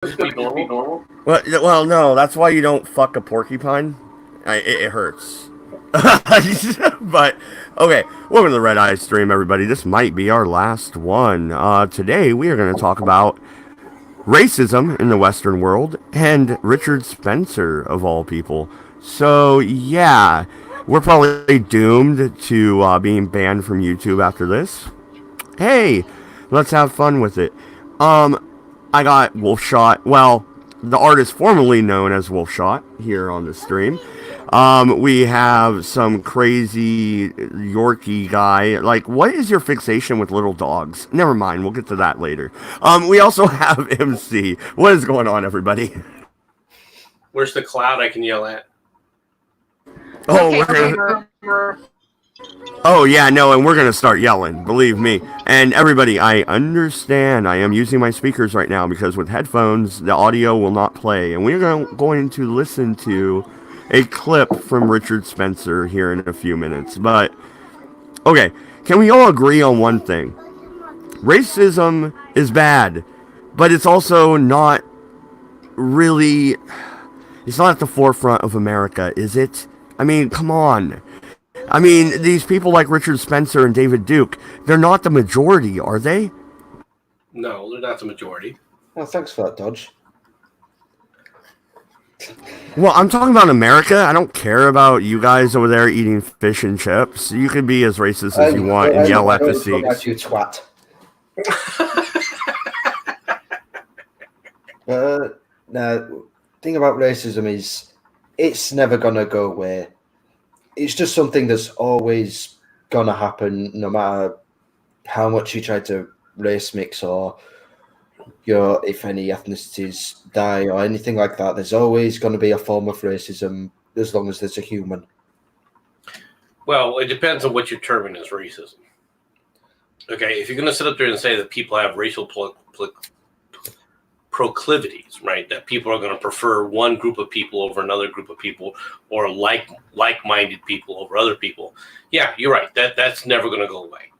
Just be normal. Well, no, that's why you don't fuck a porcupine. It hurts. But okay, welcome to the Redeye stream, everybody. This might be our last one. Today we are going to talk about racism in the Western world and Richard Spencer of all people. So yeah, we're probably doomed to being banned from YouTube after this. Hey, let's have fun with it. I got Wolfshot. Well, the artist formerly known as Wolfshot here on the stream. We have some crazy Yorkie guy. Like, what is your fixation with little dogs? Never mind, we'll get to that later. We also have MC. What is going on, everybody? Where's the cloud I can yell at? Oh, Oh, yeah, no, and we're going to start yelling, believe me. And everybody, I understand. I am using my speakers right now because with headphones, the audio will not play. And we're going to listen to a clip from Richard Spencer here in a few minutes. But, okay, can we all agree on one thing? Racism is bad, but it's also not really... It's not at the forefront of America, is it? I mean, come on. I mean, these people like Richard Spencer and David Duke, they're not the majority, are they? No, they're not the majority. Oh, thanks for that, Dodge. Well, I'm talking about America. I don't care about you guys over there eating fish and chips. You can be as racist as you want and yell at the Sikhs. You twat. Now, thing about racism is it's never going to go away. It's just something that's always going to happen no matter how much you try to race mix or if any ethnicities die or anything like that. There's always going to be a form of racism as long as there's a human. Well, it depends on what you're terming as racism. Okay, if you're going to sit up there and say that people have racial proclivities, right? That people are going to prefer one group of people over another group of people, or like-minded people over other people. Yeah, you're right. That's never going to go away.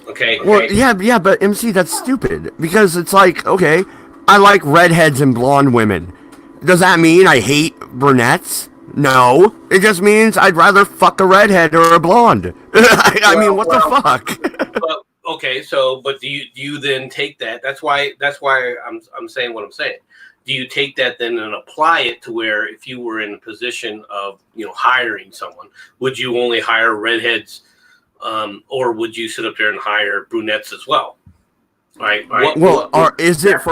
Okay. Well, yeah, but MC, that's stupid because it's like, okay, I like redheads and blonde women. Does that mean I hate brunettes? No, it just means I'd rather fuck a redhead or a blonde. I mean, what the fuck? Okay, so but do you then take that? That's why I'm saying what I'm saying. Do you take that then and apply it to where if you were in a position of hiring someone, would you only hire redheads, or would you sit up there and hire brunettes as well? Right. Is it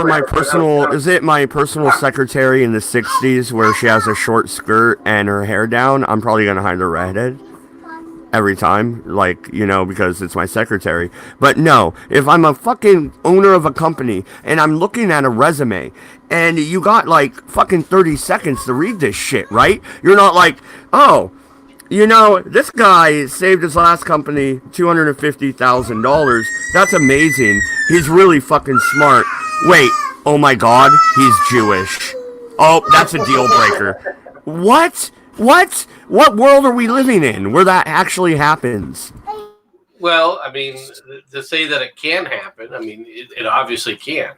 my personal secretary in the '60s where she has a short skirt and her hair down? I'm probably gonna hire the redhead. Every time, because it's my secretary. But no, if I'm a fucking owner of a company and I'm looking at a resume and you got fucking 30 seconds to read this shit, right? You're not like, oh, this guy saved his last company $250,000. That's amazing. He's really fucking smart. Wait, oh my god, he's Jewish. Oh, that's a deal breaker. What? What world are we living in where that actually happens? Well, I mean, to say that it can happen, I mean, it obviously can.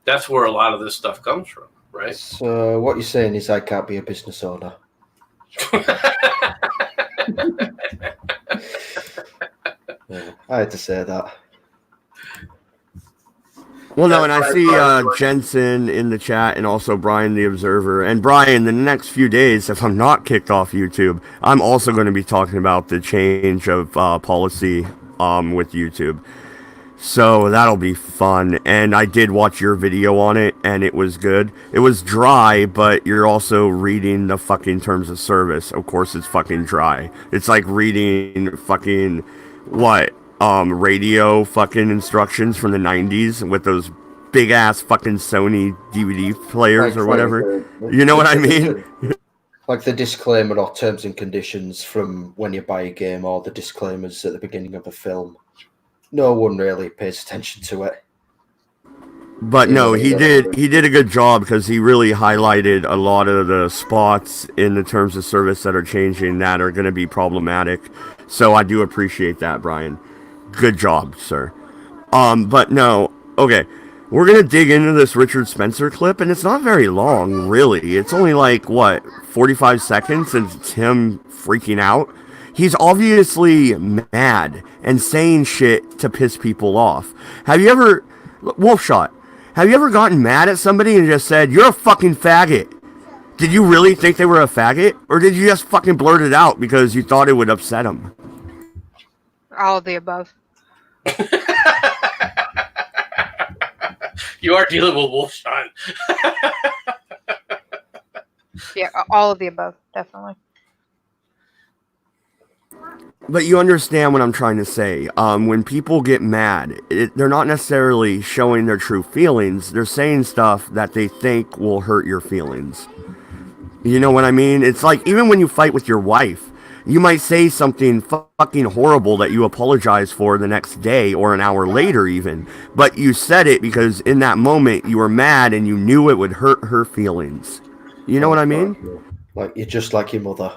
That's where a lot of this stuff comes from, right? So what you're saying is I can't be a business owner. Yeah, I had to say that. Well, no, and I see Jensen in the chat and also Brian the Observer. And Brian, the next few days, if I'm not kicked off YouTube, I'm also going to be talking about the change of policy with YouTube. So that'll be fun. And I did watch your video on it, and it was good. It was dry, but you're also reading the fucking terms of service. Of course, it's fucking dry. It's like reading fucking, what? Radio fucking instructions from the 90s with those big ass fucking Sony DVD players or whatever. You know what I mean? Like the disclaimer or terms and conditions from when you buy a game, or the disclaimers at the beginning of a film. No one really pays attention to it. But no, he did a good job because he really highlighted a lot of the spots in the terms of service that are changing that are going to be problematic. So I do appreciate that, Brian. Good job, sir. But no, okay. We're gonna dig into this Richard Spencer clip, and it's not very long, really. It's only like, what, 45 seconds, and it's him freaking out. He's obviously mad and saying shit to piss people off. Have you ever, Wolfshot, have you ever gotten mad at somebody and just said, "You're a fucking faggot"? Did you really think they were a faggot? Or did you just fucking blurt it out because you thought it would upset them? All of the above. You are dealing with Wolfshot. Yeah, all of the above, definitely. But you understand what I'm trying to say. When people get mad, they're not necessarily showing their true feelings. They're saying stuff that they think will hurt your feelings. You know what I mean? It's like, even when you fight with your wife, you might say something fucking horrible that you apologize for the next day or an hour later even. But you said it because in that moment you were mad and you knew it would hurt her feelings. You know what I mean? Like, you're just like your mother.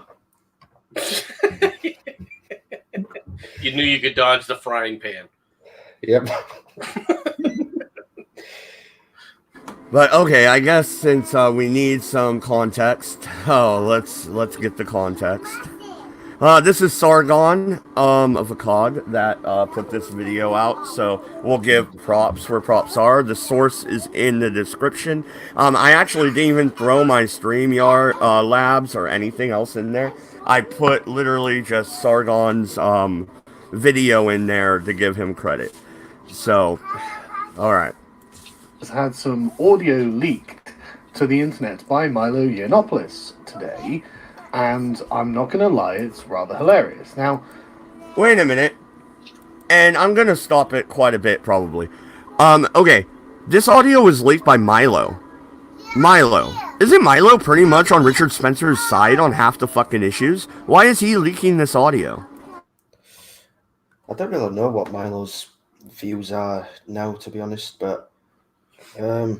You knew you could dodge the frying pan. Yep. But okay, I guess since we need some context, let's get the context. This is Sargon of Akkad that put this video out, so we'll give props where props are. The source is in the description. I actually didn't even throw my StreamYard labs or anything else in there. I put literally just Sargon's video in there to give him credit. So, all right. Has had some audio leaked to the internet by Milo Yiannopoulos today, and I'm not going to lie, it's rather hilarious. Now, wait a minute, and I'm going to stop it quite a bit probably. Okay, this audio was leaked by Milo. Isn't Milo pretty much on Richard Spencer's side on half the fucking issues? Why is he leaking this audio? I don't really know what Milo's views are now, to be honest, but I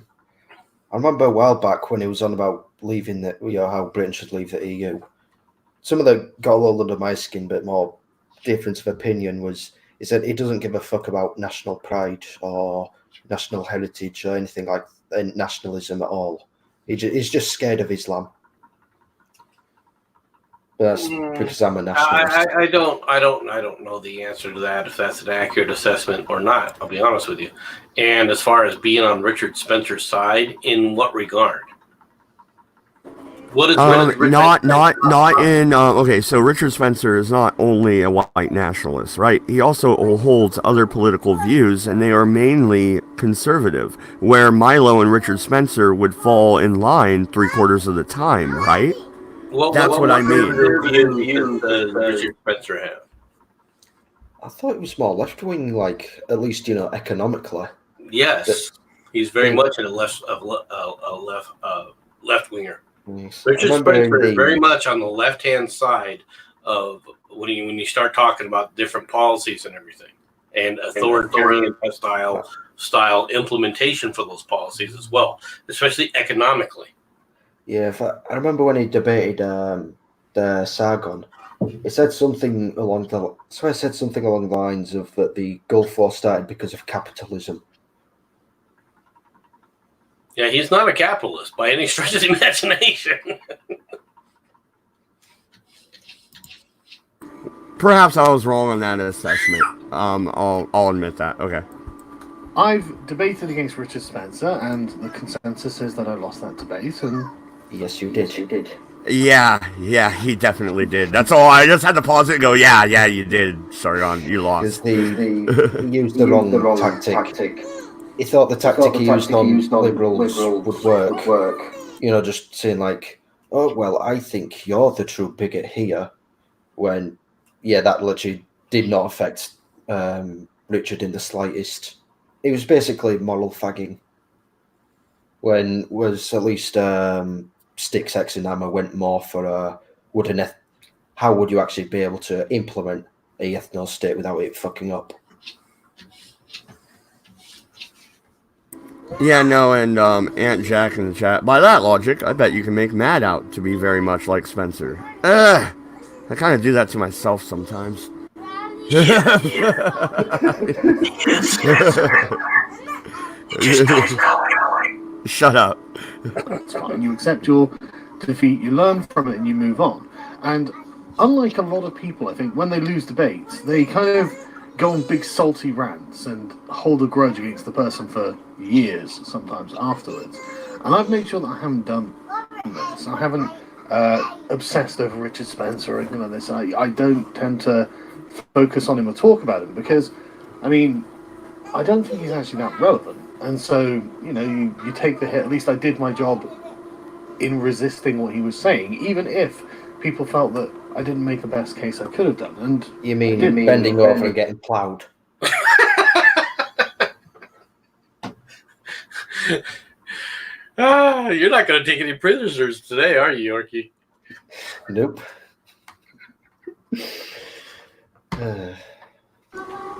remember a while back when he was on about leaving how Britain should leave the EU. Some of the got a little under my skin, but more difference of opinion was he said he doesn't give a fuck about national pride or national heritage or anything like nationalism at all. He's just scared of Islam. But that's because I'm a nationalist. I don't know the answer to that, if that's an accurate assessment or not. I'll be honest with you. And as far as being on Richard Spencer's side, in what regard? What is okay, so Richard Spencer is not only a white nationalist, right? He also holds other political views, and they are mainly conservative, where Milo and Richard Spencer would fall in line 3/4 of the time, right? That's what I mean. Richard Spencer have? I thought it was more left wing, like at least economically. Yes, he's very much a left winger. Yes. Richard Spencer is very much on the left hand side of when you start talking about different policies and everything, and authoritarian style implementation for those policies as well, especially economically. Yeah, I remember when he debated the Sargon, he said something along the lines of that the Gulf War started because of capitalism. Yeah, he's not a capitalist by any stretch of the imagination. Perhaps I was wrong on that assessment. I'll admit that. Okay. I've debated against Richard Spencer, and the consensus is that I lost that debate. And yes, you did. Yeah, he definitely did. That's all. I just had to pause it and go, yeah, you did. Sargon, you lost. Because he used the wrong tactic. He thought the tactic he used on liberals would work. Just saying like, oh, well, I think you're the true bigot here. When, that literally did not affect Richard in the slightest. It was basically moral fagging. When was at least Sticks, X and Hammer went more for how would you actually be able to implement a ethno state without it fucking up? Yeah, no, and Aunt Jack in the chat. By that logic, I bet you can make Mad out to be very much like Spencer. I kind of do that to myself sometimes. Shut up. That's fine. You accept your defeat, you learn from it, and you move on. And unlike a lot of people, I think, when they lose debates, they kind of go on big salty rants and hold a grudge against the person for years, sometimes afterwards. And I've made sure that I haven't done this. I haven't obsessed over Richard Spencer or anything like this. I don't tend to focus on him or talk about him because, I mean, I don't think he's actually that relevant. And so, you take the hit. At least I did my job in resisting what he was saying, even if people felt that I didn't make the best case I could have done. And you mean bending over and getting ploughed? You're not going to take any prisoners today, are you, Yorkie? Nope.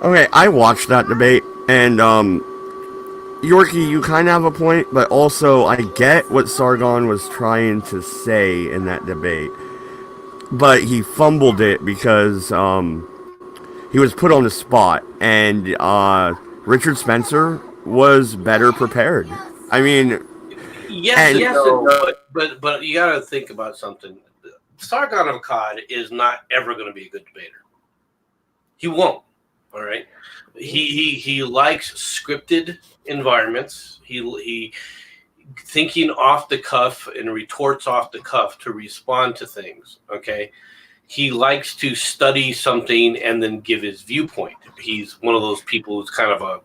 Okay, I watched that debate, and Yorkie, you kind of have a point, but also I get what Sargon was trying to say in that debate, but he fumbled it because he was put on the spot, and Richard Spencer was better prepared. I mean, yes, but you got to think about something. Sargon of Akkad is not ever going to be a good debater. He won't. All right. He likes scripted environments. He thinking off the cuff and retorts off the cuff to respond to things. Okay. He likes to study something and then give his viewpoint. He's one of those people who's kind of a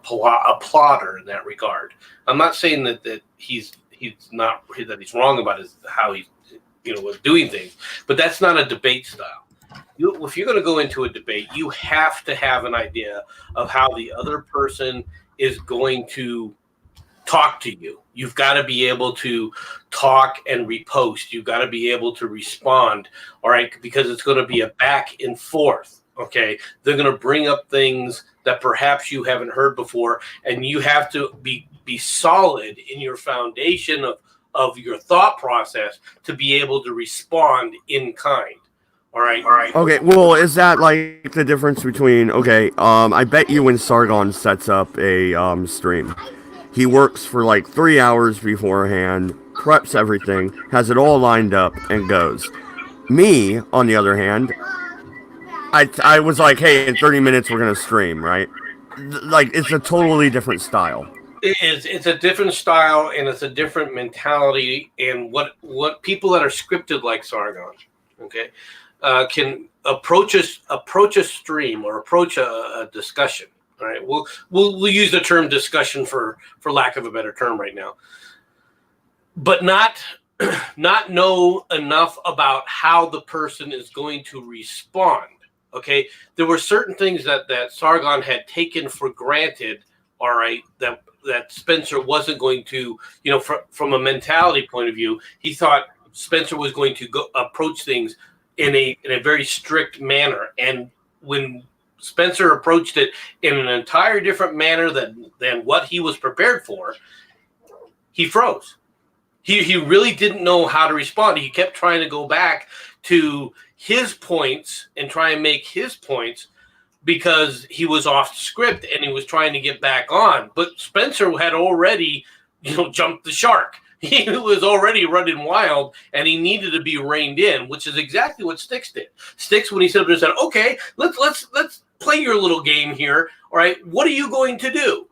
plotter in that regard. I'm not saying that he's wrong about how he was doing things, but that's not a debate style. If you're going to go into a debate, you have to have an idea of how the other person is going to talk to you. You've got to be able to talk and repost. You've got to be able to respond, all right, because it's going to be a back and forth, okay? They're going to bring up things that perhaps you haven't heard before, and you have to be solid in your foundation of your thought process to be able to respond in kind. All right. Okay, well, is that like the difference between, I bet you when Sargon sets up a stream, he works for like 3 hours beforehand, preps everything, has it all lined up, and goes. Me, on the other hand, I was like, hey, in 30 minutes we're going to stream, right? Like, it's a totally different style. It is. It's a different style, and it's a different mentality, and what people that are scripted like Sargon, okay, can approach a stream or approach a discussion. All right, we'll use the term discussion for lack of a better term right now, but not know enough about how the person is going to respond. Okay, there were certain things that Sargon had taken for granted. All right, that Spencer wasn't going to, from a mentality point of view, he thought Spencer was going to go approach things in a very strict manner, and when Spencer approached it in an entire different manner than what he was prepared for, he froze. He really didn't know how to respond. He kept trying to go back to his points and try and make his points because he was off script and he was trying to get back on. But Spencer had already, jumped the shark. He was already running wild, and he needed to be reined in, which is exactly what Styx did. Styx, when he said, "Okay, let's play your little game here. All right, what are you going to do?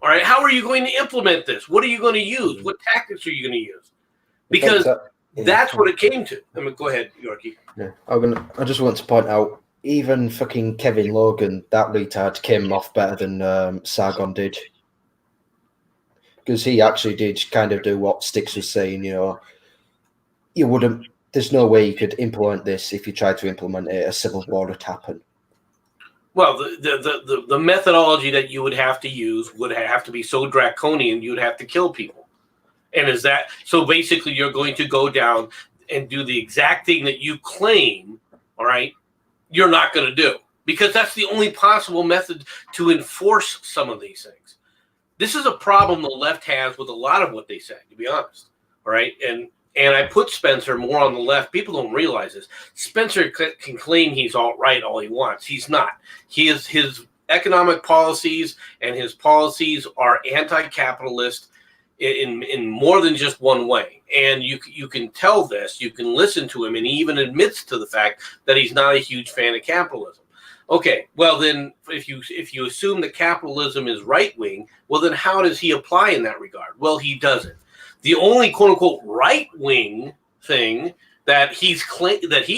All right, how are you going to implement this? What are you going to use? What tactics are you going to use?" Because that's what it came to. I mean, go ahead, Yorkie. Yeah, I just want to point out, even fucking Kevin Logan, that retard came off better than Sargon did. Because he actually did kind of do what Styx was saying, you wouldn't, there's no way you could implement this if you tried to implement it, a civil war would happen. Well, the methodology that you would have to use would have to be so draconian, you'd have to kill people. And is that, so basically you're going to go down and do the exact thing that you claim, all right, you're not going to do. Because that's the only possible method to enforce some of these things. This is a problem the left has with a lot of what they say, to be honest. All right. And I put Spencer more on the left. People don't realize this. Spencer can claim he's alt-right all he wants. He's not. His economic policies, and his policies are anti-capitalist in more than just one way. And you can tell this, you can listen to him, and he even admits to the fact that he's not a huge fan of capitalism. Okay, well then, if you assume that capitalism is right wing, well then how does he apply in that regard? Well, he doesn't. The only quote unquote right wing thing that he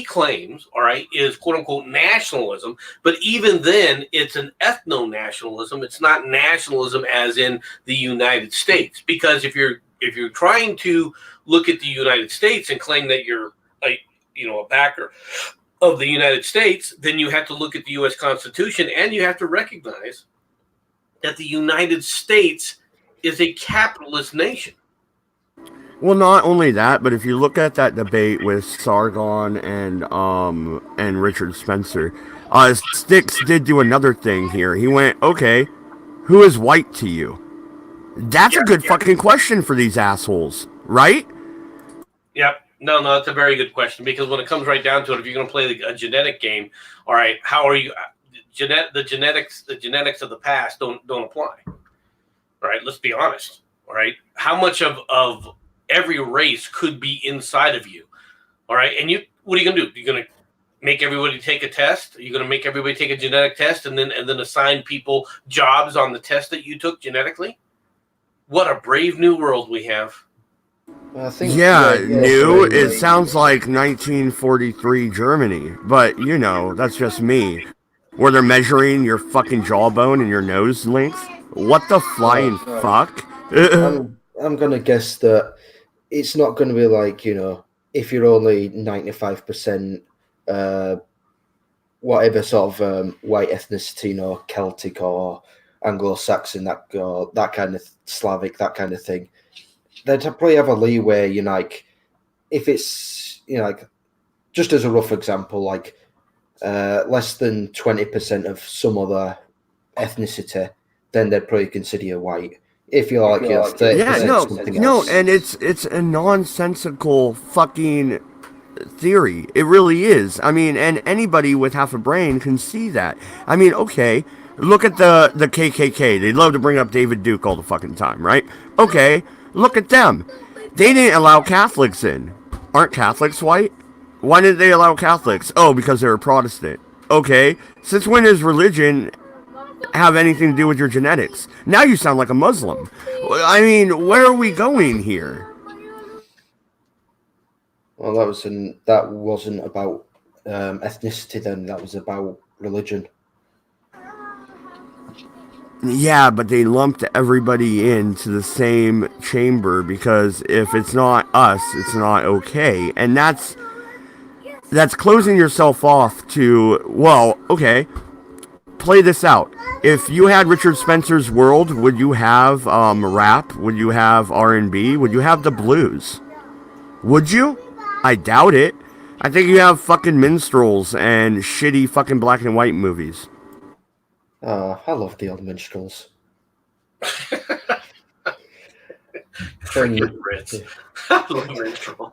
claims, all right, is quote unquote nationalism. But even then, it's an ethno-nationalism. It's not nationalism as in the United States. Because if you're trying to look at the United States and claim that you're a backer of the United States, then you have to look at the U.S. Constitution, and you have to recognize that the United States is a capitalist nation. Well, not only that, but if you look at that debate with Sargon and Richard Spencer, Styx did do another thing here. He went, okay, who is white to you? That's a good fucking question for these assholes, right? Yep. No, that's a very good question, because when it comes right down to it, if you're going to play a genetic game, all right, how are you? The genetics of the past don't apply. All right, let's be honest. All right, how much of every race could be inside of you? All right, and what are you going to do? You're going to make everybody take a test? Are you going to make everybody take a genetic test and then assign people jobs on the test that you took genetically? What a brave new world we have. I think new. It sounds like 1943 Germany, but that's just me. Where they're measuring your fucking jawbone and your nose length. What the flying fuck? I'm gonna guess that it's not gonna be like, if you're only 95% whatever sort of white ethnicity, Celtic or Anglo-Saxon, that kind of Slavic, that kind of thing. They'd probably have a leeway, like, if it's, like, just as a rough example, like, less than 20% of some other ethnicity, then they'd probably consider you white. If you're like, 30% something else. No, and it's a nonsensical fucking theory. It really is. I mean, and anybody with half a brain can see that. I mean, okay, look at the KKK. They love to bring up David Duke all the fucking time, right? Okay. Look at them. They didn't allow Catholics in. Aren't Catholics white? Why didn't they allow Catholics? Oh, because they were Protestant. Okay. Since when does religion have anything to do with your genetics? Now you sound like a Muslim. I mean, where are we going here? Well, that wasn't about ethnicity then. That was about religion. Yeah, but they lumped everybody into the same chamber because if it's not us, it's not okay. And that's closing yourself off to, well, okay, play this out. If you had Richard Spencer's world, would you have rap? Would you have R&B? Would you have the blues? Would you? I doubt it. I think you have fucking minstrels and shitty fucking black and white movies. I love the old minstrels. Freaking Brits. I love minstrel.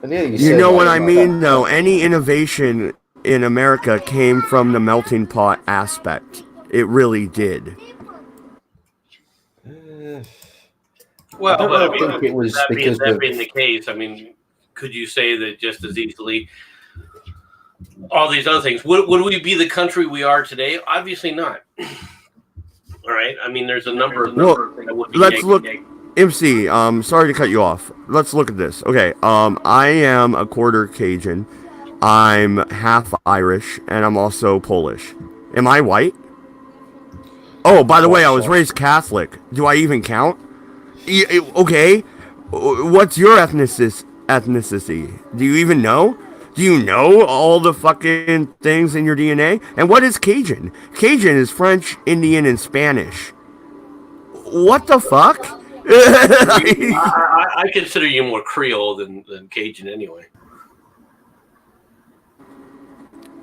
You know what I mean, though? Any innovation in America came from the melting pot aspect. It really did. Well, I think it was because that being the case, I mean, could you say that just as easily all these other things, would we be the country we are today? Obviously not. All right. I mean, there's a number of things that would be let's look. MC, sorry to cut you off. Let's look at this. Okay, I am a quarter Cajun. I'm half Irish, and I'm also Polish. Am I white? Oh, by the way, I was raised Catholic. Do I even count? Okay. What's your ethnicity? Do you even know? Do you know all the fucking things in your DNA? And what is Cajun? Cajun is French, Indian, and Spanish. What the fuck? I consider you more Creole than Cajun anyway.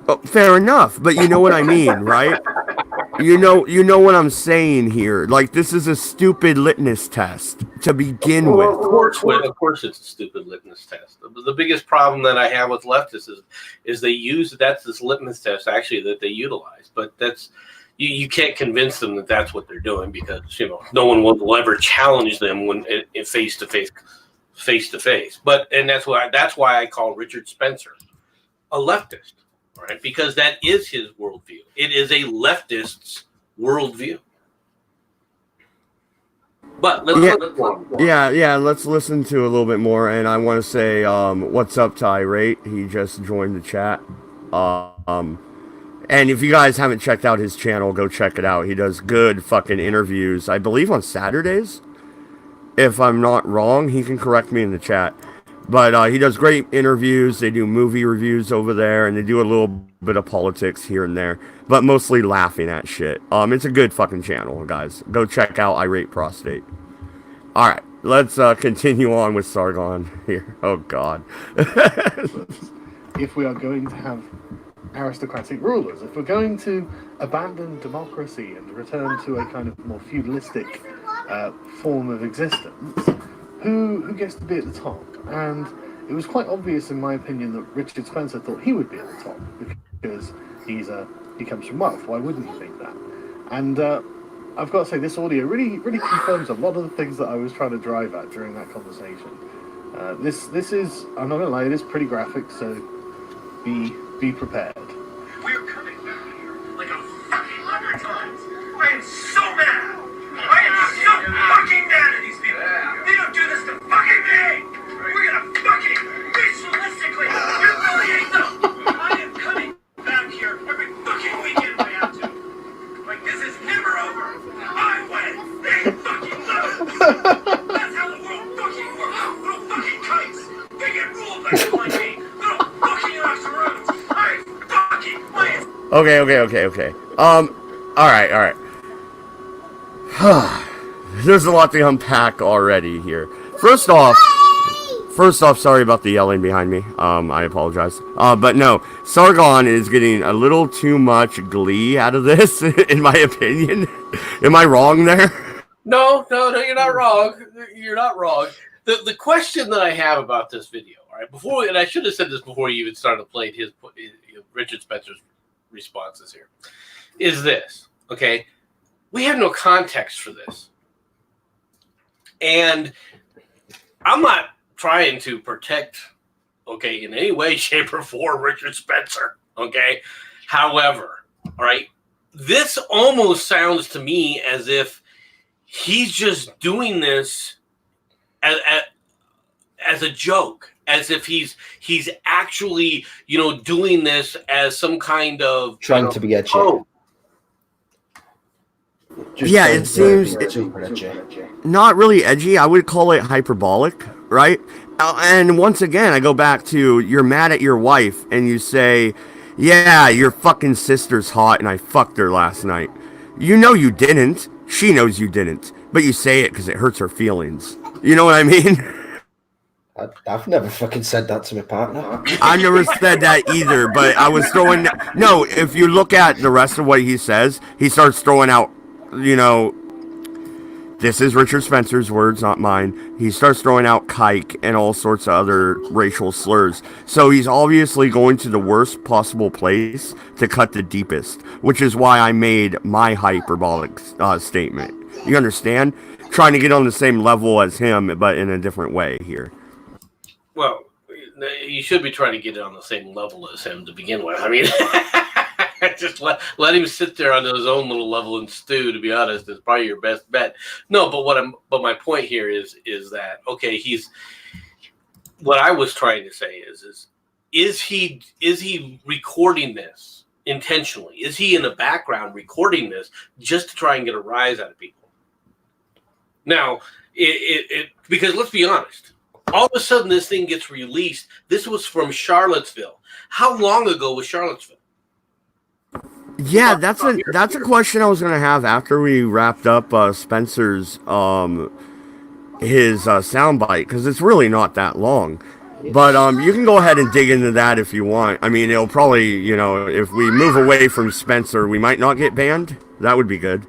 Oh, fair enough, but you know what I mean, right? You know what I'm saying here. Like, this is a stupid litmus test to begin with. Of course, it's a stupid litmus test. The biggest problem that I have with leftists is they use that's this litmus test actually that they utilize, but that's you can't convince them that that's what they're doing because no one will ever challenge them when face to face. But that's why I call Richard Spencer a leftist, right? Because that is his worldview. It is a leftist's worldview. But let's listen to a little bit more. And I want to say, what's up to Irate? He just joined the chat. And if you guys haven't checked out his channel, go check it out. He does good fucking interviews, I believe on Saturdays. If I'm not wrong, he can correct me in the chat. But he does great interviews. They do movie reviews over there, and they do a little bit of politics here and there, but mostly laughing at shit. It's a good fucking channel, guys. Go check out Irate Prostate. All right, let's continue on with Sargon here. Oh God. If we are going to have aristocratic rulers, if we're going to abandon democracy and return to a kind of more feudalistic form of existence, who gets to be at the top? And it was quite obvious, in my opinion, that Richard Spencer thought he would be at the top because he comes from wealth. Why wouldn't he think that? And I've got to say, this audio really confirms a lot of the things that I was trying to drive at during that conversation. This is, I'm not gonna lie, it is pretty graphic, so be prepared. We're coming back here like a fucking 100 times. I am so mad. I am so fucking mad at these people. They don't do this to fucking me. We're gonna fucking ritualistically humiliate them. I am coming back here every fucking weekend if I have to. Like, this is never over. I win. They fucking lose. That's how the world fucking works. Little fucking kites. They get ruled by people like me. Little fucking octoroons. I fucking win. Okay. All right. There's a lot to unpack already here. First off, sorry about the yelling behind me. I apologize. But no, Sargon is getting a little too much glee out of this, in my opinion. Am I wrong there? No, you're not wrong. You're not wrong. The question that I have about this video, all right, and I should have said this before you even started playing his Richard Spencer's responses here, is this, okay? We have no context for this. And I'm not trying to protect, okay, in any way, shape, or form Richard Spencer, okay? However, all right, this almost sounds to me as if he's just doing this as a joke, as if he's actually, doing this as some kind of Trying to be edgy. Oh, Yeah, it seems super edgy. not really edgy. I would call it hyperbolic, right? And once again, I go back to, you're mad at your wife and you say, yeah, your fucking sister's hot and I fucked her last night. You know you didn't. She knows you didn't. But you say it because it hurts her feelings. You know what I mean? I've never fucking said that to my partner. I never said that either, but I was throwing... No, if you look at the rest of what he says, he starts throwing out, this is Richard Spencer's words, not mine. He starts throwing out kike and all sorts of other racial slurs. So he's obviously going to the worst possible place to cut the deepest, which is why I made my hyperbolic statement. You understand? Trying to get on the same level as him, but in a different way here. well, you should be trying to get it on the same level as him to begin with. I mean, just let him sit there on his own little level and stew. To be honest, is probably your best bet. No, but my point here is that, okay, what I was trying to say is he recording this intentionally? Is he in the background recording this just to try and get a rise out of people? Now, because let's be honest, all of a sudden this thing gets released. This was from Charlottesville. How long ago was Charlottesville? Yeah, that's a question I was gonna have after we wrapped up Spencer's his soundbite, because it's really not that long. But you can go ahead and dig into that if you want. I mean, it'll probably, you know, if we move away from Spencer, we might not get banned. That would be good.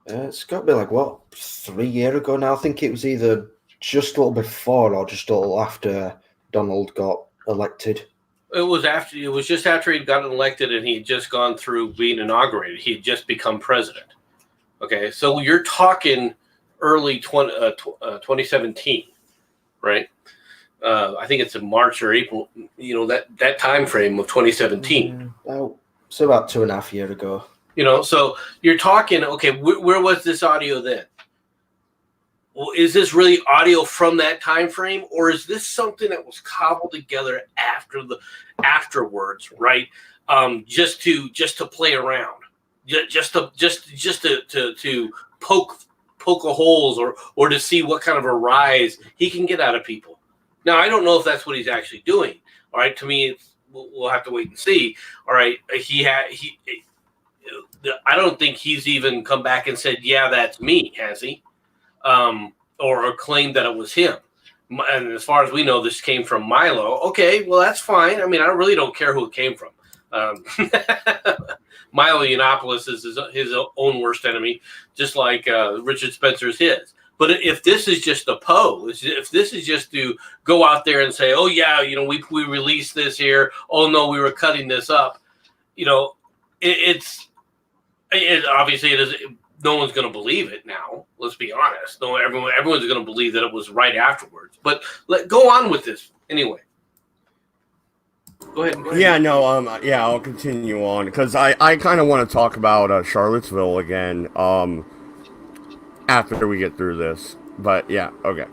It's got to be like, what, 3 years ago now? I think it was either just a little before or just a little after Donald got elected. It was just after he'd gotten elected and he'd just gone through being inaugurated. He'd just become president. Okay, so you're talking early 2017, right? I think it's in March or April, you know, that time frame of 2017. So about 2.5 years ago. You know, so you're talking, okay, where was this audio then? Well, is this really audio from that time frame, or is this something that was cobbled together afterwards, right? Just to play around, just to poke holes or to see what kind of a rise he can get out of people. Now, I don't know if that's what he's actually doing. All right, to me, we'll have to wait and see. All right, I don't think he's even come back and said, "Yeah, that's me," has he? Or claimed that it was him. And as far as we know, this came from Milo. Okay, well, that's fine. I mean, I really don't care who it came from. Milo Yiannopoulos is his own worst enemy, just like Richard Spencer is his. But if this is just a pose, if this is just to go out there and say, "Oh yeah, you know, we released this here. Oh no, we were cutting this up," you know, obviously it is. No one's going to believe it now. Let's be honest. No, everyone's going to believe that it was right afterwards. But go on with this anyway. Go ahead. Yeah, no, I'll continue on because I kind of want to talk about Charlottesville again after we get through this. But yeah, okay.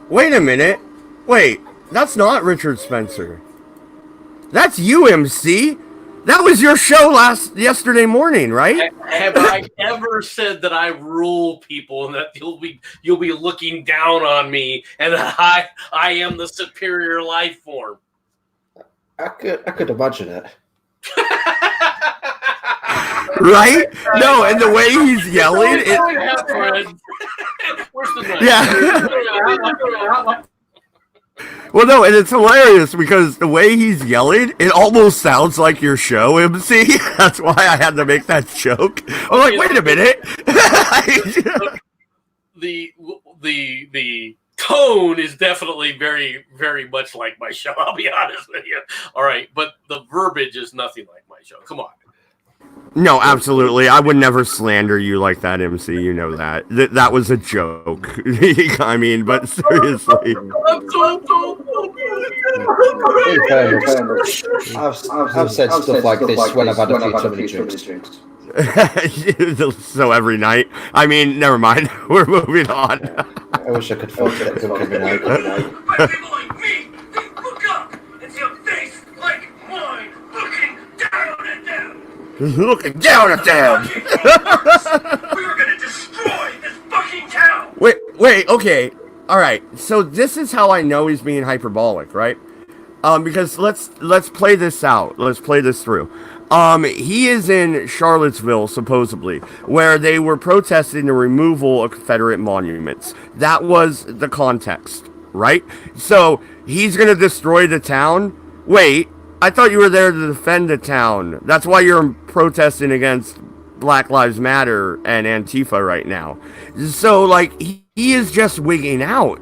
Wait a minute. Wait, that's not Richard Spencer. That's you, MC. That was your show yesterday morning, right? Have I ever said that I rule people and that you'll be looking down on me and that I am the superior life form? I could imagine it. Right? No, and the way he's yelling, Where's the yeah. Well, no, and it's hilarious because the way he's yelling, it almost sounds like your show, MC. That's why I had to make that joke. I'm like, wait a minute. The tone is definitely very, very much like my show. I'll be honest with you. All right, but the verbiage is nothing like my show. Come on. No, absolutely. I would never slander you like that, MC. You know that. That was a joke. I mean, but seriously. I've said stuff like this when I've had a few too many drinks. So every night. I mean, never mind. We're moving on. I wish I could focus that drunk every night. But people like me, they look up and see a face like mine looking down at them. Looking down at them. We're gonna destroy this fucking town. Wait, okay. All right. So this is how I know he's being hyperbolic, right? Because let's play this out. Let's play this through. He is in Charlottesville, supposedly, where they were protesting the removal of Confederate monuments. That was the context, right? So he's gonna destroy the town. Wait, I thought you were there to defend the town. That's why you're protesting against Black Lives Matter and Antifa right now. So, like, he is just wigging out.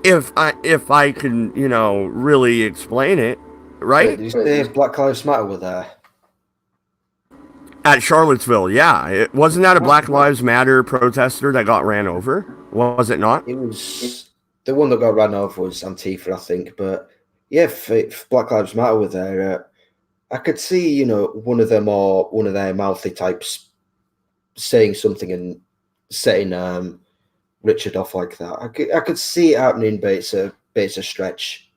If I can, you know, really explain it, right? Did you say Black Lives Matter were there? At Charlottesville, yeah. Wasn't that a Black Lives Matter protester that got ran over? Was it not? It was the one that got ran over was Antifa, I think. But yeah, if Black Lives Matter were there, I could see, you know, one of them or one of their mouthy types saying something and setting Richard off like that. I could see it happening, but it's a stretch.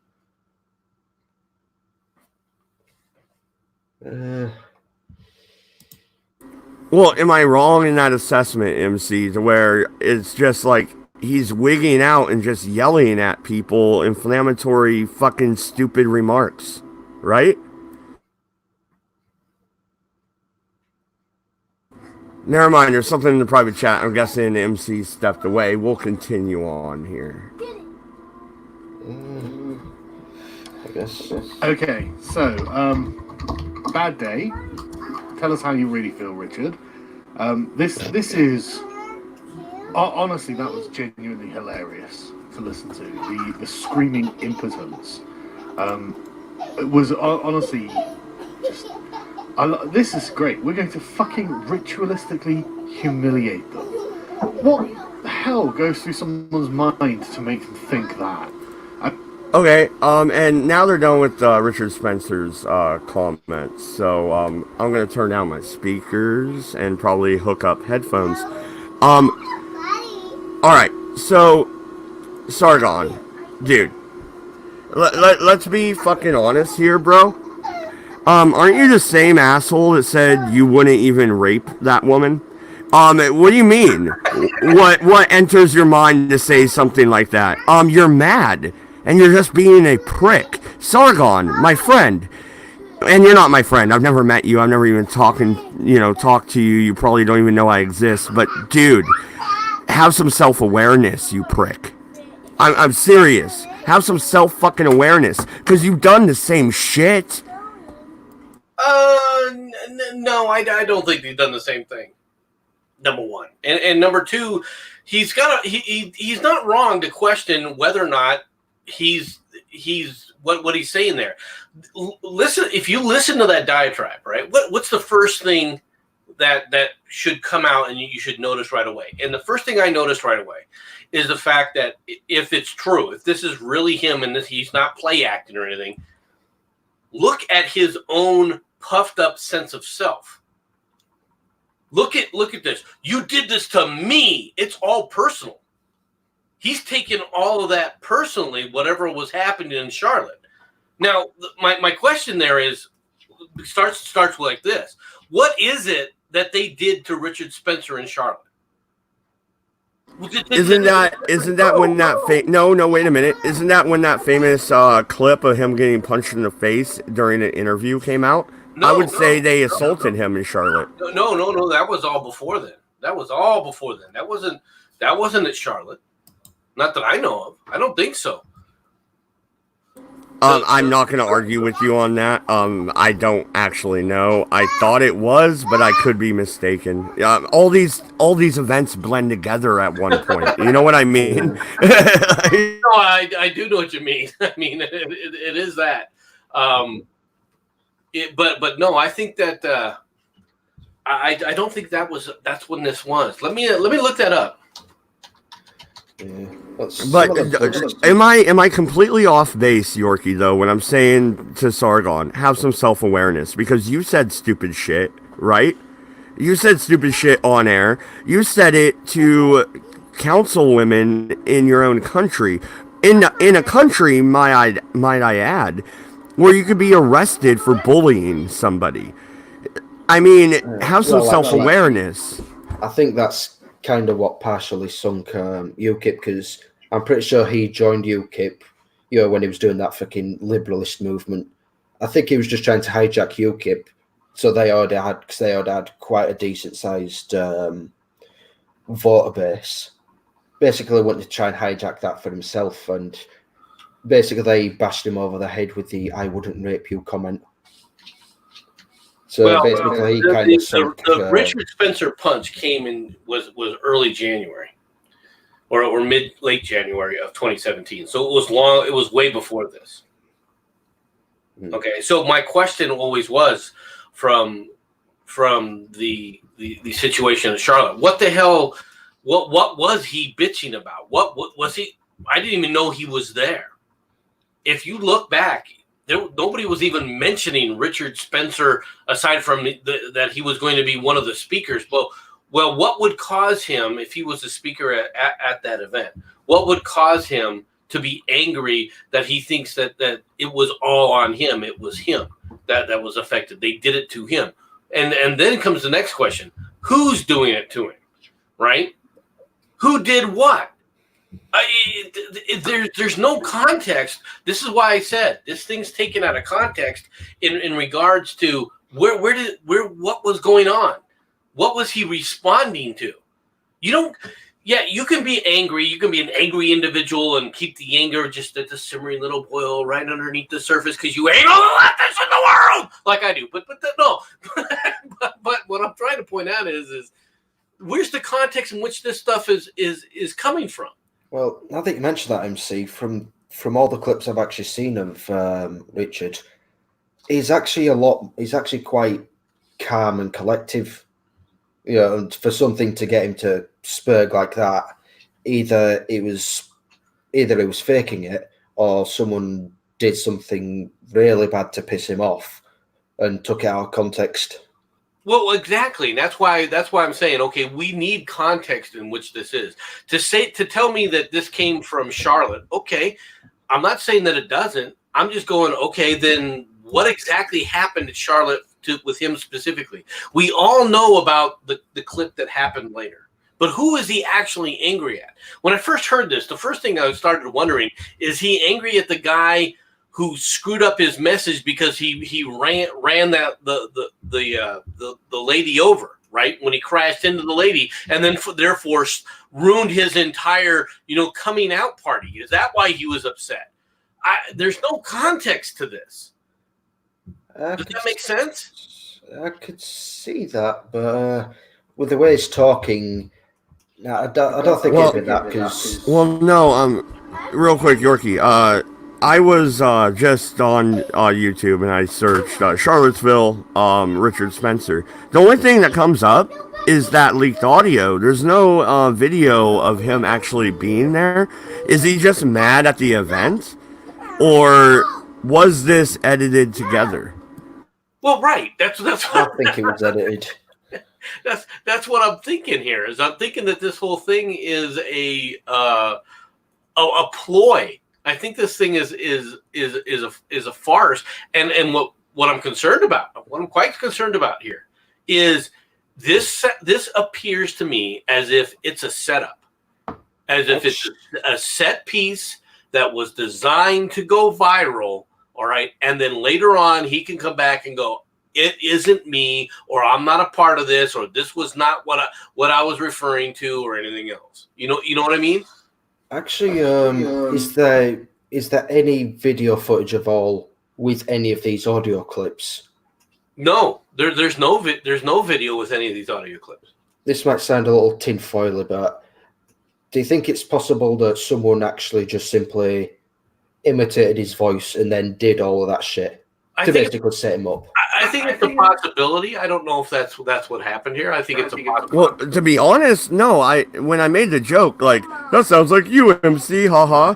Well, am I wrong in that assessment, MC, to where it's just like he's wigging out and just yelling at people inflammatory fucking stupid remarks, right? Never mind, there's something in the private chat. I'm guessing MC stepped away. We'll continue on here. I guess. Okay, so bad day. Tell us how you really feel, Richard. This is honestly, that was genuinely hilarious to listen to. The screaming impotence. It was honestly just. This is great. We're going to fucking ritualistically humiliate them. What the hell goes through someone's mind to make them think that? Okay, and now they're done with Richard Spencer's comments, so I'm gonna turn down my speakers and probably hook up headphones. Alright, so Sargon, dude, let's be fucking honest here, bro. Aren't you the same asshole that said you wouldn't even rape that woman? What do you mean? What enters your mind to say something like that? You're mad. And you're just being a prick. Sargon, my friend. And you're not my friend. I've never met you. I've never even talked to you. You probably don't even know I exist. But, dude, have some self-awareness, you prick. I'm serious. Have some self-fucking-awareness. Because you've done the same shit. No, I don't think he's done the same thing. Number one, and number two, he's not wrong to question whether or not he's what he's saying there. Listen, if you listen to that diatribe, right? What's the first thing that should come out and you should notice right away? And the first thing I noticed right away is the fact that if it's true, if this is really him and he's not play acting or anything, look at his own puffed up sense of self. Look at this. You did this to me. It's all personal. He's taken all of that personally, whatever was happening in Charlotte. Now, my question there starts like this. What is it that they did to Richard Spencer and Charlotte? Isn't that when that no, wait a minute. Isn't that when that famous clip of him getting punched in the face during an interview came out? I would say they assaulted him in Charlotte. No. That was all before then. That wasn't at Charlotte. Not that I know of. I don't think so. I'm not going to argue with you on that. I don't actually know. I thought it was, but I could be mistaken. All these events blend together at one point. You know what I mean? No, I do know what you mean. I mean, it is that. But no, I think that I don't think that's when this was. Let me look that up. Yeah. But am I completely off base, Yorkie, though, when I'm saying to Sargon, have some self-awareness? Because you said stupid shit, right? You said stupid shit on air. You said it to counsel women in your own country. In a country, might I add, where you could be arrested for bullying somebody. I mean, have some self-awareness. I think that's kind of what partially sunk UKIP, because I'm pretty sure he joined UKIP, when he was doing that fucking liberalist movement. I think he was just trying to hijack UKIP, so they already had quite a decent sized voter base. Basically, wanted to try and hijack that for himself, and basically they bashed him over the head with the "I wouldn't rape you" comment. So basically, he kind of the Richard Spencer punch came in was early January, or late January of 2017. So it was long. It was way before this. Okay, so my question always was from the situation in Charlotte. What the hell? What was he bitching about? What was he? I didn't even know he was there. If you look back, nobody was even mentioning Richard Spencer aside from that he was going to be one of the speakers. Well, what would cause him, if he was a speaker at that event, what would cause him to be angry that he thinks that it was all on him? It was him that was affected. They did it to him. And then comes the next question. Who's doing it to him, right? Who did what? There's no context. This is why I said this thing's taken out of context in regards to what was going on. What was he responding to? You don't. Yeah, you can be angry. You can be an angry individual and keep the anger just at the simmering little boil right underneath the surface because you hate all the leftists in the world, like I do. No. but what I'm trying to point out is where's the context in which this stuff is coming from? Well, now that you mentioned that, MC, from all the clips I've actually seen of Richard, he's actually quite calm and collective. You know, and for something to get him to spurg like that, either he was faking it, or someone did something really bad to piss him off and took it out of context. Well, exactly. That's why I'm saying, okay, we need context in which this is. To tell me that this came from Charlotte, okay, I'm not saying that it doesn't. I'm just going, okay, then what exactly happened at Charlotte with him specifically? We all know about the clip that happened later. But who is he actually angry at? When I first heard this, the first thing I started wondering, is he angry at the guy who screwed up his message because he ran the lady over, right? When he crashed into the lady and then therefore ruined his entire, coming out party. Is that why he was upset? There's no context to this. Does that make sense? I could see that, but with the way he's talking, I don't think it's been that. Because no. Real quick, Yorkie. I was just on YouTube and I searched Charlottesville, Richard Spencer. The only thing that comes up is that leaked audio. There's no video of him actually being there. Is he just mad at the event, or was this edited together? Well, right. That's what I think it was edited. That's what I'm thinking here. Is I'm thinking that this whole thing is a ploy. I think this thing is a farce. And what I'm concerned about, what I'm quite concerned about here, is this appears to me as if it's a setup, as if it's a set piece that was designed to go viral. All right. And then later on, he can come back and go, it isn't me, or I'm not a part of this, or this was not what I was referring to, or anything else. You know what I mean? Actually, is there any video footage of all with any of these audio clips? No, there's no video with any of these audio clips. This might sound a little tinfoily, but do you think it's possible that someone actually just simply imitated his voice and then did all of that shit to basically set him up? I think it's a possibility. I don't know if that's what happened here. I think it's a possibility. Well, to be honest, no. When I made the joke, like, that sounds like you, MC, haha.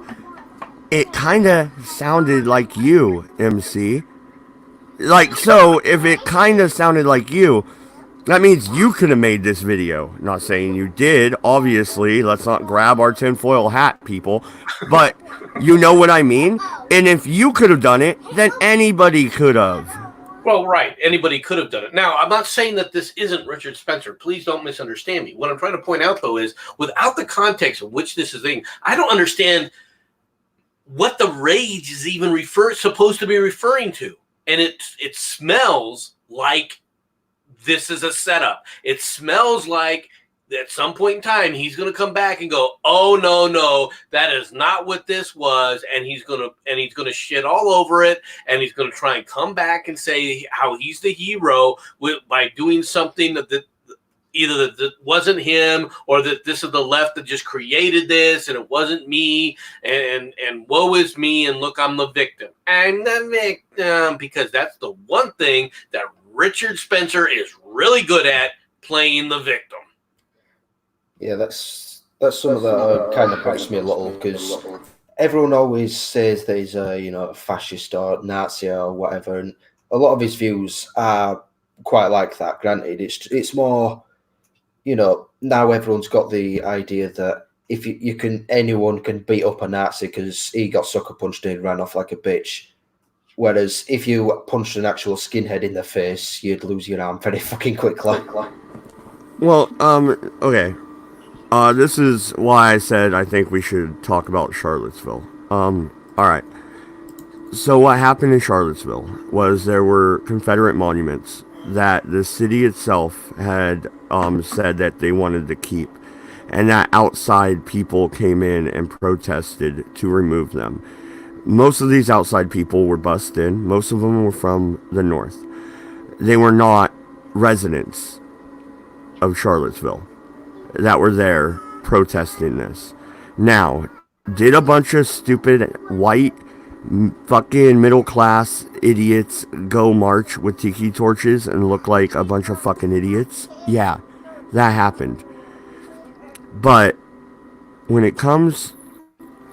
It kind of sounded like you, MC. Like, so if it kind of sounded like you, that means you could have made this video. Not saying you did, obviously. Let's not grab our tinfoil hat, people. But you know what I mean? And if you could have done it, then anybody could have. Well, right. Anybody could have done it. Now, I'm not saying that this isn't Richard Spencer. Please don't misunderstand me. What I'm trying to point out, though, is without the context of which this is in, I don't understand what the rage is even supposed to be referring to. And it smells like this is a setup. It smells like at some point in time he's going to come back and go, "Oh no, that is not what this was," and he's going to shit all over it, and he's going to try and come back and say how he's the hero by doing something that either that wasn't him, or that this is the left that just created this and it wasn't me, and woe is me, and look, I'm the victim. I'm the victim, because that's the one thing that Richard Spencer is really good at, playing the victim. Yeah, that's something that kind of bugs me a little, because everyone always says that he's a fascist or Nazi or whatever, and a lot of his views are quite like that. Granted, it's more, now everyone's got the idea that if anyone can beat up a Nazi because he got sucker punched and ran off like a bitch. Whereas if you punched an actual skinhead in the face, you'd lose your arm very fucking quickly. Well, okay. This is why I said I think we should talk about Charlottesville. Alright. So what happened in Charlottesville was there were Confederate monuments that the city itself had said that they wanted to keep, and that outside people came in and protested to remove them. Most of these outside people were bussed in. Most of them were from the north. They were not residents of Charlottesville that were there protesting this. Now, did a bunch of stupid white fucking middle class idiots go march with tiki torches and look like a bunch of fucking idiots? Yeah, that happened. But when it comes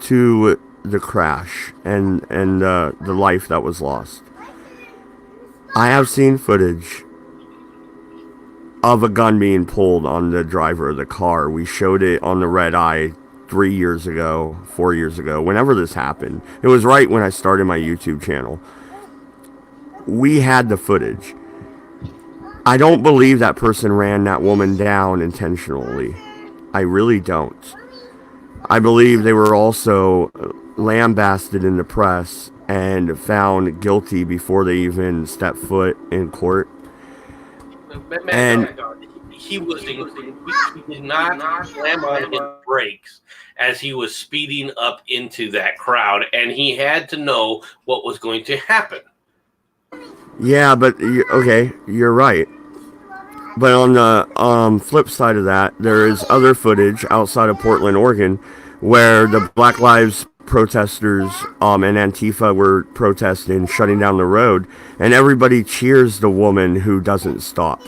to the crash and the life that was lost, I have seen footage of a gun being pulled on the driver of the car. We showed it on the Redeye 3 years ago, 4 years ago, whenever this happened. It was right when I started my YouTube channel. We had the footage. I don't believe that person ran that woman down intentionally. I really don't. I believe they were also lambasted in the press and found guilty before they even stepped foot in court. And he did not slam on his brakes as he was speeding up into that crowd, and he had to know what was going to happen. Yeah, but okay, you're right. But on the flip side of that, there is other footage outside of Portland, Oregon, where the Black Lives protesters and Antifa were protesting, shutting down the road, and everybody cheers the woman who doesn't stop.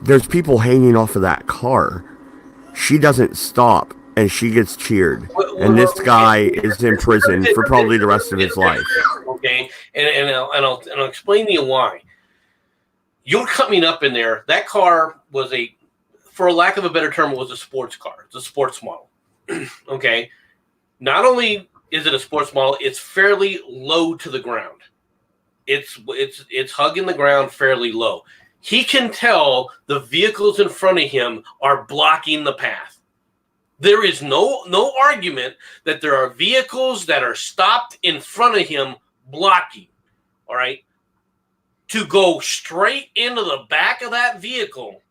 There's people hanging off of that car. She doesn't stop, and she gets cheered. And this guy is in prison for probably the rest of his life. Okay, and I'll explain to you why. You're coming up in there. That car was for lack of a better term, it was a sports car. It's a sports model. Okay. Not only is it a sports model, it's fairly low to the ground. It's hugging the ground fairly low. He can tell the vehicles in front of him are blocking the path. There is no argument that there are vehicles that are stopped in front of him blocking. All right. To go straight into the back of that vehicle,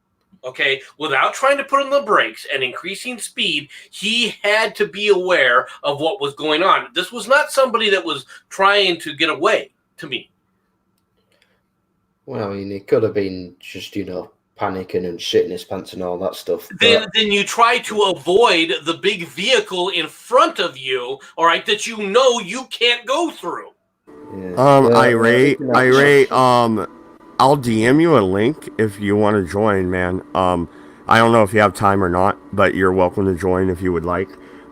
okay, without trying to put on the brakes and increasing speed, he had to be aware of what was going on. This was not somebody that was trying to get away, to me. Well, I mean, it could have been just, panicking and shitting his pants and all that stuff. Then you try to avoid the big vehicle in front of you, all right, that you know you can't go through. Yeah. Irate, I'll DM you a link if you want to join, man. I don't know if you have time or not, but you're welcome to join if you would like.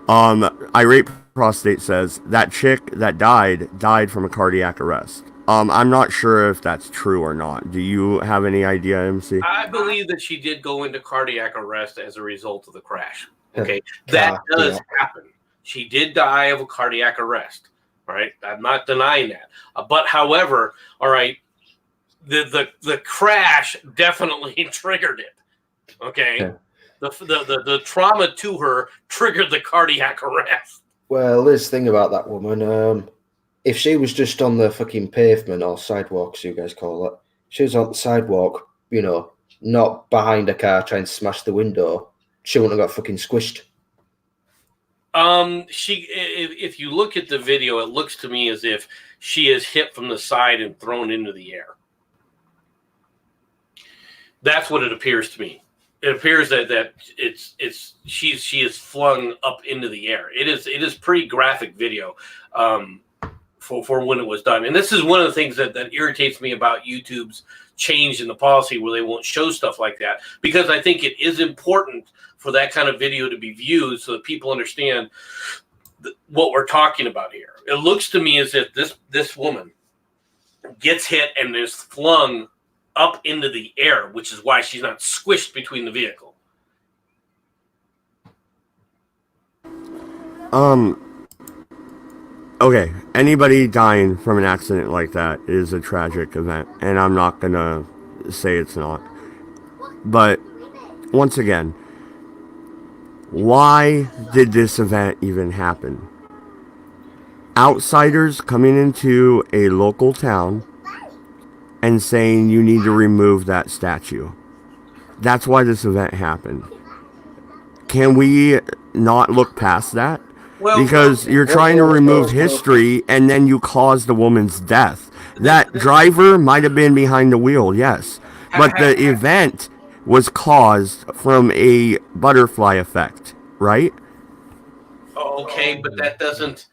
Irate Prostate says that chick that died from a cardiac arrest. I'm not sure if that's true or not. Do you have any idea, MC? I believe that she did go into cardiac arrest as a result of the crash. Okay, that does happen. She did die of a cardiac arrest. All right, I'm not denying that. But however, all right, the crash definitely triggered it. Okay, yeah. The trauma to her triggered the cardiac arrest. Well, this thing about that woman, if she was just on the fucking pavement or sidewalk, as you guys call it, she was on the sidewalk, not behind a car trying to smash the window, she wouldn't have got fucking squished. If you look at the video, it looks to me as if she is hit from the side and thrown into the air. That's what it appears to me. It appears that she is flung up into the air. It is pretty graphic video for when it was done. And this is one of the things that irritates me about YouTube's change in the policy where they won't show stuff like that, because I think it is important for that kind of video to be viewed so that people understand what we're talking about here. It looks to me as if this woman gets hit and is flung up into the air, which is why she's not squished between the vehicle. Okay, anybody dying from an accident like that is a tragic event, and I'm not gonna say it's not. But once again, why did this event even happen? Outsiders coming into a local town and saying you need to remove that statue. That's why this event happened. Can we not look past that? Because you're trying to remove history and then you caused the woman's death. That driver might have been behind the wheel, yes. But the event was caused from a butterfly effect, right? Okay, but that doesn't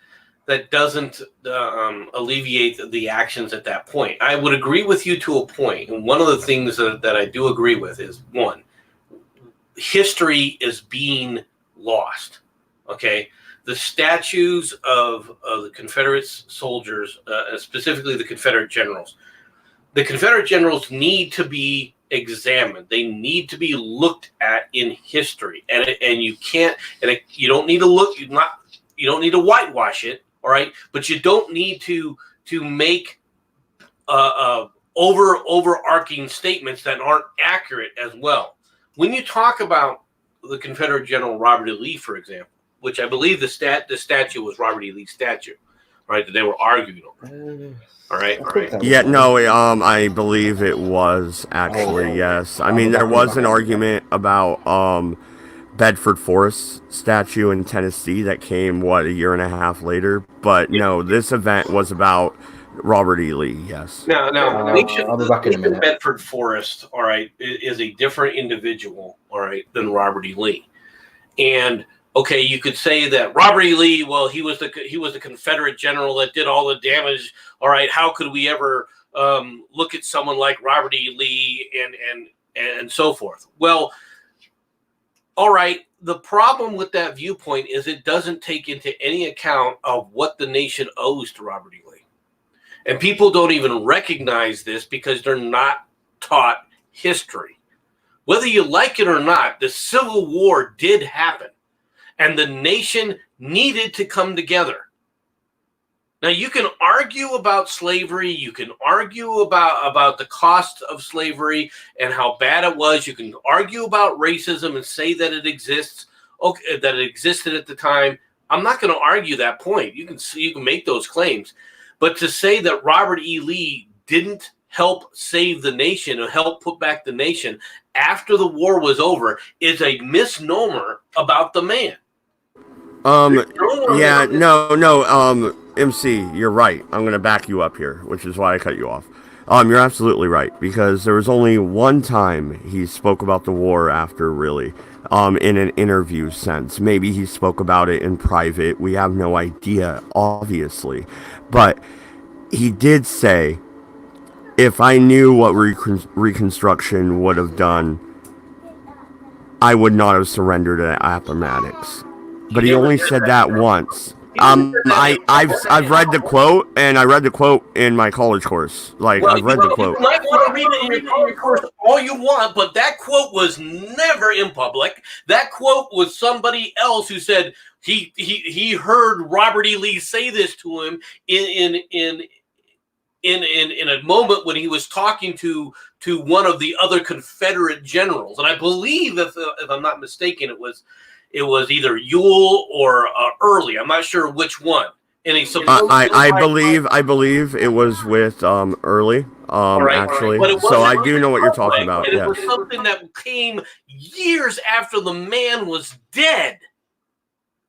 alleviate the actions at that point. I would agree with you to a point. And one of the things that I do agree with is, one, history is being lost. Okay? The statues of the Confederate soldiers, specifically the Confederate generals need to be examined. They need to be looked at in history, and you can't. And you don't need to look. You don't need to whitewash it. All right, but you don't need to make overarching statements that aren't accurate as well. When you talk about the Confederate General Robert E. Lee, for example, which I believe the statue was Robert E. Lee's statue, right? That they were arguing over. All right. Yeah, no, I believe it was actually, yes. I mean, there was an argument about Bedford Forest statue in Tennessee that came, a year and a half later. But no, this event was about Robert E. Lee, yes. Now, I'll be back in a minute. Bedford Forest, all right, is a different individual, all right, than Robert E. Lee. And okay, you could say that Robert E. Lee, well, he was the Confederate general that did all the damage. All right, how could we ever look at someone like Robert E. Lee and so forth? Well, all right, the problem with that viewpoint is it doesn't take into any account of what the nation owes to Robert E. Lee. And people don't even recognize this because they're not taught history. Whether you like it or not, the Civil War did happen. And the nation needed to come together. Now, you can argue about slavery. You can argue about the cost of slavery and how bad it was. You can argue about racism and say that it exists, okay, that it existed at the time. I'm not going to argue that point. You can make those claims. But to say that Robert E. Lee didn't help save the nation or help put back the nation after the war was over is a misnomer about the man. MC, you're right. I'm going to back you up here, which is why I cut you off. You're absolutely right, because there was only one time he spoke about the war after, really, in an interview sense. Maybe he spoke about it in private. We have no idea, obviously. But he did say, if I knew what Reconstruction would have done, I would not have surrendered at Appomattox. But he only said that once. I've read the quote, and I read the quote in my college course. I've read the quote. You might want to read it in your college course all you want, but that quote was never in public. That quote was somebody else who said he heard Robert E. Lee say this to him in a moment when he was talking to one of the other Confederate generals, and I believe, if I'm not mistaken, it was either Ewell or Early. I'm not sure which one. And he I believe it was with Early. Actually, so I do know what you're talking about. And it was something that came years after the man was dead,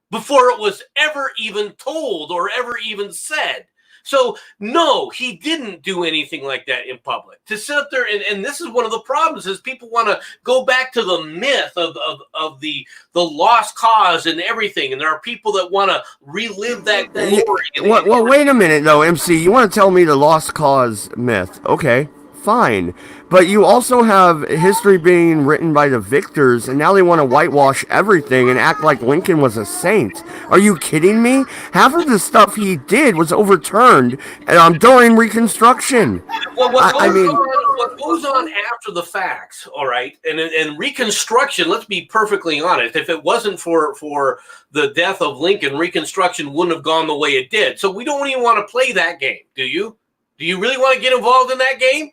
before it was ever even told or ever even said. So, no, he didn't do anything like that in public. To sit up there, and this is one of the problems, is people want to go back to the myth of the lost cause and everything, and there are people that want to relive that glory. Well, wait a minute, though, MC. You want to tell me the lost cause myth. Okay, fine. But you also have history being written by the victors, and now they want to whitewash everything and act like Lincoln was a saint. Are you kidding me? Half of the stuff he did was overturned during Reconstruction. Well, what goes on after the facts, all right, and Reconstruction, let's be perfectly honest, if it wasn't for the death of Lincoln, Reconstruction wouldn't have gone the way it did. So we don't even want to play that game, do you? Do you really want to get involved in that game?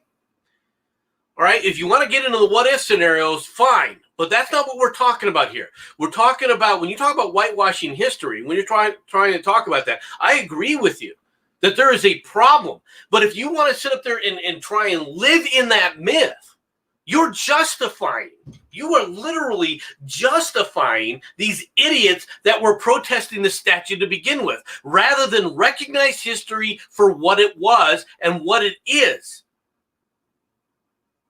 All right, if you want to get into the what-if scenarios, fine. But that's not what we're talking about here. We're talking about, when you talk about whitewashing history, when you're trying to talk about that, I agree with you that there is a problem. But if you want to sit up there and try and live in that myth, you're justifying. You are literally justifying these idiots that were protesting the statue to begin with, rather than recognize history for what it was and what it is.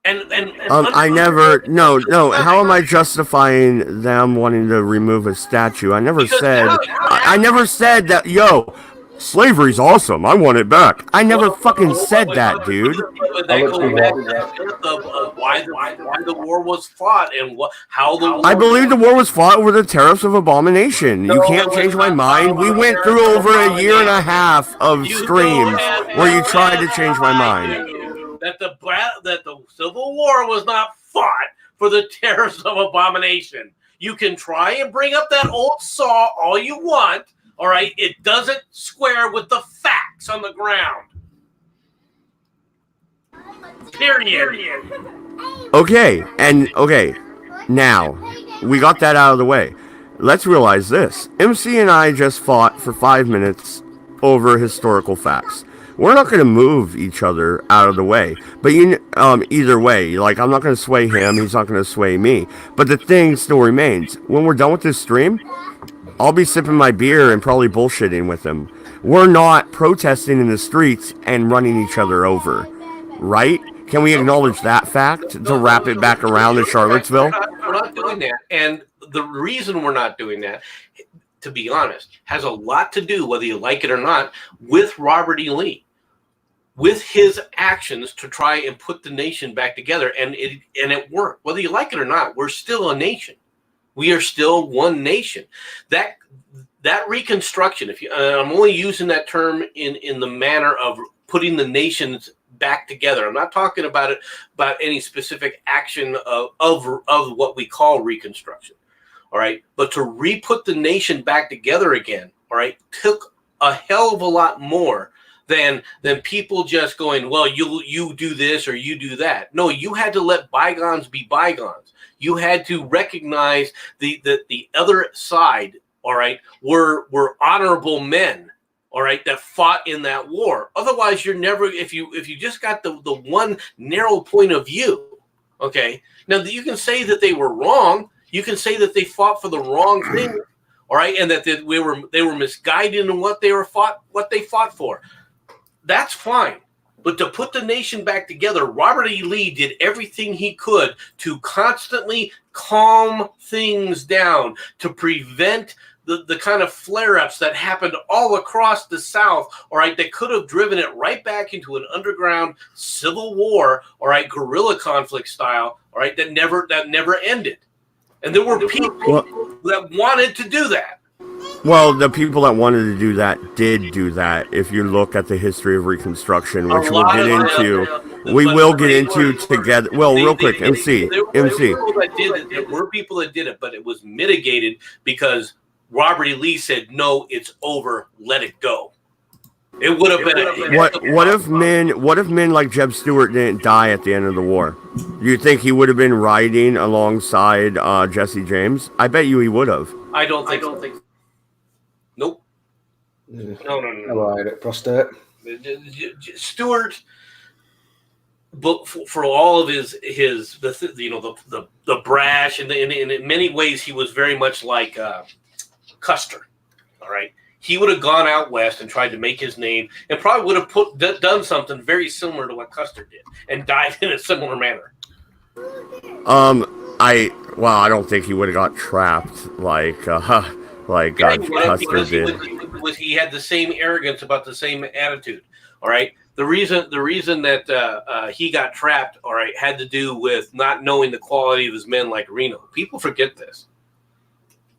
I never. No. How am I justifying them wanting to remove a statue? I never said. I never said that. Yo, slavery's awesome. I want it back. I never fucking said that, dude. That goes back to the why the war was fought and how the war. I believe the war was fought over the tariffs of abomination. You can't change my mind. We went through over a year and a half of streams where you tried to change my mind. That the Civil War was not fought for the tariffs of abomination. You can try and bring up that old saw all you want. All right, it doesn't square with the facts on the ground. Period. Okay, now we got that out of the way. Let's realize this. MC and I just fought for 5 minutes over historical facts. We're not going to move each other out of the way. But either way, like, I'm not going to sway him. He's not going to sway me. But the thing still remains. When we're done with this stream, I'll be sipping my beer and probably bullshitting with him. We're not protesting in the streets and running each other over. Right? Can we acknowledge that fact to wrap it back around to Charlottesville? We're not doing that. And the reason we're not doing that, to be honest, has a lot to do, whether you like it or not, with Robert E. Lee. With his actions to try and put the nation back together, and it worked. Whether you like it or not, we're still a nation. We are still one nation. That reconstruction, I'm only using that term in the manner of putting the nations back together. I'm not talking about any specific action of what we call reconstruction. All right, but to re-put the nation back together again, all right, took a hell of a lot more than people just going, well, you do this or you do that. No, you had to let bygones be bygones. You had to recognize the other side, all right, were honorable men, all right, that fought in that war. Otherwise, you're never, if you just got the one narrow point of view, okay. Now you can say that they were wrong. You can say that they fought for the wrong thing, all right, and that they were misguided in what they fought for. That's fine. But to put the nation back together, Robert E. Lee did everything he could to constantly calm things down, to prevent the kind of flare-ups that happened all across the South, all right, that could have driven it right back into an underground civil war, all right, guerrilla conflict style, all right, that never ended. And there were people that wanted to do that. Well, the people that wanted to do that did do that. If you look at the history of Reconstruction, which we'll get into, we will get into together. Well, real quick, MC. There were people that did it, but it was mitigated because Robert E. Lee said, "No, it's over. Let it go." It would have been. What if men like Jeb Stuart didn't die at the end of the war? You think he would have been riding alongside Jesse James? I bet you he would have. I don't think so. Nope. No. Right, prostate. Stewart, but for all of his the brash and in many ways he was very much like Custer. All right, he would have gone out west and tried to make his name, and probably would have done something very similar to what Custer did, and died in a similar manner. I don't think he would have got trapped like Custer did. He had the same arrogance about the same attitude. All right. The reason that he got trapped, all right, had to do with not knowing the quality of his men like Reno. People forget this.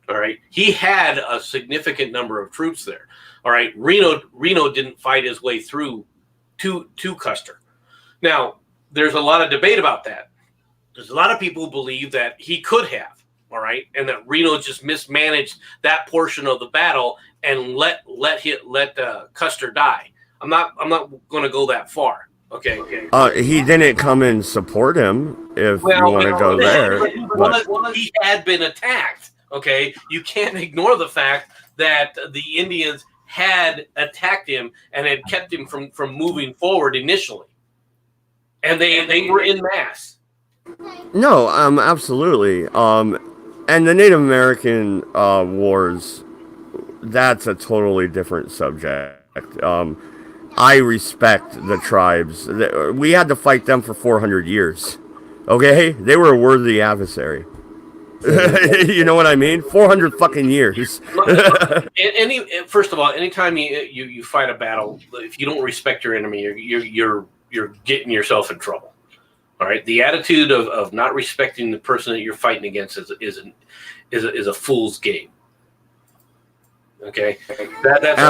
All right. He had a significant number of troops there. All right. Reno didn't fight his way through to Custer. Now, there's a lot of debate about that. There's a lot of people who believe that he could have. All right, and that Reno just mismanaged that portion of the battle and let Custer die. I'm not going to go that far. Okay. He didn't come and support him. If you want to go there, he had been attacked. Okay, you can't ignore the fact that the Indians had attacked him and had kept him from moving forward initially. And they were in mass. No, absolutely. And the Native American wars, that's a totally different subject. I respect the tribes. We had to fight them for 400 years. Okay? They were a worthy adversary. You know what I mean? 400 fucking years. First of all, anytime you fight a battle, if you don't respect your enemy, you're getting yourself in trouble. All right, the attitude of not respecting the person that you're fighting against is a fool's game. Okay, that's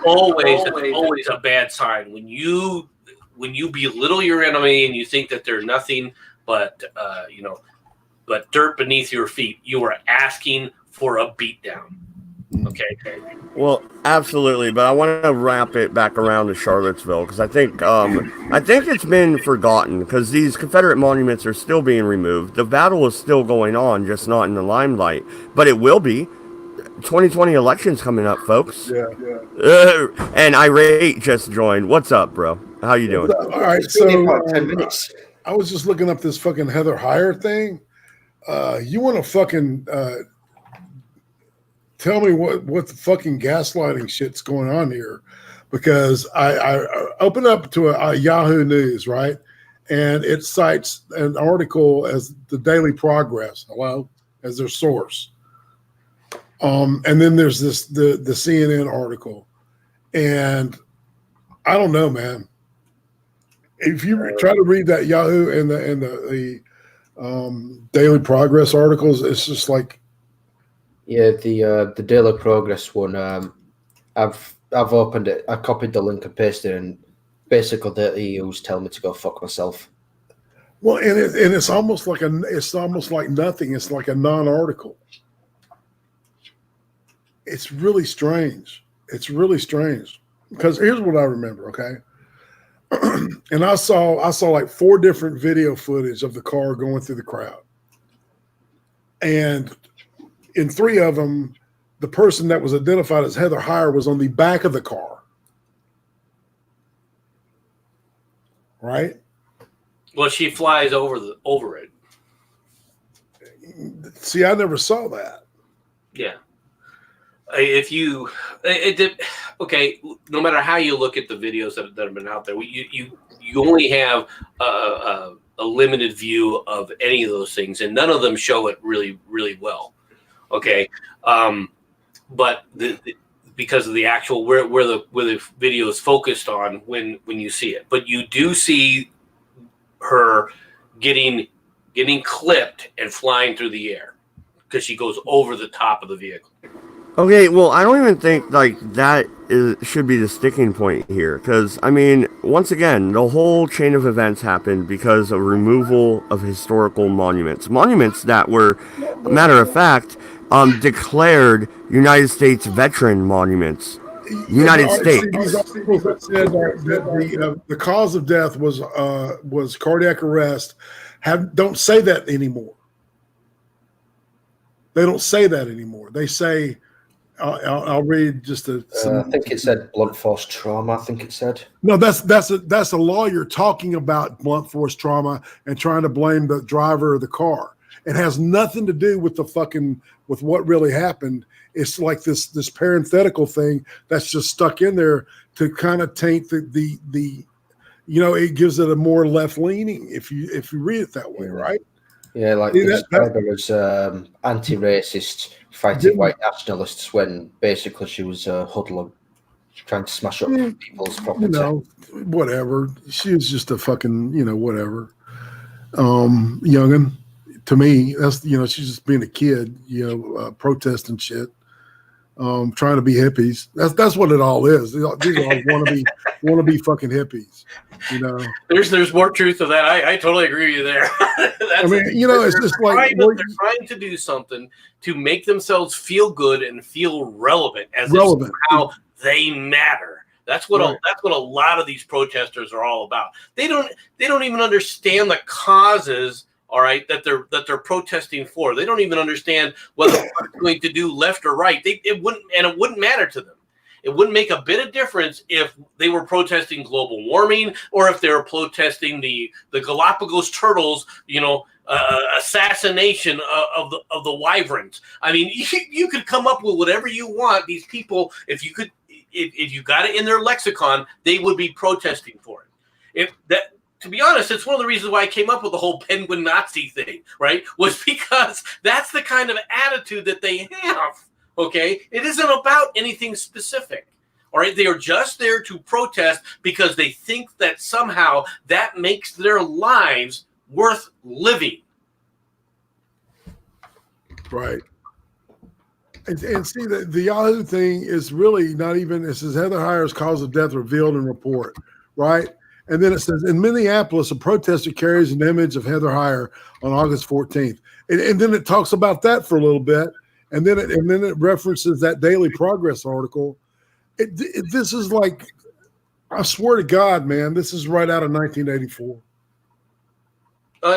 always a bad sign when you belittle your enemy and you think that they're nothing but dirt beneath your feet. You are asking for a beatdown. Okay. Well, absolutely, but I want to wrap it back around to Charlottesville because I think it's been forgotten because these Confederate monuments are still being removed. The battle is still going on, just not in the limelight, but it will be. 2020 elections coming up, folks. Yeah. And Irate just joined. What's up, bro? How you doing? All right, It's been so about 10 minutes. I was just looking up this fucking Heather Heyer thing. You want to fucking tell me what the fucking gaslighting shit's going on here? Because I opened up to a Yahoo News, right? And it cites an article as the Daily Progress, as their source. And then there's the CNN article. And I don't know, man. If you try to read that Yahoo and the Daily Progress articles, it's just like, Yeah, the Daily Progress one. I've opened it. I copied the link and pasted it, and basically the EU's telling me to go fuck myself. well, and it's almost like nothing. It's like a non-article. It's really strange. Because here's what I remember. Okay. And I saw like 4 different video footage of the car going through the crowd. And in 3 of them, the person that was identified as Heather Heyer was on the back of the car. Right? Well, she flies over it. See, I never saw that. Yeah. Okay, no matter how you look at the videos that have been out there, you only have a limited view of any of those things, and none of them show it really, really well. Okay, but because of the actual where the video is focused on when you see it, but you do see her getting clipped and flying through the air because she goes over the top of the vehicle. Okay, well, I don't even think like that should be the sticking point here, because I mean, once again, the whole chain of events happened because of removal of historical monuments that were, matter of fact, declared United States veteran monuments. United States. These articles that said that the cause of death was cardiac arrest don't say that anymore. They don't say that anymore. They say. I'll read just I think it said blunt force trauma. I think it said. No, that's a lawyer talking about blunt force trauma and trying to blame the driver of the car. It has nothing to do with with what really happened. It's like this parenthetical thing that's just stuck in there to kind of taint the it gives it a more left leaning if you read it that way, right? Yeah, like this driver was anti-racist, fighting white nationalists when basically she was a hoodlum, trying to smash up people's property. Whatever. She was just a fucking, whatever. Youngin. To me, that's she's just being a kid, protesting shit, trying to be hippies. That's what it all is. These are all wannabe fucking hippies. There's more truth to that. I totally agree with you there. It's just like they're trying to do something to make themselves feel good and feel relevant, as if how they matter. That's what a lot of these protesters are all about. They don't even understand the causes. All right, that they're protesting for. They don't even understand whether they're going to do left or right. It wouldn't matter to them. It wouldn't make a bit of difference if they were protesting global warming or if they were protesting the Galapagos turtles, assassination of the wyverns. I mean, you could come up with whatever you want. These people, if you got it in their lexicon, they would be protesting for it. To be honest, it's one of the reasons why I came up with the whole penguin Nazi thing, right? Was because that's the kind of attitude that they have, okay? It isn't about anything specific, all right? They are just there to protest because they think that somehow that makes their lives worth living. Right. And see, the Yahoo thing is really not even, it says Heather Heyer's cause of death revealed in report, right? And then it says, in Minneapolis, a protester carries an image of Heather Heyer on August 14th. And then it talks about that for a little bit. And then it references that Daily Progress article. This is like, I swear to God, man, this is right out of 1984.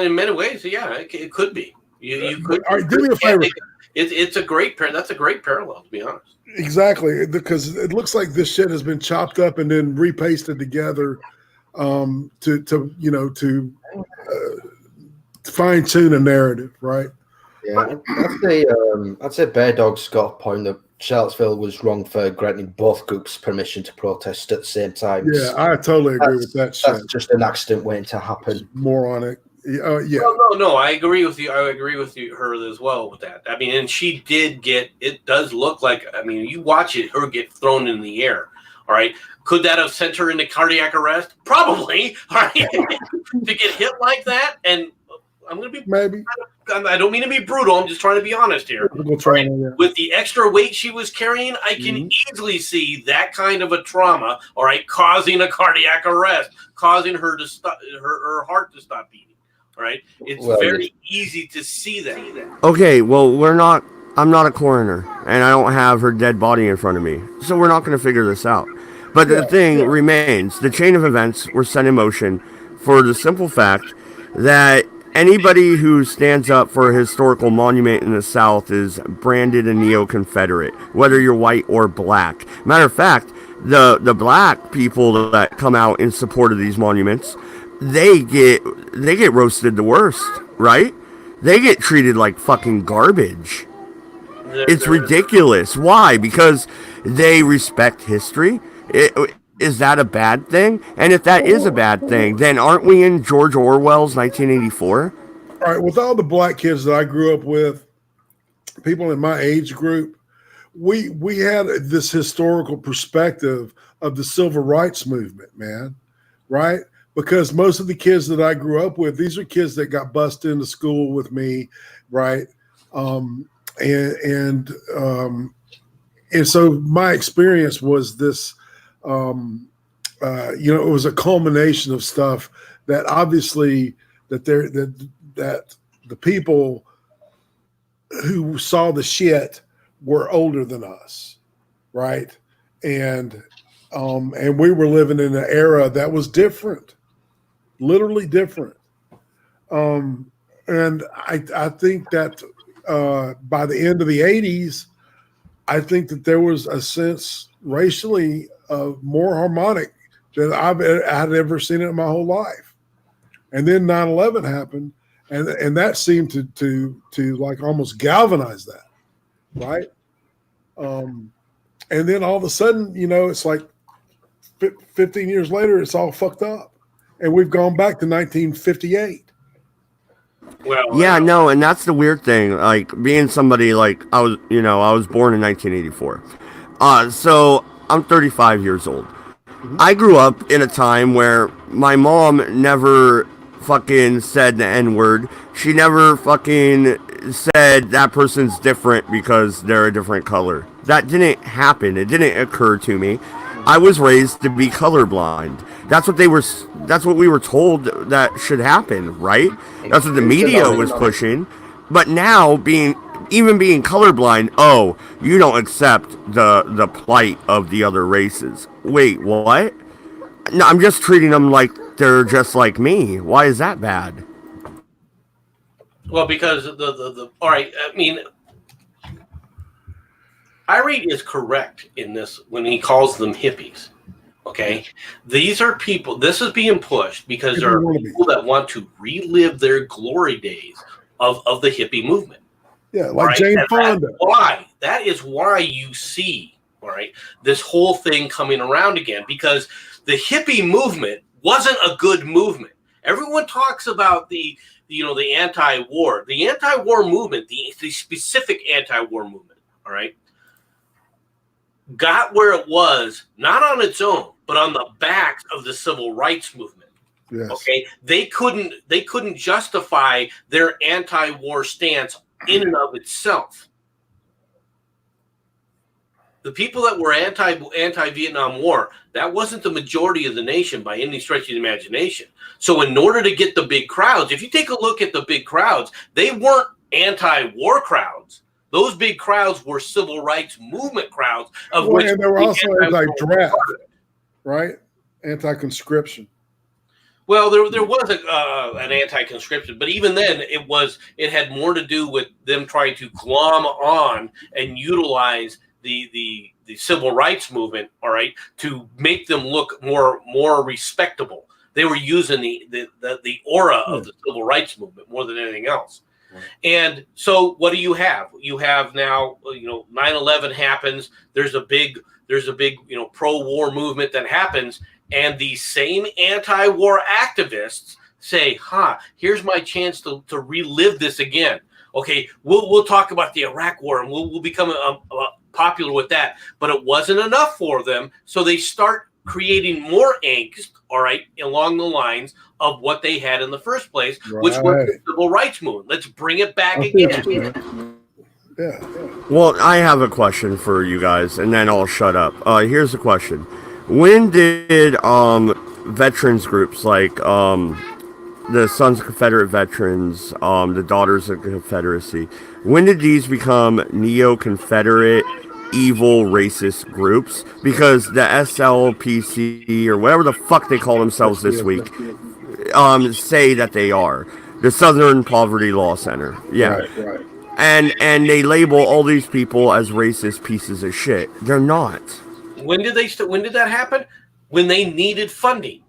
In many ways, yeah, it could be. You could. All right, do me a favor. It's a great that's a great parallel, to be honest. Exactly, because it looks like this shit has been chopped up and then repasted together to fine tune a narrative, right? Yeah, I'd say Bear Dog's got a point that Charlottesville was wrong for granting both groups permission to protest at the same time. Yeah, I totally agree with that shit. That's just an accident waiting to happen. Moronic. Yeah. No, I agree with you. I agree with her as well with that. I mean, and she did it does look like, I mean, you watch it, her get thrown in the air. All right. Could that have sent her into cardiac arrest? Probably. All right. To get hit like that. And I'm going to be, maybe. I don't mean to be brutal. I'm just trying to be honest here. Right? With the extra weight she was carrying, I can easily see that kind of a trauma, all right, causing a cardiac arrest, causing her to stop, her heart to stop beating. All right. It's very easy to see that. Okay, well, I'm not a coroner, and I don't have her dead body in front of me, so we're not going to figure this out. But the thing remains, the chain of events were set in motion for the simple fact that anybody who stands up for a historical monument in the South is branded a neo-Confederate, whether you're white or black. Matter of fact, the black people that come out in support of these monuments, they get roasted the worst, right? They get treated like fucking garbage. It's ridiculous. Why? Because they respect history. Is that a bad thing? And if that is a bad thing, then aren't we in George Orwell's 1984? All right. With all the black kids that I grew up with, people in my age group, we had this historical perspective of the civil rights movement, man, right? Because most of the kids that I grew up with, these are kids that got bused into school with me, right? And so my experience was this, it was a culmination of stuff that obviously that the people who saw the shit were older than us, right? And we were living in an era that was different. Literally different. And I think that by the end of the 80s, I think that there was a sense racially more harmonic than I had ever seen it in my whole life. And then 9/11 happened, and that seemed to like almost galvanize that, right? And then all of a sudden, it's like 15 years later, it's all fucked up. And we've gone back to 1958. Well, yeah, no, and that's the weird thing. Like being somebody like I was born in 1984. So I'm 35 years old. I grew up in a time where my mom never fucking said the N-word. She never fucking said that person's different because they're a different color. That didn't happen. It didn't occur to me. I was raised to be colorblind. That's what we were told that should happen, right? That's what the media was pushing. But now being colorblind, oh, you don't accept the plight of the other races. Wait, what? No, I'm just treating them like they're just like me. Why is that bad? Well, because the all right, I mean, Irate is correct in this when he calls them hippies. Okay, these are people. This is being pushed because there are people that want to relive their glory days of the hippie movement. Yeah, like Jane Fonda. That is why you see, all right, this whole thing coming around again, because the hippie movement wasn't a good movement. Everyone talks about the anti-war, movement, the specific anti-war movement, all right, got where it was, not on its own, but on the backs of the civil rights movement. Yes. Okay, they couldn't justify their anti-war stance in and of itself. The people that were anti-Vietnam War, that wasn't the majority of the nation by any stretch of the imagination. So in order to get the big crowds, if you take a look at the big crowds, they weren't anti-war crowds. Those big crowds were civil rights movement crowds, of which and they were also anti-draft, right? Anti-conscription. Well, there was an anti-conscription, but even then, it had more to do with them trying to glom on and utilize the civil rights movement, all right, to make them look more respectable. They were using the aura of the civil rights movement more than anything else. Right. And so what do you have? You have now, 9/11 happens. There's a big pro-war movement that happens, and these same anti-war activists say, here's my chance to relive this again. Okay, we'll talk about the Iraq War, and we'll become popular with that. But it wasn't enough for them, so they start creating more angst, all right, along the lines of what they had in the first place, which was the civil rights movement. Let's bring it back again. Yeah. Well, I have a question for you guys, and then I'll shut up. Here's the question. When did veterans groups like the Sons of Confederate Veterans, the Daughters of Confederacy, when did these become neo-Confederate, evil, racist groups? Because the SLPC, or whatever the fuck they call themselves this week, say that they are. The Southern Poverty Law Center. Yeah. Right. And they label all these people as racist pieces of shit. They're not. When did that happen? When they needed funding.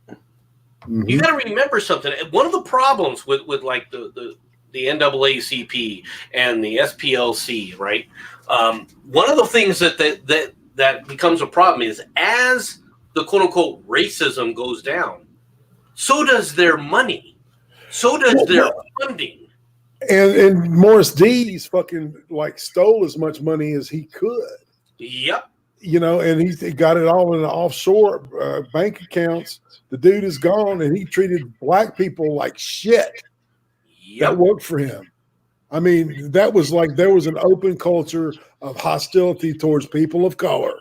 Mm-hmm. You got to remember something. One of the problems with like the NAACP and the SPLC, right? One of the things that becomes a problem is as the quote unquote racism goes down, so does their money, so does their funding. And Morris D's fucking stole as much money as he could. Yep. And he got it all in the offshore bank accounts. The dude is gone, and he treated black people like shit. Yep. That worked for him. I mean, that was there was an open culture of hostility towards people of color,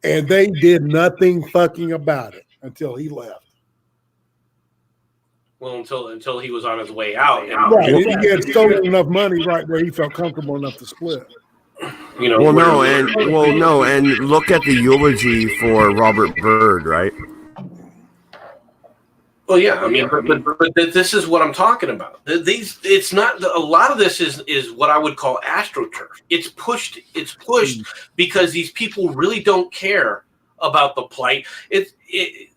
and they did nothing fucking about it until he left. Well, until he was on his way out. Right. He had stolen enough money right where he felt comfortable enough to split. And look at the eulogy for Robert Byrd, right? Well, yeah, I mean, but this is what I'm talking about. It's not a lot of this is what I would call astroturf. It's pushed because these people really don't care about the plight.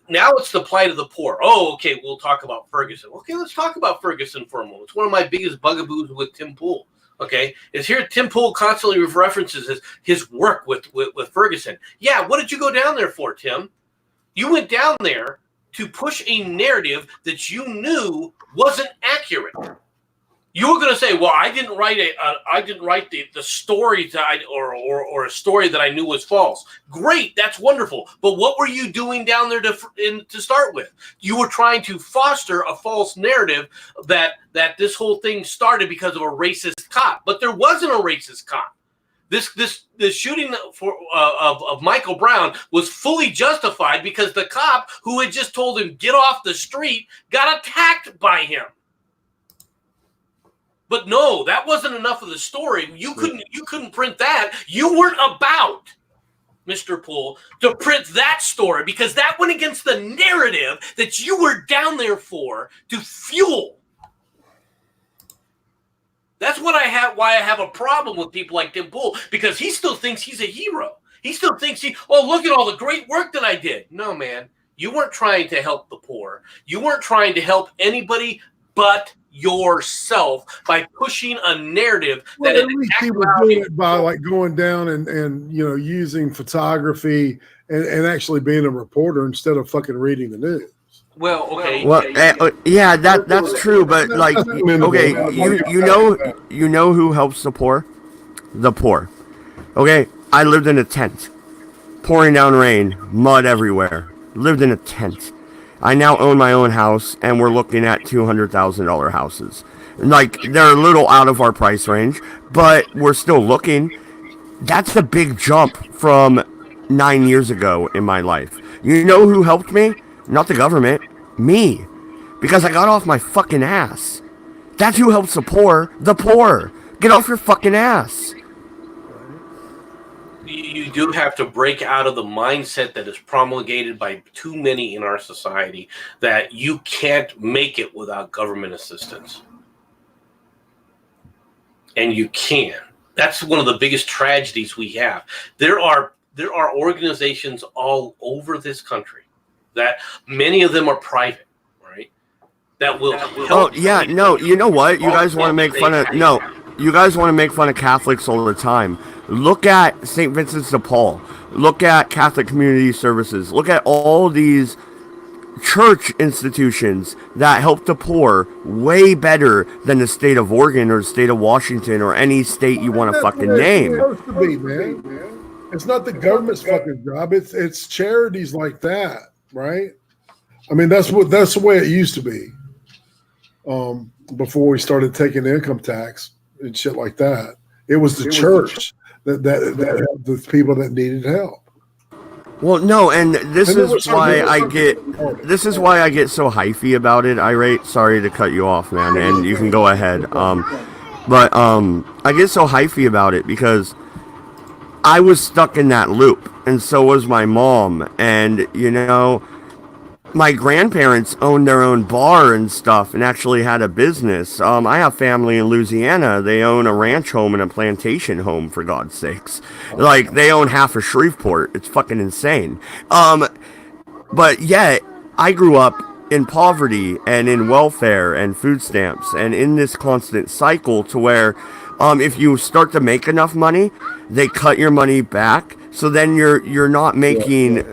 Now it's the plight of the poor. Oh, okay, we'll talk about Ferguson. Okay, let's talk about Ferguson for a moment. It's one of my biggest bugaboos with Tim Pool. Okay, is here Tim Pool constantly references his work with Ferguson. Yeah, what did you go down there for, Tim? You went down there to push a narrative that you knew wasn't accurate. You were going to say, "Well, I didn't write the story or a story that I knew was false." Great, that's wonderful. But what were you doing down there to start with? You were trying to foster a false narrative that this whole thing started because of a racist cop, but there wasn't a racist cop. This shooting of Michael Brown was fully justified because the cop who had just told him get off the street got attacked by him. But no, that wasn't enough of the story. You couldn't print that. You weren't about, Mr. Poole, to print that story because that went against the narrative that you were down there for to fuel. That's what I have. why I have a problem with people like Tim Pool, because he still thinks he's a hero. He still thinks look at all the great work that I did. No, man, you weren't trying to help the poor. You weren't trying to help anybody but yourself by pushing a narrative that at least he was doing it by like going down and using photography and actually being a reporter instead of fucking reading the news. Well, okay. Well, yeah, that's true, but like, okay, you know who helps the poor? The poor. Okay, I lived in a tent, pouring down rain, mud everywhere. Lived in a tent. I now own my own house, and we're looking at $200,000 houses. Like, they're a little out of our price range, but we're still looking. That's a big jump from 9 years ago in my life. You know who helped me? Not the government. Me. Because I got off my fucking ass. That's who helps the poor. The poor. Get off your fucking ass. You do have to break out of the mindset that is promulgated by too many in our society that you can't make it without government assistance. And you can. That's one of the biggest tragedies we have. There are organizations all over this country that many of them are private, right? That will help. Oh, yeah, no, you know what? You guys want to make fun of... No, you guys want to make fun of Catholics all the time. Look at St. Vincent de Paul. Look at Catholic Community Services. Look at all these church institutions that help the poor way better than the state of Oregon or the state of Washington or any state you want to fucking name. It's supposed to be, man. It's not the government's fucking job. It's charities like that, right? I mean, that's the way it used to be. Before we started taking income tax and shit like that, it was the church that helped the people that needed help. Well, no, and this is why I get so hyphy about it. Irate, sorry to cut you off, man, and you can go ahead. But I get so hyphy about it because I was stuck in that loop, and so was my mom, and my grandparents owned their own bar and stuff and actually had a business. I have family in Louisiana. They own a ranch home and a plantation home, for God's sakes. Like, they own half of Shreveport. It's fucking insane. But yet, I grew up in poverty and in welfare and food stamps and in this constant cycle to where if you start to make enough money, they cut your money back. So then you're not making...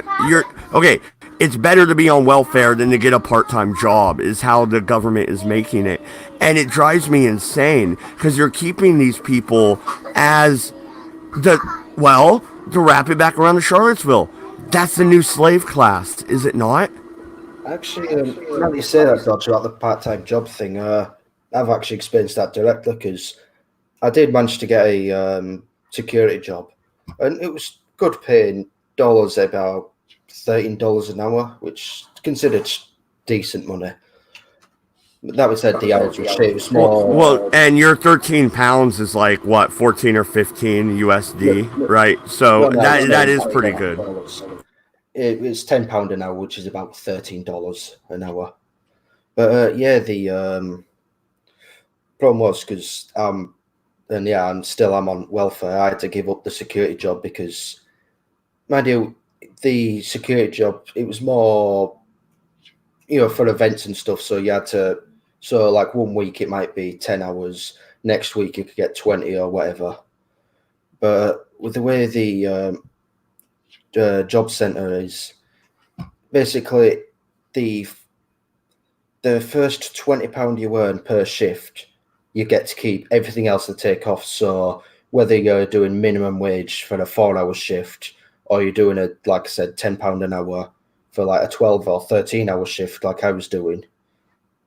Okay, it's better to be on welfare than to get a part-time job is how the government is making it. And it drives me insane because you're keeping these people as to wrap it back around to Charlottesville. That's the new slave class, is it not? Actually, now that you say that, Dodge, about the part-time job thing, I've actually experienced that directly because I did manage to get a security job. And it was good paying dollars, about $13 an hour, which is considered decent money. But that was said, the hours were shit. It was small. Well, and your 13 pounds is like what, 14 or 15 USD, right? So that is pretty good. It was £10 an hour, which is about $13 an hour. But the problem was because I'm on welfare. I had to give up the security job because, mind you, the security job, it was more, for events and stuff. So you had to, like 1 week it might be 10 hours. Next week you could get 20 or whatever. But with the way the job centre is, basically the first £20 you earn per shift, you get to keep. Everything else they take off. So whether you're doing minimum wage for a 4-hour shift, or you're doing like I said, £10 an hour for like a 12 or 13-hour shift like I was doing,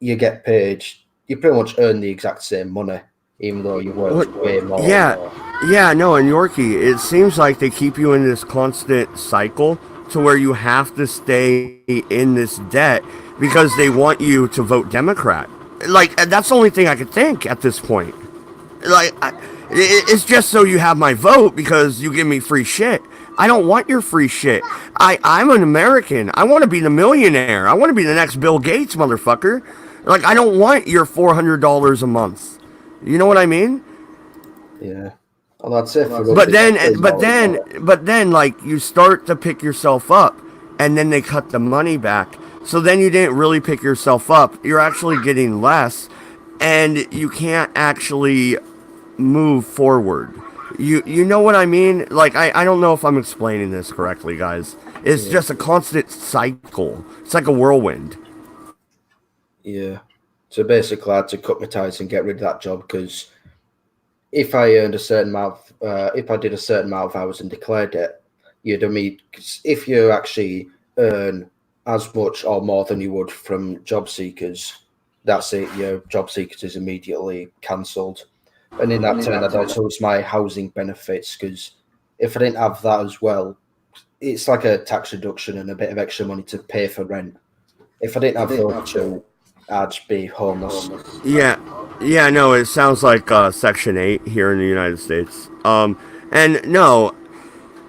you get paid. You pretty much earn the exact same money, even though you work way more. Yeah, no, and Yorkie, it seems like they keep you in this constant cycle to where you have to stay in this debt because they want you to vote Democrat. Like, that's the only thing I could think at this point. Like, it's just so you have my vote because you give me free shit. I don't want your free shit. I'm an American. I want to be the millionaire. I want to be the next Bill Gates, motherfucker. Like, I don't want your $400 a month. You know what I mean? Yeah. Well, that's it. For us. But then, like, you start to pick yourself up, and then they cut the money back. So then you didn't really pick yourself up. You're actually getting less, and you can't actually move forward. You know what I mean? Like, I don't know if I'm explaining this correctly, guys. It's just a constant cycle. It's like a whirlwind. Yeah. So basically, I had to cut my ties and get rid of that job because if I earned a certain amount, if I did a certain amount of hours and declared it, you'd if you actually earn as much or more than you would from job seekers, that's it. Your job seekers is immediately cancelled. And in that turn, I'd also lose my housing benefits because if I didn't have that as well, it's like a tax reduction and a bit of extra money to pay for rent. If I didn't have those two, I'd be homeless. Yeah, no, it sounds like Section 8 here in the United States. And no,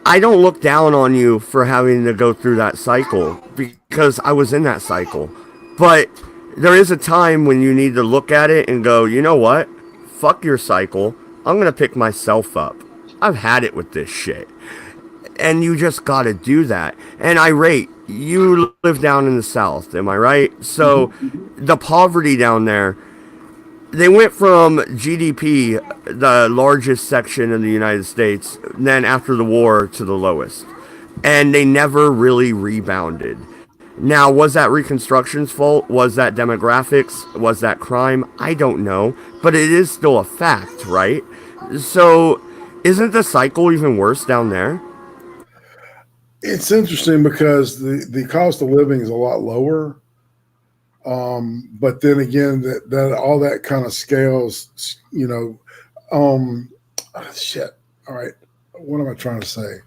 I don't look down on you for having to go through that cycle because I was in that cycle. But there is a time when you need to look at it and go, you know what? Fuck your cycle. I'm going to pick myself up. I've had it with this shit. And you just got to do that. And you live down in the South, am I right? So the poverty down there, they went from GDP, the largest section in the United States, then after the war to the lowest. And they never really rebounded. Now, was that Reconstruction's fault? Was that demographics? Was that crime? I don't know. But it is still a fact, right? So, isn't the cycle even worse down there? It's interesting because the cost of living is a lot lower. But then again, that all that kind of scales, you know, shit. All right. What am I trying to say?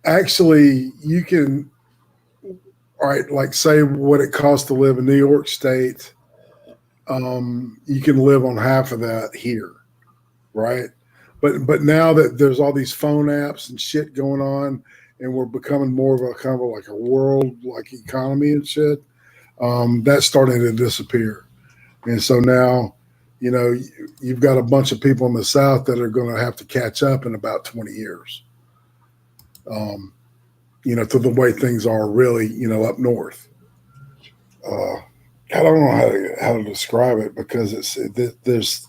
Actually, you can, all right, like say what it costs to live in New York State. You can live on half of that here, right? But now that there's all these phone apps and shit going on, and we're becoming more of a kind of like a world like economy and shit, that's starting to disappear. And so now, you know, you've got a bunch of people in the South that are going to have to catch up in about 20 years. You know, to the way things are really, you know, up north. I don't know how to describe it because there's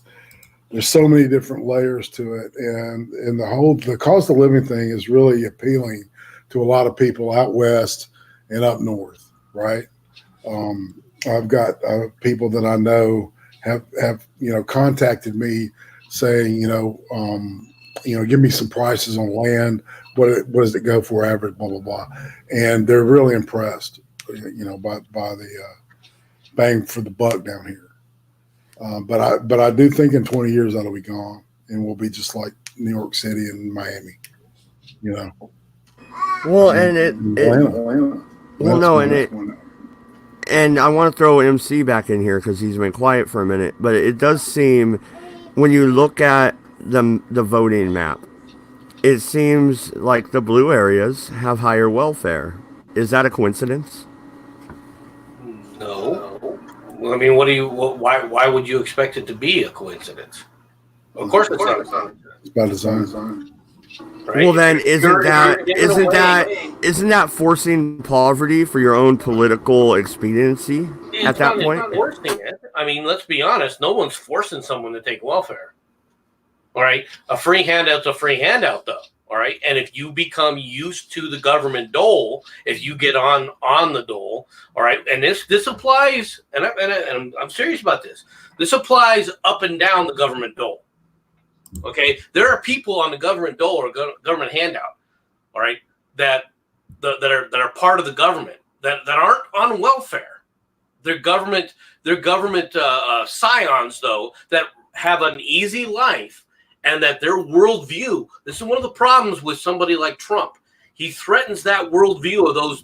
so many different layers to it, and the cost of living thing is really appealing to a lot of people out west and up north, right? I've got people that I know have you know contacted me saying give me some prices on land. What does it go for average? Blah blah blah, and they're really impressed, you know, by the bang for the buck down here. But I do think in 20 years that'll be gone, and we'll be just like New York City and Miami, you know. Well, and I want to throw MC back in here because he's been quiet for a minute, but it does seem when you look at the voting map, it seems like the blue areas have higher welfare. Is that a coincidence? No. Well, I mean, why would you expect it to be a coincidence? Of course it's not a coincidence. It's by design. Right? Well, then isn't that forcing poverty for your own political expediency at that point? It's not forcing it. I mean, let's be honest. No one's forcing someone to take welfare. All right, a free handout's a free handout, though. All right, and if you become used to the government dole, if you get on the dole, all right, and this applies, and I'm serious about this. This applies up and down the government dole. Okay, there are people on the government dole or government handout, all right, that are part of the government that aren't on welfare. They're government scions though that have an easy life. And that their worldview, this is one of the problems with somebody like Trump. He threatens that worldview of those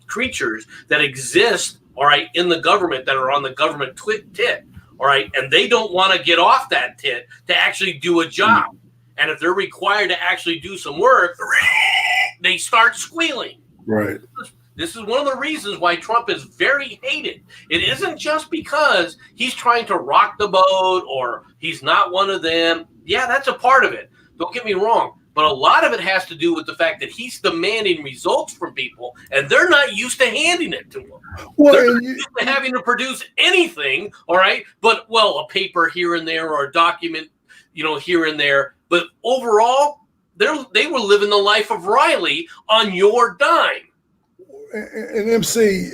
creatures that exist, all right, in the government that are on the government tit, all right, and they don't want to get off that tit to actually do a job. And if they're required to actually do some work, they start squealing. Right. This is one of the reasons why Trump is very hated. It isn't just because he's trying to rock the boat or he's not one of them. Yeah, that's a part of it. Don't get me wrong. But a lot of it has to do with the fact that he's demanding results from people, and they're not used to handing it to him. Well, They're and not used to having to produce anything, all right? But, well, a paper here and there or a document, here and there. But overall, they were living the life of Riley on your dime. and MC,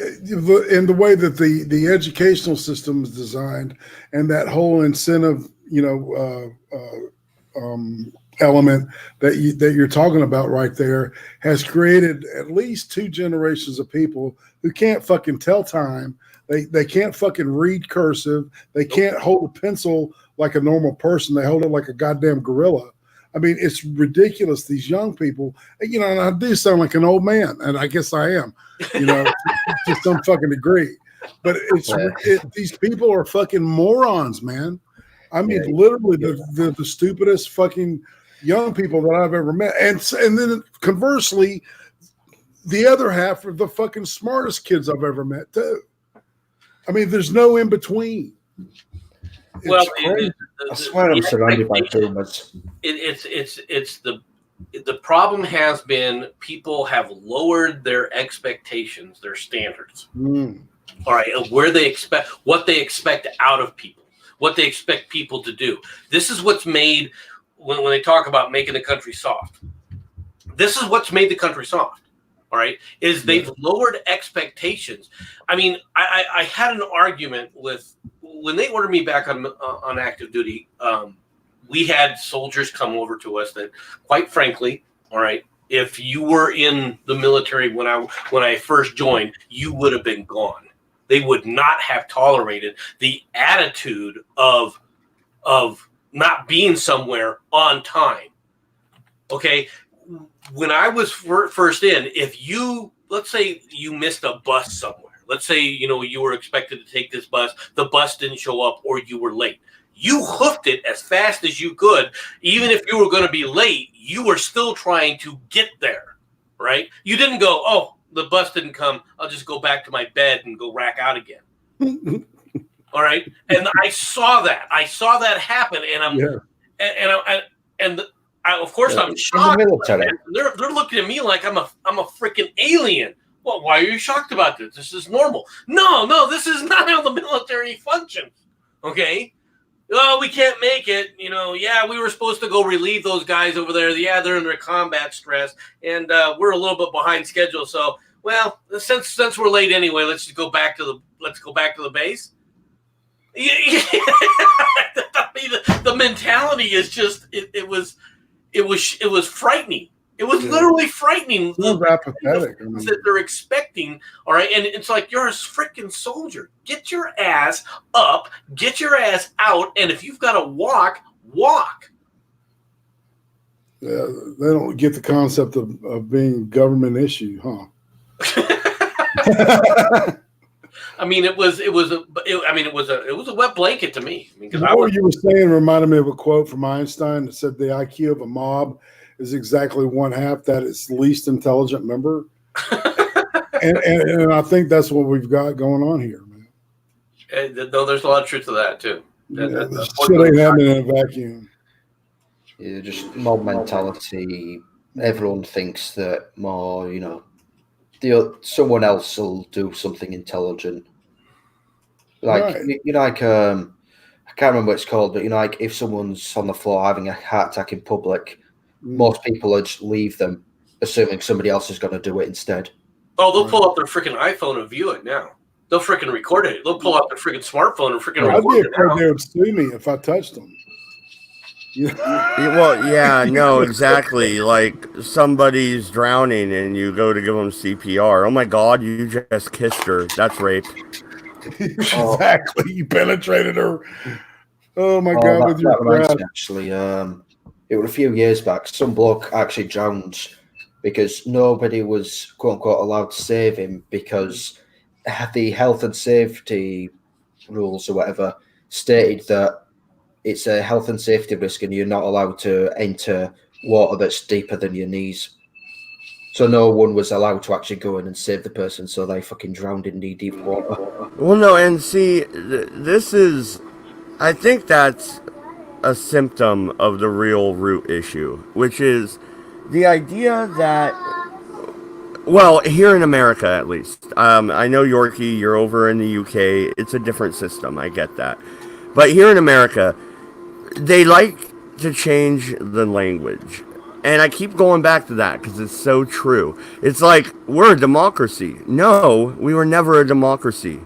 in the way that the educational system is designed, and that whole incentive, element that you're talking about right there, has created at least 2 generations of people who can't fucking tell time. They can't fucking read cursive. They can't hold a pencil like a normal person. They hold it like a goddamn gorilla. I mean, it's ridiculous. These young people, and I do sound like an old man, and I guess I am, to some fucking degree. But these people are fucking morons, man. I mean, literally the stupidest fucking young people that I've ever met. And then conversely, the other half are the fucking smartest kids I've ever met too. I mean, there's no in between. Well, I swear I'm surrounded by boomers. It's the problem has been people have lowered their expectations, their standards. All right, of what they expect out of people, what they expect people to do. This is what's made when they talk about making the country soft. This is what's made the country soft. All right, is they've lowered expectations. I mean, I had an argument with when they ordered me back on active duty. We had soldiers come over to us that, quite frankly, all right, if you were in the military when I first joined, you would have been gone. They would not have tolerated the attitude of not being somewhere on time. Okay. When I was first in, let's say you missed a bus somewhere. Let's say, you were expected to take this bus. The bus didn't show up or you were late. You hoofed it as fast as you could. Even if you were going to be late, you were still trying to get there, right? You didn't go, oh, the bus didn't come. I'll just go back to my bed and go rack out again. All right. And I saw that. I saw that happen. And of course, I'm shocked. They're looking at me like I'm a freaking alien. Well, why are you shocked about this? This is normal. No, this is not how the military functions. Okay. Oh, we can't make it. Yeah, we were supposed to go relieve those guys over there. Yeah, they're under combat stress, and we're a little bit behind schedule. So, well, since we're late anyway, let's go back to the base. Yeah. the mentality is just it was frightening. It was literally frightening. So apathetic. That they're expecting. All right. And it's like, you're a freaking soldier. Get your ass up, get your ass out. And if you've got to walk. Yeah, they don't get the concept of being government issue, huh? I mean, it was a wet blanket to me. What you were saying reminded me of a quote from Einstein that said the IQ of a mob is exactly 1/2 that its least intelligent member. and I think that's what we've got going on here, man. No, there's a lot of truth to that too. Shit ain't happening in a vacuum. Yeah, just mob mentality. Everyone thinks that more, someone else will do something intelligent. Like, right. I can't remember what it's called, but like if someone's on the floor having a heart attack in public, most people will just leave them, assuming somebody else is going to do it instead. Oh, they'll pull up their freaking iPhone and view it now. They'll freaking record it. They'll pull out their freaking smartphone and freaking record it now. I'd be afraid they would sue me if I touched them. Well, yeah, no, exactly. Like somebody's drowning and you go to give them CPR. Oh my God, you just kissed her. That's rape. Exactly. You penetrated her. Oh my God, with your breath. Actually, it was a few years back. Some bloke actually drowned because nobody was, quote unquote, allowed to save him because the health and safety rules or whatever stated that it's a health and safety risk and you're not allowed to enter water that's deeper than your knees. So no one was allowed to actually go in and save the person, so they fucking drowned in knee-deep water. Well, no, and see, this is, I think that's a symptom of the real root issue, which is the idea that, well, here in America at least, I know Yorkie, you're over in the UK, it's a different system, I get that. But here in America, they like to change the language. And I keep going back to that because it's so true. It's like, we're a democracy. No, we were never a democracy.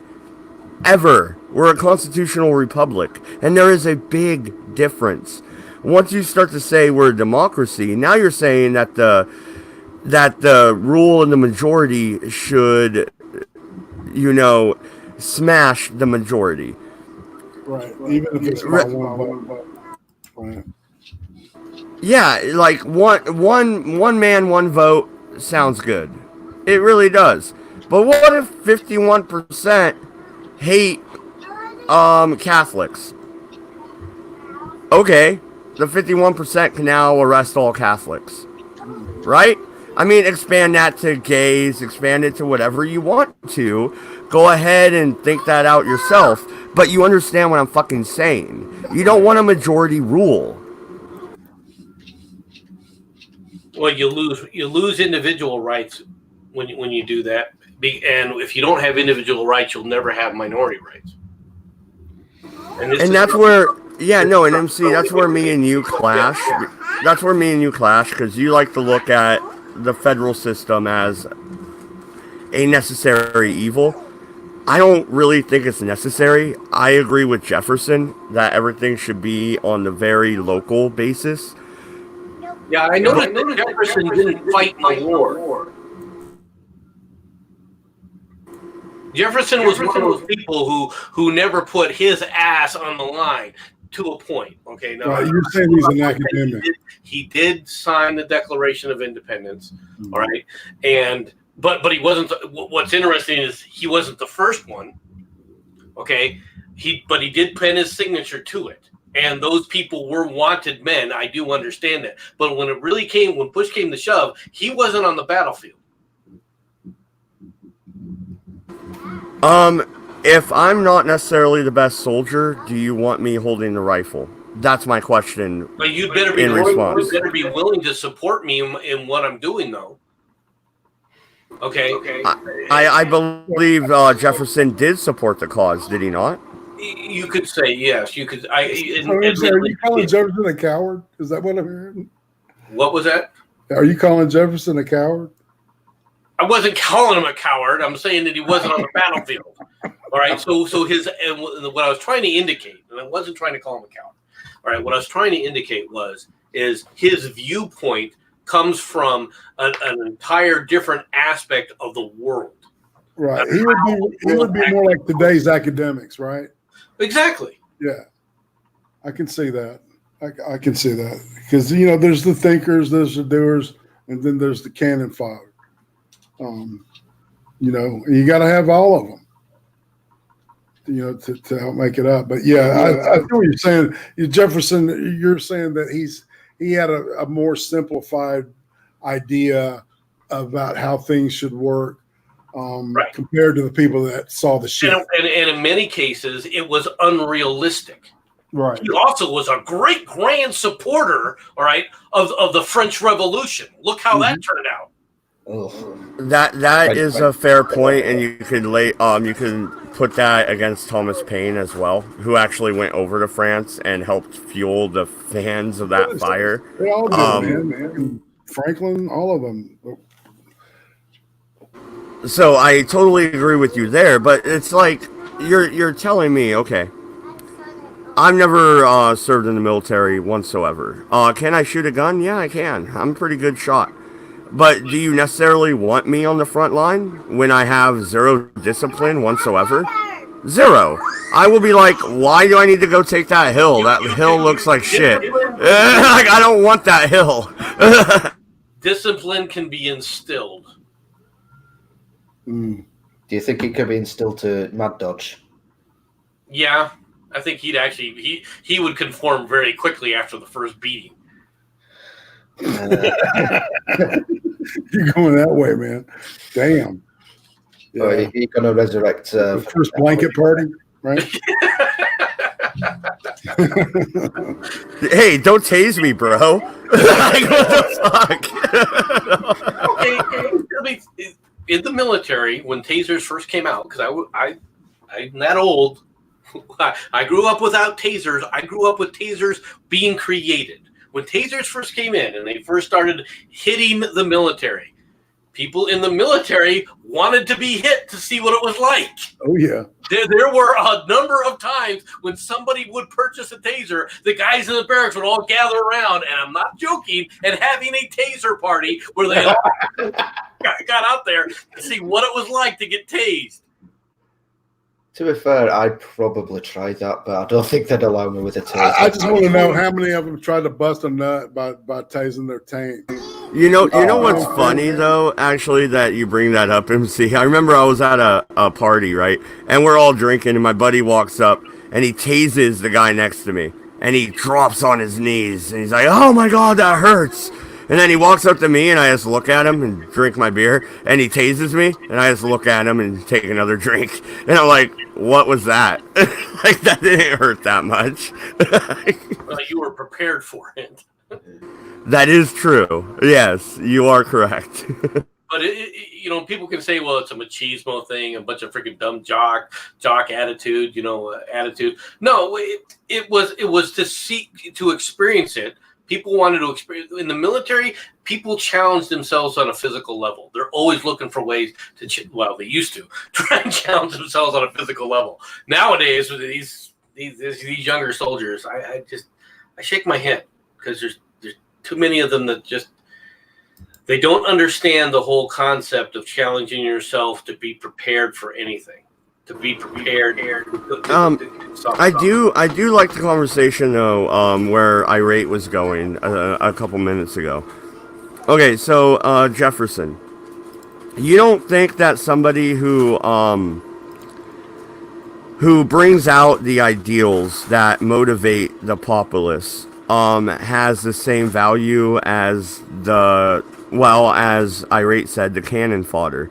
Ever. We're a constitutional republic. And there is a big difference. Once you start to say we're a democracy, now you're saying that the rule in the majority should, smash the majority. Right. Even if it's by one vote. Right. Yeah, like one man, one vote sounds good. It really does. But what if 51% hate Catholics? Okay, the 51% can now arrest all Catholics. Right? I mean, expand that to gays, expand it to whatever you want to. Go ahead and think that out yourself. But you understand what I'm fucking saying. You don't want a majority rule. Well, you lose individual rights when you do that, and if you don't have individual rights, you'll never have minority rights. And that's where, and MC, that's where me and you clash. That's where me and you clash, because you like to look at the federal system as a necessary evil. I don't really think it's necessary. I agree with Jefferson that everything should be on the very local basis. Yeah, I know that Jefferson didn't fight in the war. Jefferson was one of those people who never put his ass on the line to a point. Okay, now you're saying he's an academic. He did sign the Declaration of Independence. All right, but he wasn't. What's interesting is he wasn't the first one. Okay, but he did pen his signature to it. And those people were wanted men. I do understand that. But when push came to shove, he wasn't on the battlefield. If I'm not necessarily the best soldier, do you want me holding the rifle? That's my question. But you'd better be willing to support me in what I'm doing, though. Okay. I believe Jefferson did support the cause, did he not? You could say yes. You could. Are you calling Jefferson a coward? Is that what I'm hearing? What was that? Are you calling Jefferson a coward? I wasn't calling him a coward. I'm saying that he wasn't on the battlefield. All right. So what I was trying to indicate, and I wasn't trying to call him a coward. All right. What I was trying to indicate is his viewpoint comes from an entire different aspect of the world. Right. He would be more like today's academics, right? Exactly. Yeah, I can see that. I can see that because there's the thinkers, there's the doers, and then there's the cannon fodder. You got to have all of them. To help make it up. But yeah, I know what you're saying. Jefferson, you're saying that he had a more simplified idea about how things should work. Right. Compared to the people that saw the shit. And in many cases, it was unrealistic. Right. He also was a great grand supporter, all right, of the French Revolution. Look how that turned out. That is a fair point, and you can put that against Thomas Paine as well, who actually went over to France and helped fuel the fans of that fire. They all did, man. Franklin, all of them. So I totally agree with you there, but it's like you're telling me, okay, I've never served in the military whatsoever. Can I shoot a gun? Yeah, I can. I'm a pretty good shot. But do you necessarily want me on the front line when I have zero discipline whatsoever? Zero. I will be like, why do I need to go take that hill? That hill looks like shit. Like, I don't want that hill. Discipline can be instilled. Do you think it could be instilled to Mad Dodge? Yeah, I think he would conform very quickly after the first beating. You're going that way, man. Damn. Or Yeah. you're gonna resurrect The first blanket party, right? Hey, don't tase me, bro. Like, what the fuck? Okay, I mean, in the military, when tasers first came out, because I'm that old. I grew up without tasers. I grew up with tasers being created. When tasers first came in and they first started hitting the military, people in the military wanted to be hit to see what it was like. Oh yeah. There were a number of times when somebody would purchase a taser, the guys in the barracks would all gather around, and I'm not joking, and having a taser party where they all got out there to see what it was like to get tased. To be fair, I'd probably try that, but I don't think they'd allow me with a taser. I just want to know how many of them tried to bust a nut by tasing their tank. You know what's funny though, actually, that you bring that up, MC. I remember I was at a party, right? And we're all drinking, and my buddy walks up and he tases the guy next to me, and he drops on his knees, and he's like, "Oh my god, that hurts." And then he walks up to me, and I just look at him and drink my beer, and he tases me, and I just look at him and take another drink. And I'm like, what was that? Like, that didn't hurt that much. Well, you were prepared for it. That is true. Yes, you are correct. But people can say, well, it's a machismo thing, a bunch of freaking dumb jock attitude, attitude. No, it was to experience it. People wanted to experience in the military. People challenge themselves on a physical level. They're always looking for ways to. They used to try and challenge themselves on a physical level. Nowadays, with these younger soldiers, I shake my head because there's too many of them that just they don't understand the whole concept of challenging yourself to be prepared for anything. To be prepared. I do like the conversation though, where Irate was going a couple minutes ago. Okay, so Jefferson, you don't think that somebody who brings out the ideals that motivate the populace has the same value as as Irate said, the cannon fodder,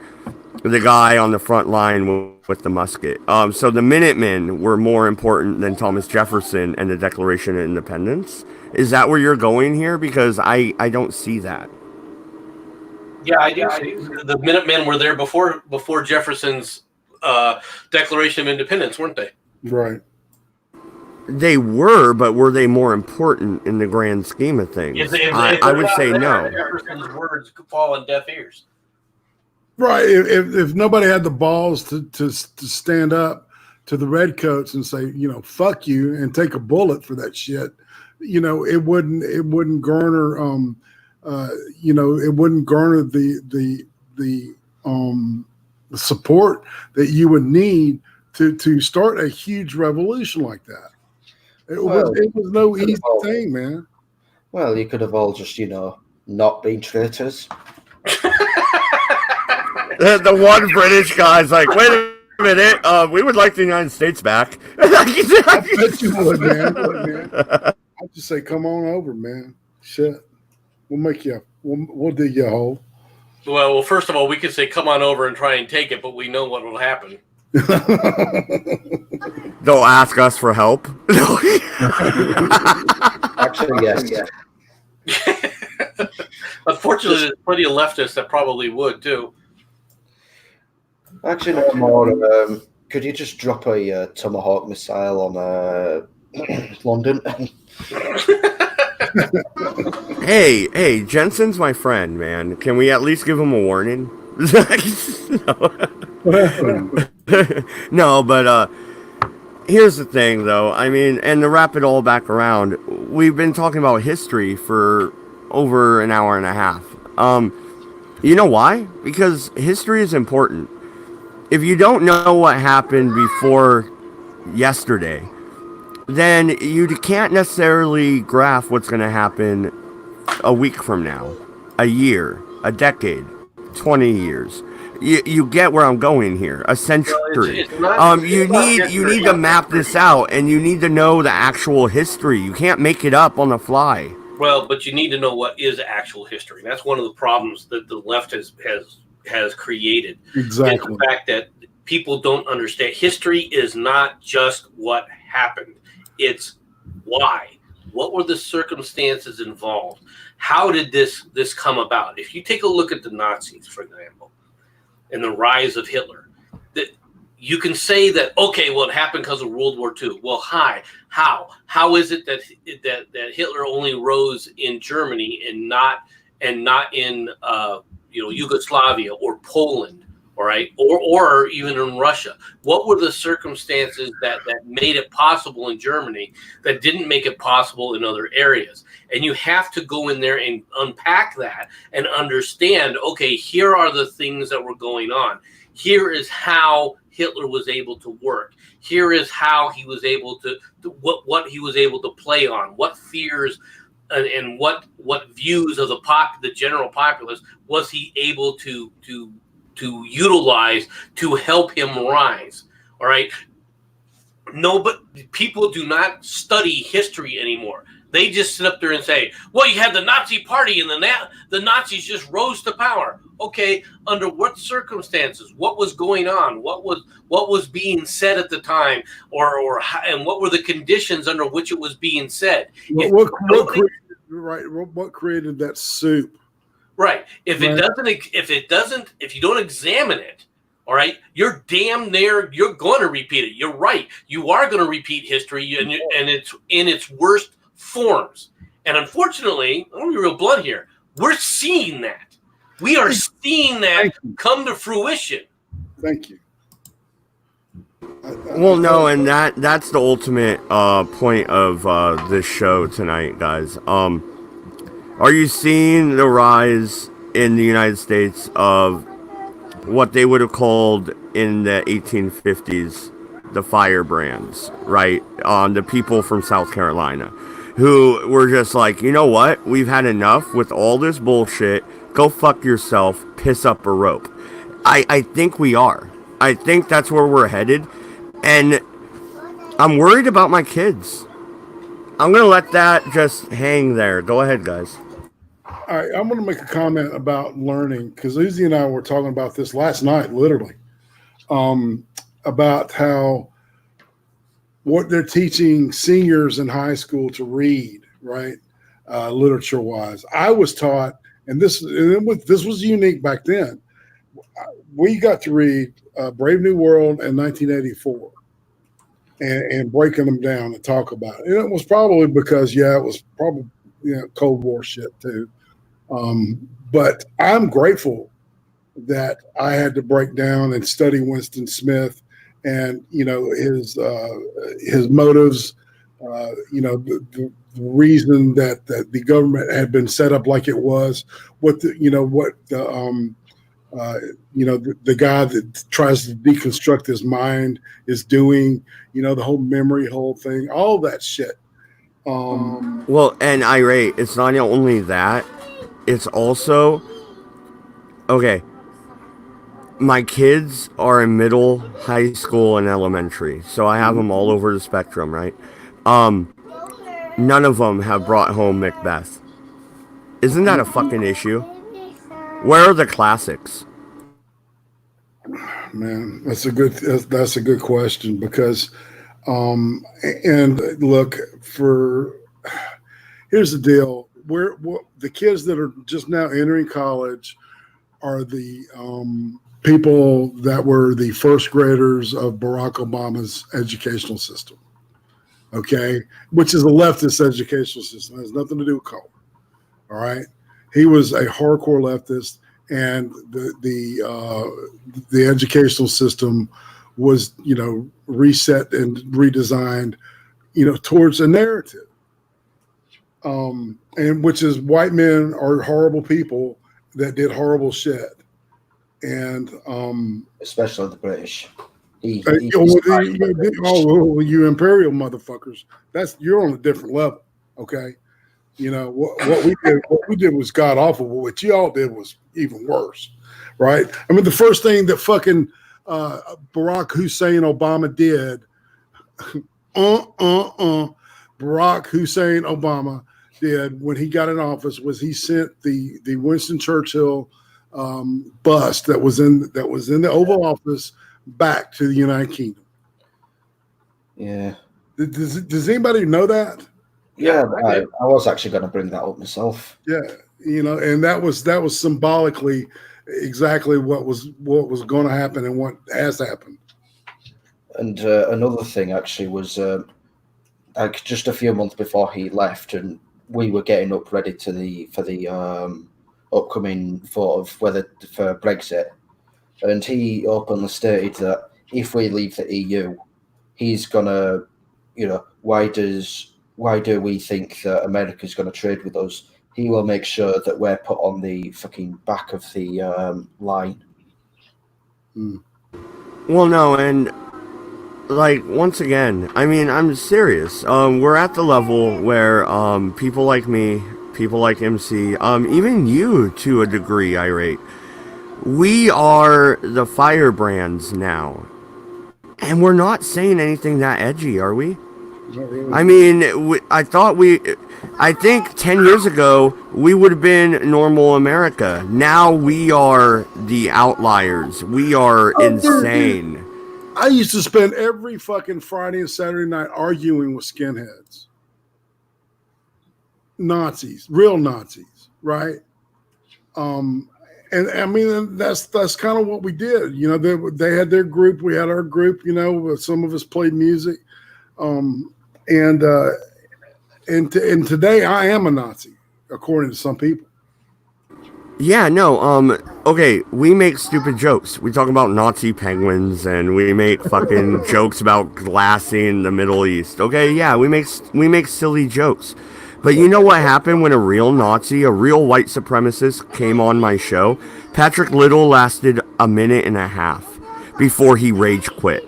the guy on the front line with the musket. So the Minutemen were more important than Thomas Jefferson and the Declaration of Independence. Is that where you're going here? Because I don't see that. Yeah, I do. The Minutemen were there before Jefferson's Declaration of Independence, weren't they? Right. They were, but were they more important in the grand scheme of things? I would say no. Jefferson's words could fall on deaf ears. Right. If nobody had the balls to stand up to the redcoats and say, fuck you and take a bullet for that shit, it wouldn't garner it wouldn't garner the support that you would need to start a huge revolution like that. It was no easy thing, man. Well, you could have all just, not been traitors. The one British guy's like, wait a minute, we would like the United States back. I bet you would, man. I'd just say, come on over, man. Shit. We'll dig you a hole. Well, first of all, we could say, come on over and try and take it, but we know what will happen. They'll ask us for help. Actually, yes. Unfortunately, there's plenty of leftists that probably would, too. Actually, no more. Could you just drop a Tomahawk missile on London? Hey, Jensen's my friend, man. Can we at least give him a warning? No, but here's the thing, though. I mean, and to wrap it all back around, we've been talking about history for over an hour and a half. You know why? Because history is important. If you don't know what happened before yesterday, then you can't necessarily graph what's going to happen a week from now, a year, a decade, 20 years. You get where I'm going here. A century. You need to map this out, and you need to know the actual history. You can't make it up on the fly. Well, but you need to know what is actual history. That's one of the problems that the left has created. Exactly. Is the fact that people don't understand history is not just what happened. It's why. What were the circumstances involved? How did this come about? If you take a look at the Nazis, for example, and the rise of Hitler, that you can say that, okay, well, it happened because of World War II. Well, how is it that Hitler only rose in Germany and not in Yugoslavia or Poland, all right, or even in Russia? What were the circumstances that made it possible in Germany that didn't make it possible in other areas? And you have to go in there and unpack that and understand, okay, here are the things that were going on. Here is how Hitler was able to work. Here is how he was able to what he was able to play on, what fears and what views of the general populace was he able to utilize to help him rise. All right. No, but people do not study history anymore. They just sit up there and say, well, you had the Nazi party and the Nazis just rose to power. Okay, under what circumstances? What was going on? What was being said at the time, and what were the conditions under which it was being said? What created that soup? Right. If you don't examine it, all right, you're damn near you're going to repeat it. You're right. You are going to repeat history, and it's in its worst forms. And unfortunately, I'm going to be real blunt here. We're seeing that. We are seeing that come to fruition. Thank you. Well, no, and that's the ultimate point of this show tonight, guys. Are you seeing the rise in the United States of what they would have called in the 1850s the firebrands, right? The people from South Carolina who were just like, you know what? We've had enough with all this bullshit. Go fuck yourself. Piss up a rope. I think we are. I think that's where we're headed. And I'm worried about my kids. I'm going to let that just hang there. Go ahead, guys. All right, I'm going to make a comment about learning, because Uzi and I were talking about this last night, literally, about how what they're teaching seniors in high school to read, right, literature-wise. I was taught, and this was unique back then, we got to read Brave New World in 1984 and breaking them down and talk about it. And it was probably because, it was probably Cold War shit too. But I'm grateful that I had to break down and study Winston Smith and his motives, the reason that the government had been set up like it was, the guy that tries to deconstruct his mind is doing, the whole memory whole thing, all that shit. Well, and irate, it's not only that, it's also, okay, my kids are in middle, high school, and elementary, so I have them all over the spectrum, right? None of them have brought home Macbeth. Isn't that a fucking issue? Where are the classics? Man, that's a good question, because and look, here's the deal. The kids that are just now entering college are the people that were the first graders of Barack Obama's educational system, okay, which is a leftist educational system. It has nothing to do with color. All right, he was a hardcore leftist, and the educational system was reset and redesigned towards a narrative, and which is white men are horrible people that did horrible shit, and especially the British. You imperial motherfuckers, you're on a different level, okay? What we did was god awful. What y'all did was even worse, right? I mean, the first thing that fucking Barack Hussein Obama did, Barack Hussein Obama did when he got in office was he sent the Winston Churchill bust that was in the Oval Office back to the United Kingdom. Yeah. Does anybody know that? Yeah, I was actually going to bring that up myself. Yeah, and that was symbolically exactly what was going to happen and what has happened. And another thing actually was like just a few months before he left, and we were getting up ready for the upcoming vote of whether for Brexit, and he openly stated that if we leave the EU, he's gonna, why do we think that America's going to trade with us? He will make sure that we're put on the fucking back of the line. Well, no, and like once again, I mean, I'm serious. We're at the level where people like me, people like MC, even you to a degree, Irate, we are the firebrands now, and we're not saying anything that edgy, are we? I mean, I think 10 years ago, we would have been normal America. Now we are the outliers. We are insane. I used to spend every fucking Friday and Saturday night arguing with skinheads. Nazis, real Nazis, right? And I mean, that's kind of what we did. They had their group, we had our group, some of us played music. And today I am a Nazi, according to some people. Yeah, no, okay, we make stupid jokes. We talk about Nazi penguins, and we make fucking jokes about glassing the Middle East. Okay, yeah, we make silly jokes. But you know what happened when a real Nazi, a real white supremacist came on my show? Patrick Little lasted a minute and a half before he rage quit.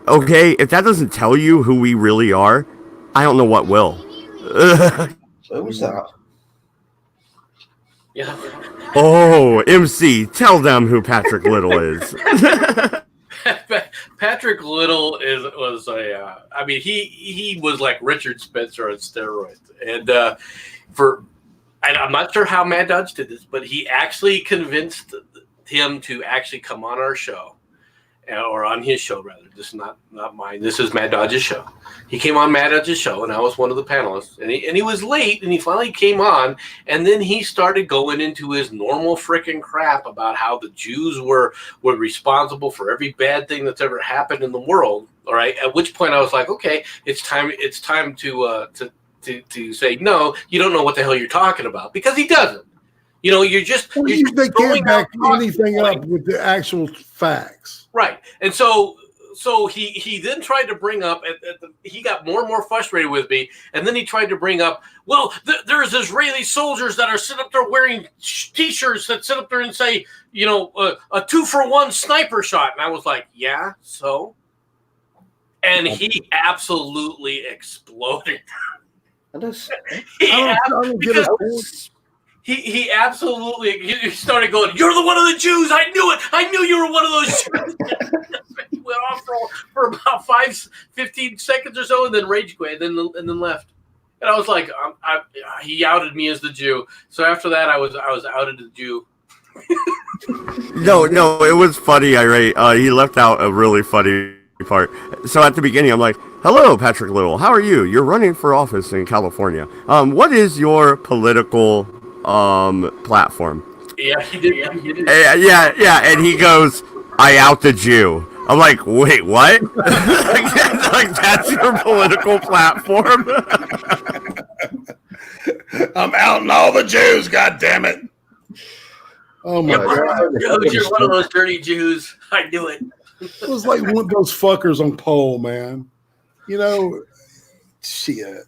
Okay, if that doesn't tell you who we really are, I don't know what will. What was that? Yeah. Oh, MC, tell them who Patrick Little is. Patrick Little was a. I mean, he was like Richard Spencer on steroids, and I'm not sure how Mad Dodge did this, but he actually convinced him to actually come on our show. Or on his show, rather. This is not mine. This is Mad Dodge's show. He came on Mad Dodge's show, and I was one of the panelists. And he was late, and he finally came on, and then he started going into his normal freaking crap about how the Jews were responsible for every bad thing that's ever happened in the world. All right. At which point I was like, okay, it's time to say no. You don't know what the hell you're talking about, because he doesn't. You're just they can't back anything up with the actual facts. Right. And so he then tried to bring up, he got more and more frustrated with me, and then he tried to bring up, well, there's Israeli soldiers that are sitting up there wearing T-shirts that sit up there and say, a 2-for-1 sniper shot. And I was like, yeah, so? And he absolutely exploded. He absolutely he started going, you're the one of the Jews. I knew it. I knew you were one of those Jews. He went off for about 15 seconds or so, and then rage quit, and then left. And I was like, he outed me as the Jew. So after that, I was outed as the Jew. No, it was funny, Irate. He left out a really funny part. So at the beginning, I'm like, hello, Patrick Little. How are you? You're running for office in California. What is your political platform? Yeah, he did. Yeah, and he goes, I out the Jew. I'm like, wait, what? like that's your political platform? I'm outing all the Jews, god damn it. Oh my god. You're one of those dirty Jews. I knew it. It was like one of those fuckers on pole, man. Shit.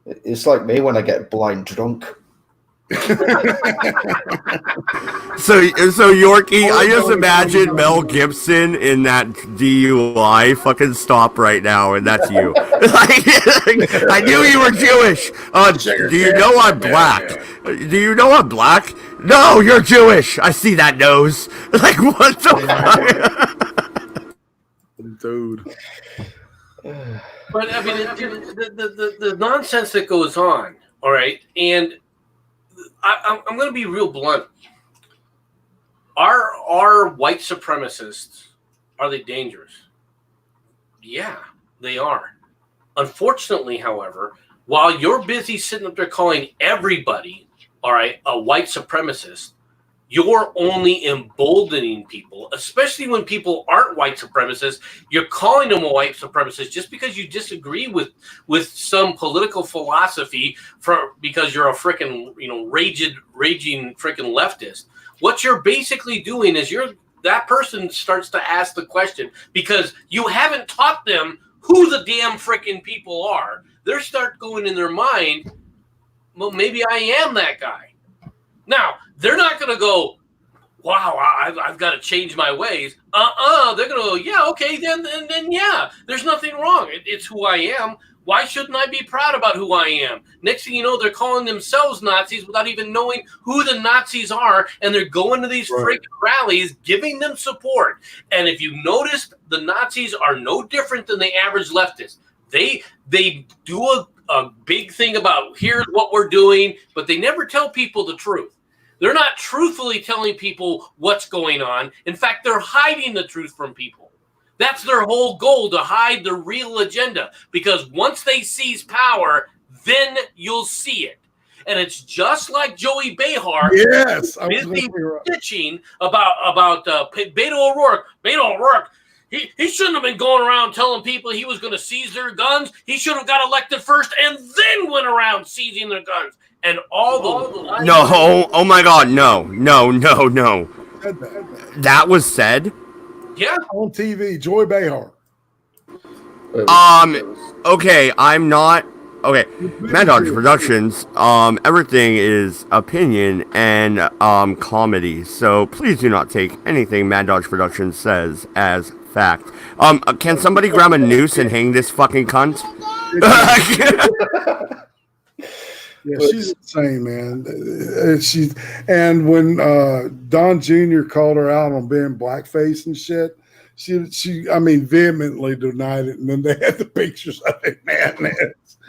It's like me when I get blind drunk. So Yorkie, I just imagine Mel Gibson in that DUI fucking stop right now, and that's you. I knew you were Jewish. Do you know I'm black? Do you know I'm black? No, you're Jewish. I see that nose. Like, what the fuck? Dude. But I mean, the nonsense that goes on, all right, and I'm going to be real blunt. Are white supremacists, are they dangerous? Yeah, they are. Unfortunately, however, while you're busy sitting up there calling everybody, all right, a white supremacist, you're only emboldening people, especially when people aren't white supremacists. You're calling them a white supremacist just because you disagree with some political philosophy because you're a freaking raging freaking leftist. What you're basically doing is that person starts to ask the question because you haven't taught them who the damn freaking people are. They start going in their mind, well, maybe I am that guy. Now, they're not going to go, wow, I've got to change my ways. They're going to go, yeah, okay, then yeah, there's nothing wrong. It's who I am. Why shouldn't I be proud about who I am? Next thing you know, they're calling themselves Nazis without even knowing who the Nazis are, and they're going to these freaking rallies, giving them support. And if you noticed, the Nazis are no different than the average leftist. They do a big thing about here's what we're doing, but they never tell people the truth. They're not truthfully telling people what's going on. In fact, they're hiding the truth from people. That's their whole goal, to hide the real agenda. Because once they seize power, then you'll see it. And it's just like Joey Behar. Yes, busy bitching about Beto O'Rourke. Beto O'Rourke, he shouldn't have been going around telling people he was going to seize their guns. He should have got elected first and then went around seizing their guns. And all the No, oh my God, no. That was said. Yeah, on TV, Joy Behar. Okay, I'm not. Okay, Mad Dodge Productions. Everything is opinion and comedy. So please do not take anything Mad Dodge Productions says as fact. Can somebody grab a noose and hang this fucking cunt? Yeah, she's insane, man. And when Don Jr. called her out on being blackface and shit, she vehemently denied it. And then they had the pictures of it, man.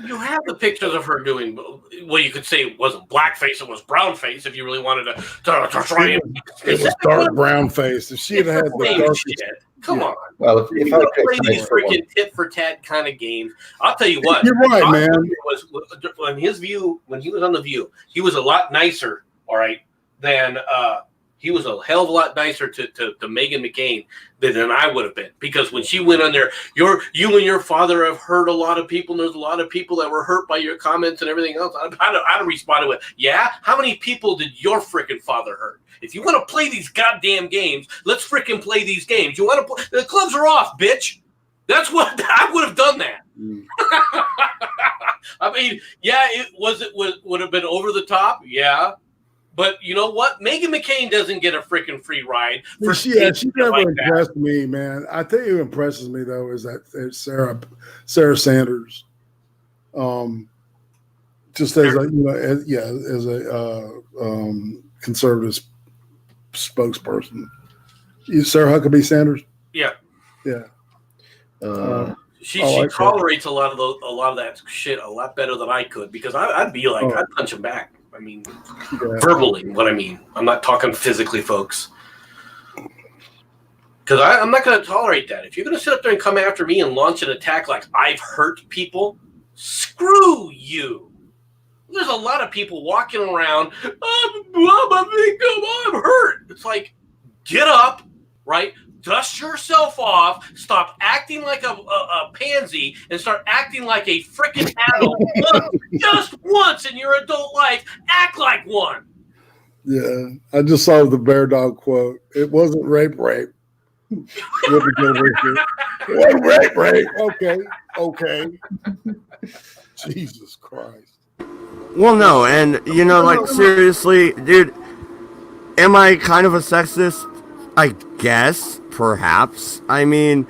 You have the pictures of her doing, well, you could say it wasn't blackface, it was brownface if you really wanted to try and... It was dark brown face. If she had had the dark shit. Come on. Well, if you don't play these freaking tit for tat kind of games, I'll tell you what. You're right, man. When he was on The View, he was a lot nicer, all right, than he was a hell of a lot nicer to Meghan McCain than I would have been. Because when she went on there, you and your father have hurt a lot of people, and there's a lot of people that were hurt by your comments and everything else. I'd have responded with, yeah? How many people did your freaking father hurt? If you want to play these goddamn games, let's freaking play these games. You want to play? The clubs are off, bitch. That's what I would have done that. I mean, yeah, would have been over the top, yeah. But you know what? Meghan McCain doesn't get a freaking free ride. She never impressed me, man. I tell you who impresses me though is that Sarah Sanders. Just as a conservative spokesperson. Sarah Huckabee Sanders. Yeah. She tolerates a lot of that shit a lot better than I could, because I'd be like, I'd punch him back. I mean, verbally, what I mean. I'm not talking physically, folks. Because I'm not going to tolerate that. If you're going to sit up there and come after me and launch an attack like I've hurt people, screw you. There's a lot of people walking around, I'm a victim, I'm hurt. It's like, get up, right? Dust yourself off, stop acting like a pansy, and start acting like a freaking adult. Just once in your adult life, act like one. Yeah, I just saw the Bear Dog quote. It wasn't rape. It wasn't rape. Okay. Jesus Christ. Well, no, and like seriously, dude, am I kind of a sexist? I guess, perhaps. I mean,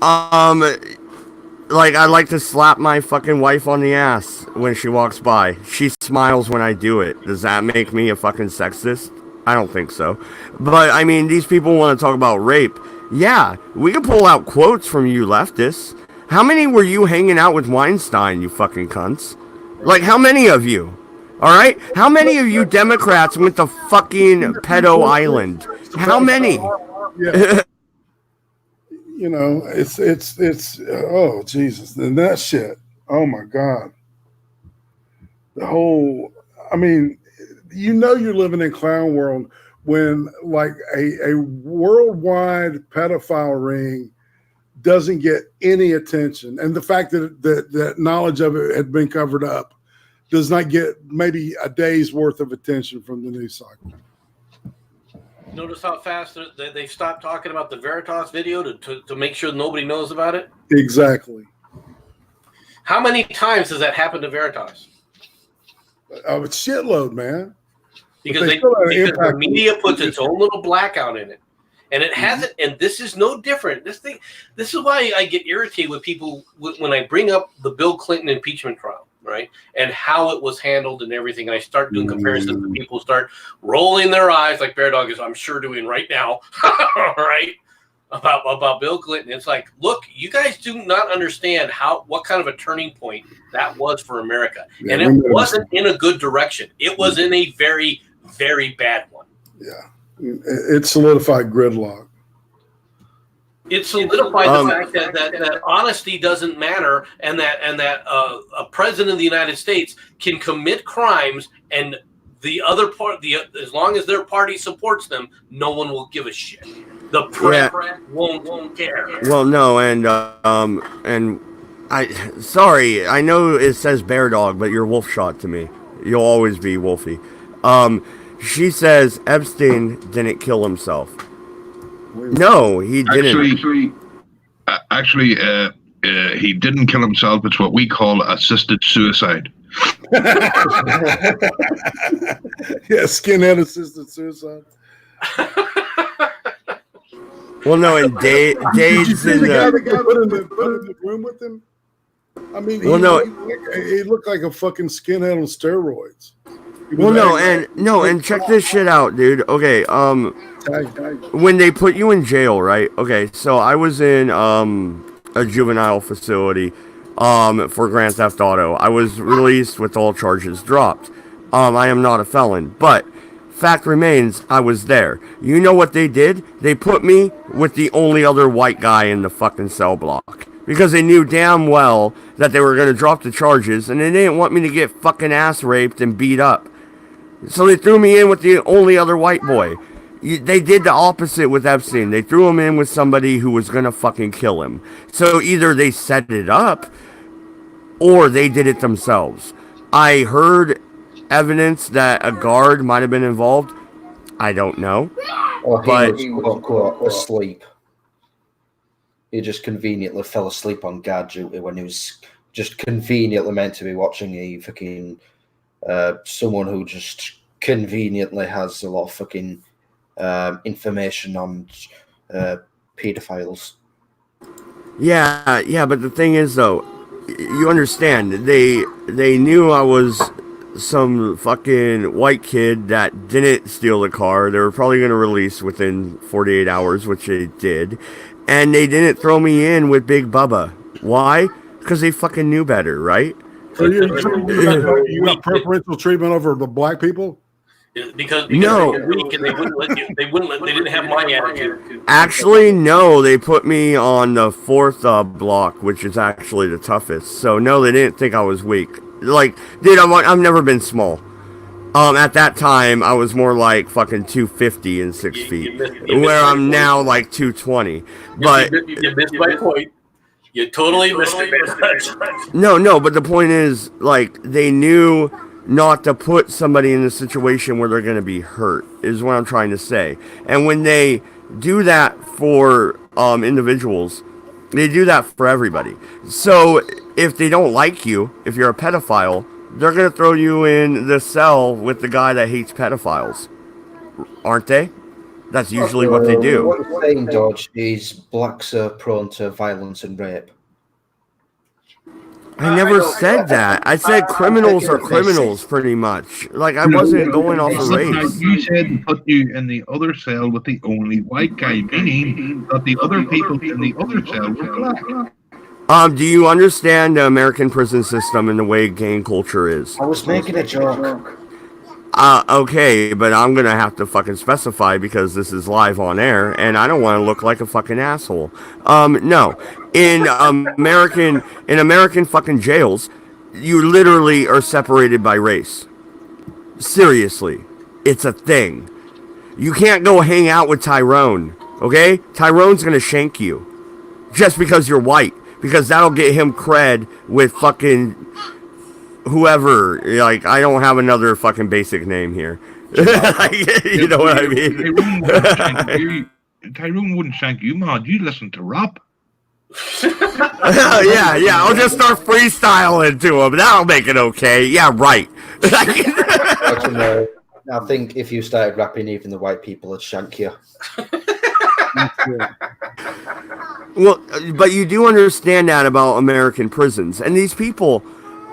like I like to slap my fucking wife on the ass when she walks by. She smiles when I do it. Does that make me a fucking sexist? I don't think so. But I mean, these people want to talk about rape. Yeah, we can pull out quotes from you leftists. How many were you hanging out with Weinstein, you fucking cunts? Like, how many of you? All right? How many of you Democrats went to fucking pedo island? How many? Yeah. You know, it's oh Jesus, and that shit. Oh my God. The whole, I mean, you know, you're living in clown world when like a worldwide pedophile ring doesn't get any attention, and the fact that knowledge of it had been covered up does not get maybe a day's worth of attention from the news cycle. Notice how fast they stopped talking about the Veritas video to make sure nobody knows about it? Exactly. How many times has that happened to Veritas? A shitload, man. Because the media puts its own little blackout in it. And it hasn't, and this is no different. This is why I get irritated with people when I bring up the Bill Clinton impeachment trial, right? And how it was handled and everything. And I start doing comparisons, and people start rolling their eyes like Bear Dog is, I'm sure, doing right now, right? About Bill Clinton. It's like, look, you guys do not understand what kind of a turning point that was for America. Yeah, and it wasn't in a good direction. It was in a very, very bad one. Yeah. It solidified gridlock. It solidified the fact that honesty doesn't matter, and that a president of the United States can commit crimes, and the other part, as long as their party supports them, no one will give a shit. The press won't care. Well, no, and sorry, I know it says Bear Dog, but you're Wolf Shot to me. You'll always be Wolfie. She says Epstein didn't kill himself. No, he didn't. Actually, he didn't kill himself. It's what we call assisted suicide. Yeah, skinhead assisted suicide. Well, no, and Dave's in the guy that got put in the room with him. I mean, he looked like a fucking skinhead on steroids. Well, and check this shit out, dude. Okay, when they put you in jail, right? Okay, so I was in a juvenile facility for Grand Theft Auto. I was released with all charges dropped. I am not a felon, but fact remains, I was there. You know what they did? They put me with the only other white guy in the fucking cell block. Because they knew damn well that they were going to drop the charges, and they didn't want me to get fucking ass raped and beat up. So they threw me in with the only other white boy. They did the opposite with Epstein. They threw him in with somebody who was going to fucking kill him. So either they set it up, or they did it themselves. I heard evidence that a guard might have been involved. I don't know. Or he was asleep. He just conveniently fell asleep on guard duty when he was just conveniently meant to be watching a fucking someone who just conveniently has a lot of fucking information on pedophiles. Yeah, but the thing is, though, you understand, they knew I was some fucking white kid that didn't steal the car. They were probably going to release within 48 hours, which they did. And they didn't throw me in with Big Bubba. Why? Because they fucking knew better, right? So you got preferential treatment over the black people? Because no, they wouldn't let you. They didn't have my attitude. Actually, no. They put me on the fourth block, which is actually the toughest. So no, they didn't think I was weak. Like, dude, I've never been small. At that time, I was more like fucking 250 and 6 feet, where I'm now like 220. But you missed my point. You totally missed it. No, but the point is, like, they knew not to put somebody in a situation where they're going to be hurt, is what I'm trying to say. And when they do that for individuals, they do that for everybody. So if they don't like you, if you're a pedophile, they're going to throw you in the cell with the guy that hates pedophiles. Aren't they? That's usually what they do. What you're saying, Dodge, is blacks are prone to violence and rape. I never said that. I said criminals are criminals, pretty much. Like, I wasn't going off of race. You said put you in the other cell with the only white guy, meaning that the other people in the other cell were black. Do you understand the American prison system and the way gang culture is? I was making a joke. Okay, but I'm gonna have to fucking specify because this is live on air, and I don't want to look like a fucking asshole. No, in American fucking jails, you literally are separated by race. Seriously, it's a thing. You can't go hang out with Tyrone, okay? Tyrone's gonna shank you just because you're white, because that'll get him cred with fucking whoever. Like, I don't have another fucking basic name here. You know what I mean? Tyrone wouldn't shank you, man. You listen to rap. Yeah. I'll just start freestyling to him. That'll make it okay. Yeah, right. I think if you started rapping, even the white people would shank you. Well, but you do understand that about American prisons. And these people,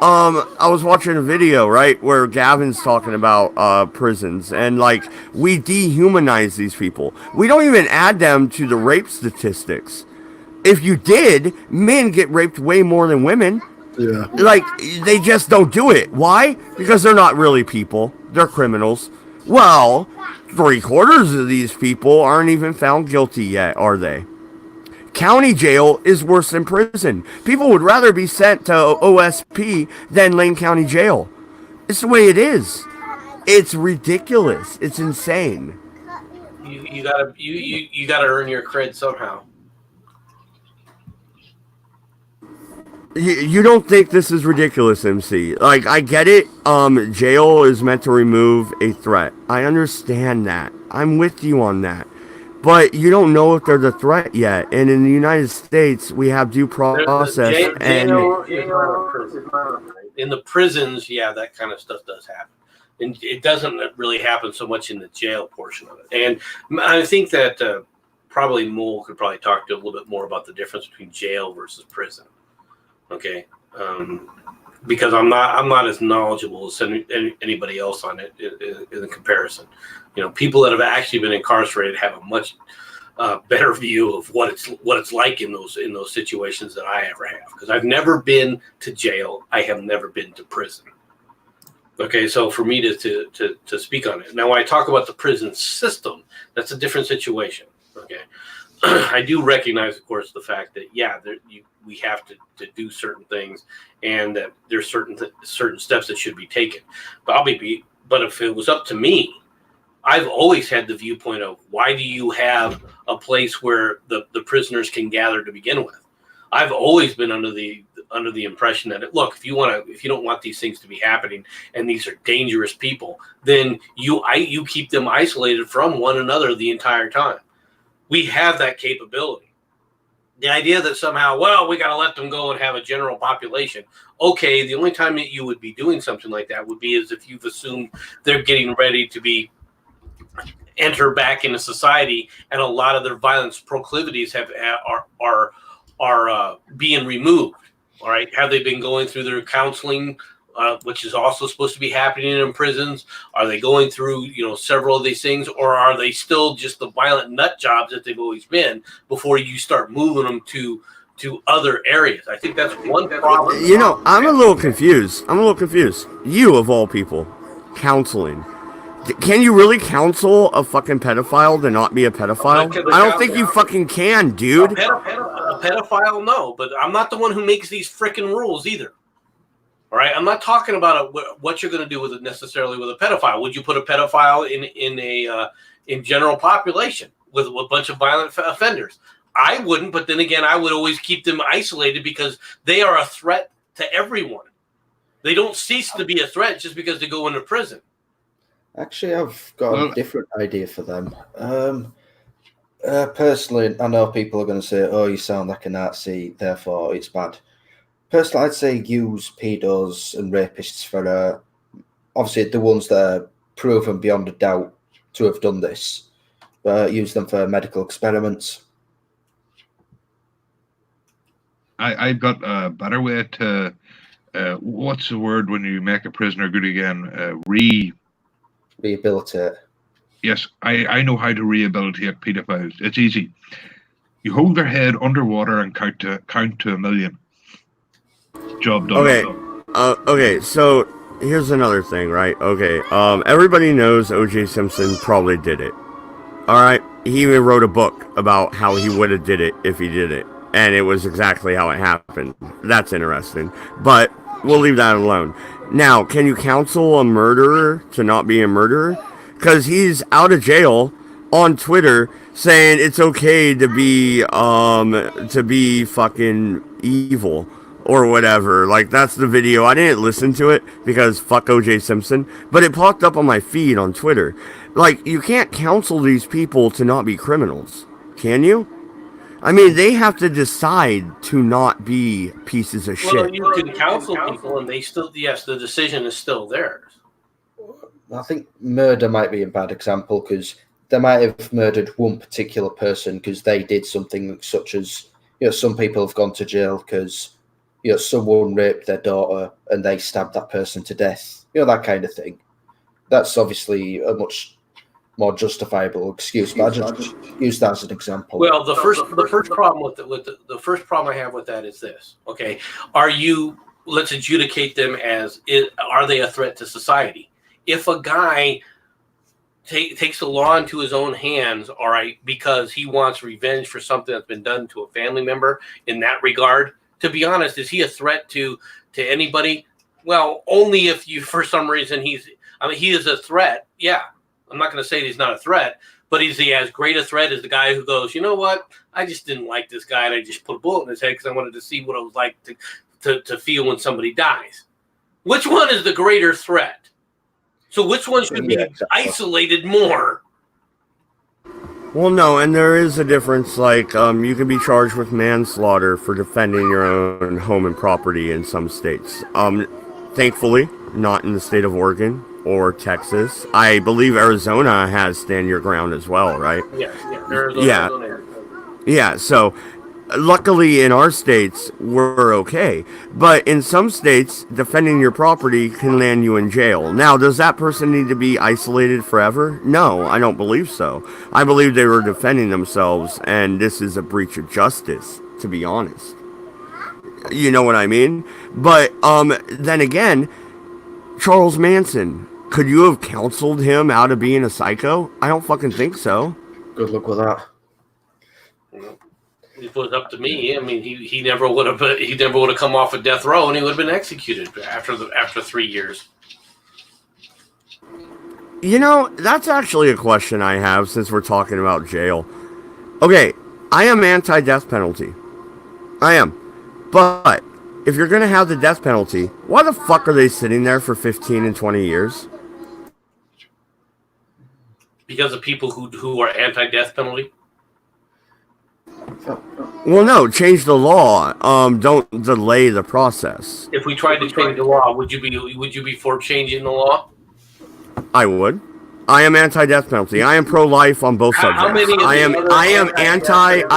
I was watching a video, right, where Gavin's talking about prisons. And, like, we dehumanize these people. We don't even add them to the rape statistics. If you did, men get raped way more than women. Yeah. Like, they just don't do it. Why? Because they're not really people. They're criminals. Well, 3/4 of these people aren't even found guilty yet, are they? County jail is worse than prison. People would rather be sent to OSP than Lane County Jail. It's the way it is. It's ridiculous. It's insane. You gotta earn your cred somehow. You don't think this is ridiculous, MC? Like, I get it. Jail is meant to remove a threat. I understand that. I'm with you on that. But you don't know if they're the threat yet. And in the United States, we have due process. In the prisons, yeah, that kind of stuff does happen. And it doesn't really happen so much in the jail portion of it. And I think that probably Mole could probably talk to a little bit more about the difference between jail versus prison. Okay, because I'm not as knowledgeable as anybody else on it in the comparison. You know, people that have actually been incarcerated have a much better view of what it's like in those situations than I ever have. Because I've never been to jail, I have never been to prison. Okay, so for me to speak on it now, when I talk about the prison system, that's a different situation. Okay. I do recognize, of course, the fact that we have to do certain things, and that there's certain steps that should be taken. But if it was up to me, I've always had the viewpoint of, why do you have a place where the prisoners can gather to begin with? I've always been under the impression that, look, if you don't want these things to be happening, and these are dangerous people, then you keep them isolated from one another the entire time. We have that capability. The idea that somehow, well, we got to let them go and have a general population. Okay, the only time that you would be doing something like that would be as if you've assumed they're getting ready to enter back into society, and a lot of their violence proclivities are being removed. All right, have they been going through their counseling, which is also supposed to be happening in prisons? Are they going through, several of these things, or are they still just the violent nut jobs that they've always been before you start moving them to other areas? I think that's one problem. I'm a little confused. You, of all people, counseling. Can you really counsel a fucking pedophile to not be a pedophile? I don't think you fucking can, dude. A pedophile, no, but I'm not the one who makes these freaking rules either. All right, I'm not talking about what you're going to do with it necessarily with a pedophile. Would you put a pedophile in general population with a bunch of violent offenders? I wouldn't, but then again, I would always keep them isolated because they are a threat to everyone. They don't cease to be a threat just because they go into prison. Actually, I've got a different idea for them. Personally, I know people are going to say, "Oh, you sound like a Nazi, therefore it's bad." Personally, I'd say use pedos and rapists for, obviously, the ones that are proven beyond a doubt to have done this. Use them for medical experiments. I've got a better way to, what's the word when you make a prisoner good again? Rehabilitate. Yes, I know how to rehabilitate pedophiles. It's easy. You hold their head underwater and count to 1,000,000. Job done. Okay. Okay, so here's another thing, right? Okay, everybody knows O.J. Simpson probably did it. All right, he even wrote a book about how he would have did it if he did it, and it was exactly how it happened. That's interesting, but we'll leave that alone. Now, can you counsel a murderer to not be a murderer? Because he's out of jail on Twitter saying it's okay to be fucking evil or whatever. Like, that's the video. I didn't listen to it because fuck O.J. Simpson, but it popped up on my feed on Twitter. Like, you can't counsel these people to not be criminals, can you? I mean, they have to decide to not be pieces of Well, shit. you can counsel people, and they still, yes, the decision is still theirs. I think murder might be a bad example because they might have murdered one particular person because they did something such as, some people have gone to jail because, someone raped their daughter and they stabbed that person to death. That kind of thing. That's obviously a much more justifiable excuse, but I just use that as an example. Well, the first problem with the first problem I have with that is this. Okay, let's adjudicate them as are they a threat to society? If a guy takes the law into his own hands, all right, because he wants revenge for something that's been done to a family member in that regard, to be honest, is he a threat to anybody? Well, only if you, for some reason, he is a threat. Yeah, I'm not going to say he's not a threat, but is he as great a threat as the guy who goes, you know what, I just didn't like this guy and I just put a bullet in his head because I wanted to see what it was like to feel when somebody dies. Which one is the greater threat? So which one should be isolated more? Well, no, and there is a difference. Like, you can be charged with manslaughter for defending your own home and property in some states. Thankfully, not in the state of Oregon or Texas. I believe Arizona has stand your ground as well, right? Yeah. So, luckily in our states, we're okay. But in some states, defending your property can land you in jail. Now, does that person need to be isolated forever? No, I don't believe so. I believe they were defending themselves, and this is a breach of justice, to be honest. You know what I mean? But, then again, Charles Manson, could you have counseled him out of being a psycho? I don't fucking think so. Good luck with that. If it was up to me, I mean, he never would have come off of death row, and he would have been executed after 3 years. You know, that's actually a question I have since we're talking about jail. Okay, I am anti-death penalty. I am. But if you're going to have the death penalty, why the fuck are they sitting there for 15 and 20 years? Because of people who are anti-death penalty? Well, no, change the law. Don't delay the process. If we tried to change the law, would you be for changing the law? I would. I am anti-death penalty. I am pro-life on both subjects. I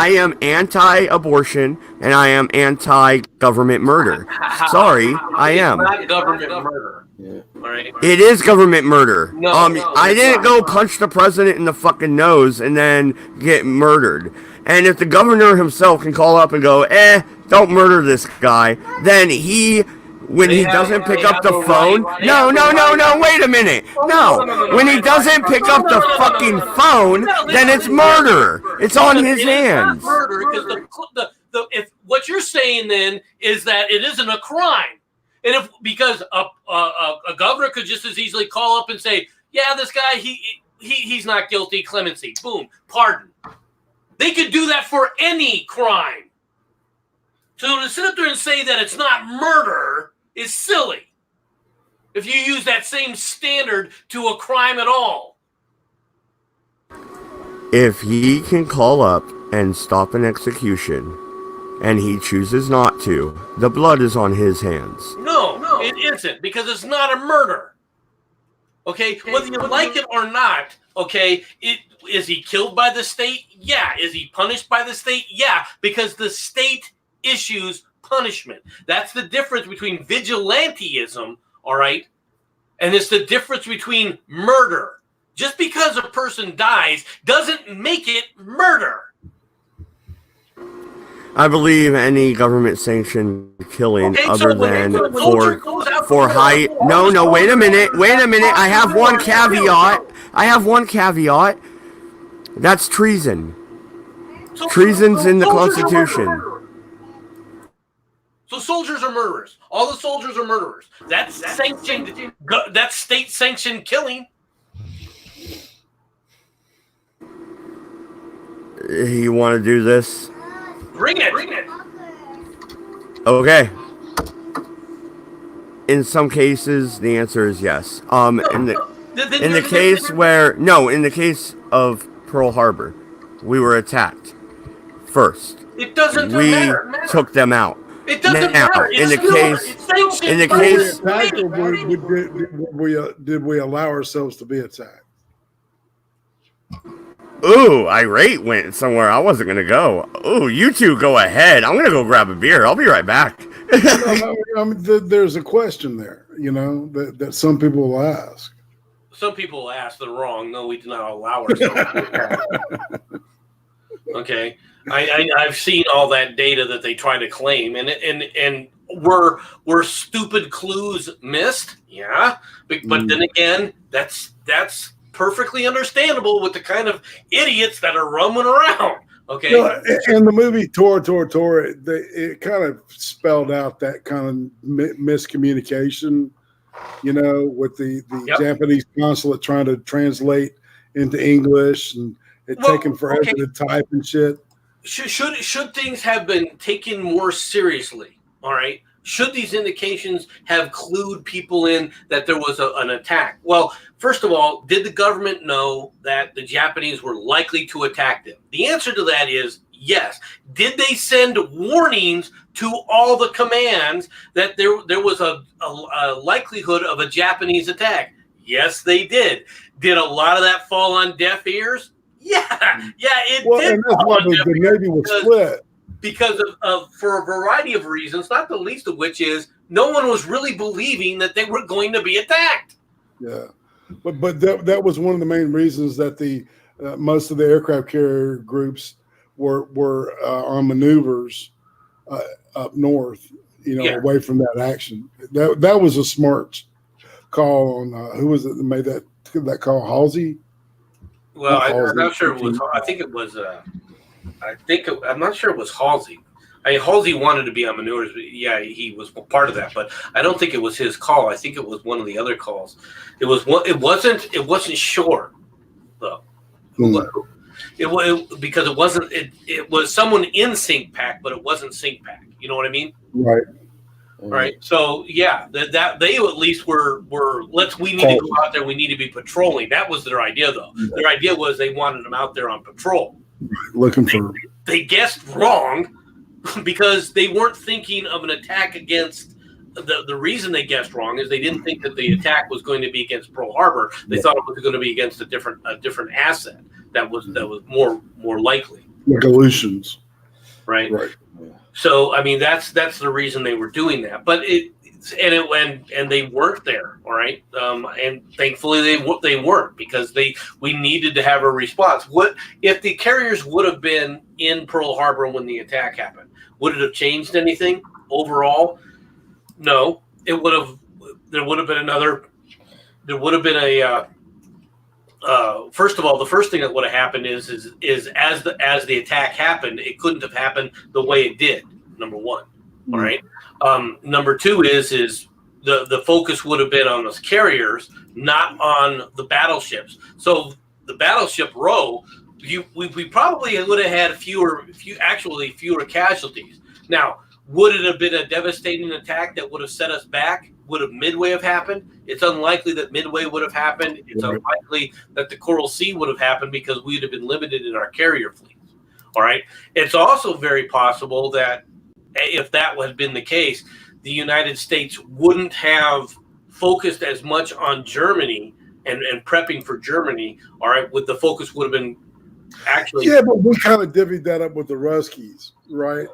am anti-abortion, and I am anti-government murder. Sorry, I am. It's not government murder. Yeah. All right. It is government murder. No, I didn't go punch the president in the fucking nose and then get murdered. And if the governor himself can call up and go, don't murder this guy, then when he doesn't pick up the phone, no, wait a minute. No, when he doesn't pick up the fucking phone, then it's murder. It's on his hands. It's not murder because if what you're saying then is that it isn't a crime. And because a governor could just as easily call up and say, yeah, this guy, he's not guilty, clemency, boom, pardon. They could do that for any crime. So to sit up there and say that it's not murder is silly. If you use that same standard to a crime at all. If he can call up and stop an execution, and he chooses not to, the blood is on his hands. No, it isn't, because it's not a murder. Okay, whether you like it or not, okay, is he killed by the state? Yeah. Is he punished by the state? Yeah, because the state issues punishment. That's the difference between vigilantism, all right, and it's the difference between murder. Just because a person dies doesn't make it murder. I believe any government-sanctioned killing Okay, other so when than a soldier goes out for war, high. all No, the wait a minute. I have one caveat. caveat. That's treason. So Treason's in the soldiers are Constitution. murderers. So soldiers are murderers. All the soldiers are murderers. That's sanctioned. That's state-sanctioned killing. You want to do this? Bring it. Okay. In some cases, the answer is yes. In the case of Pearl Harbor, we were attacked first. It doesn't We matter. took them out. It doesn't Now, matter. in the case, Did we allow ourselves to be attacked? ooh, irate went somewhere I wasn't gonna go. Ooh, you two go ahead. I'm gonna go grab a beer. I'll be right back. There's a question there, that some people will ask. Some people ask the wrong. No, we do not allow ourselves to attack. Okay, I've seen all that data that they try to claim, and were stupid clues missed? Yeah, but then again, that's perfectly understandable with the kind of idiots that are roaming around. Okay, in the movie Tora, it kind of spelled out that kind of miscommunication, with the Japanese consulate trying to translate into English and it taking forever to type and shit. Should things have been taken more seriously? All right. Should these indications have clued people in that there was an attack? Well, first of all, did the government know that the Japanese were likely to attack them? The answer to that is yes. Did they send warnings to all the commands that there was a likelihood of a Japanese attack? Yes, they did. Did a lot of that fall on deaf ears? Yeah, it did. And that's why the Navy was split. Because of for a variety of reasons, not the least of which is no one was really believing that they were going to be attacked. Yeah, but that was one of the main reasons that the most of the aircraft carrier groups were on maneuvers up north, away from that action. That was a smart call on who was it that made that call? Halsey. Well, I'm not sure it was. I think it was. I'm not sure it was Halsey. Halsey wanted to be on maneuvers, but yeah, he was part of that. But I don't think it was his call. I think it was one of the other calls. It was one. It wasn't Shore, though. Because it wasn't. It was someone in Sync Pack, but it wasn't Sync Pack. You know what I mean? Right. Right. So yeah, that they at least were we need to go out there. We need to be patrolling. That was their idea, though. Their idea was they wanted them out there on patrol. They guessed wrong because they weren't thinking of an attack against the reason they guessed wrong is they didn't think that the attack was going to be against Pearl Harbor. They thought it was going to be against a different asset that was more likely. Like Aleutians. Right. So I mean that's the reason they were doing that. But and they weren't there, all right. And thankfully they weren't because we needed to have a response. What if the carriers would have been in Pearl Harbor when the attack happened? Would it have changed anything overall? No. There would have been a. First of all, the first thing that would have happened is as the attack happened, it couldn't have happened the way it did. Number one, all right. Number two is the focus would have been on those carriers, not on the battleships. So the battleship row, we probably would have had fewer casualties. Now, would it have been a devastating attack that would have set us back? Would have Midway have happened? It's unlikely that Midway would have happened. It's unlikely that the Coral Sea would have happened because we'd have been limited in our carrier fleets. All right. It's also very possible that if that had been the case, the United States wouldn't have focused as much on Germany and prepping for Germany. All right. With the focus would have been actually. Yeah, but we kind of divvied that up with the Ruskies, right?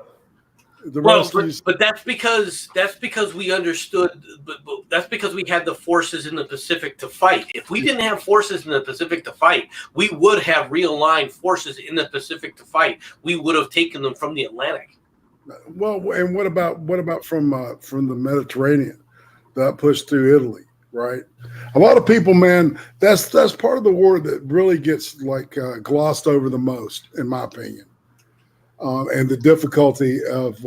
But that's because we understood. But that's because we had the forces in the Pacific to fight. If we didn't have forces in the Pacific to fight, we would have realigned forces in the Pacific to fight. We would have taken them from the Atlantic. Well, and what about from the Mediterranean that pushed through Italy, right? A lot of people, man, that's part of the war that really gets like glossed over the most, in my opinion, and the difficulty of.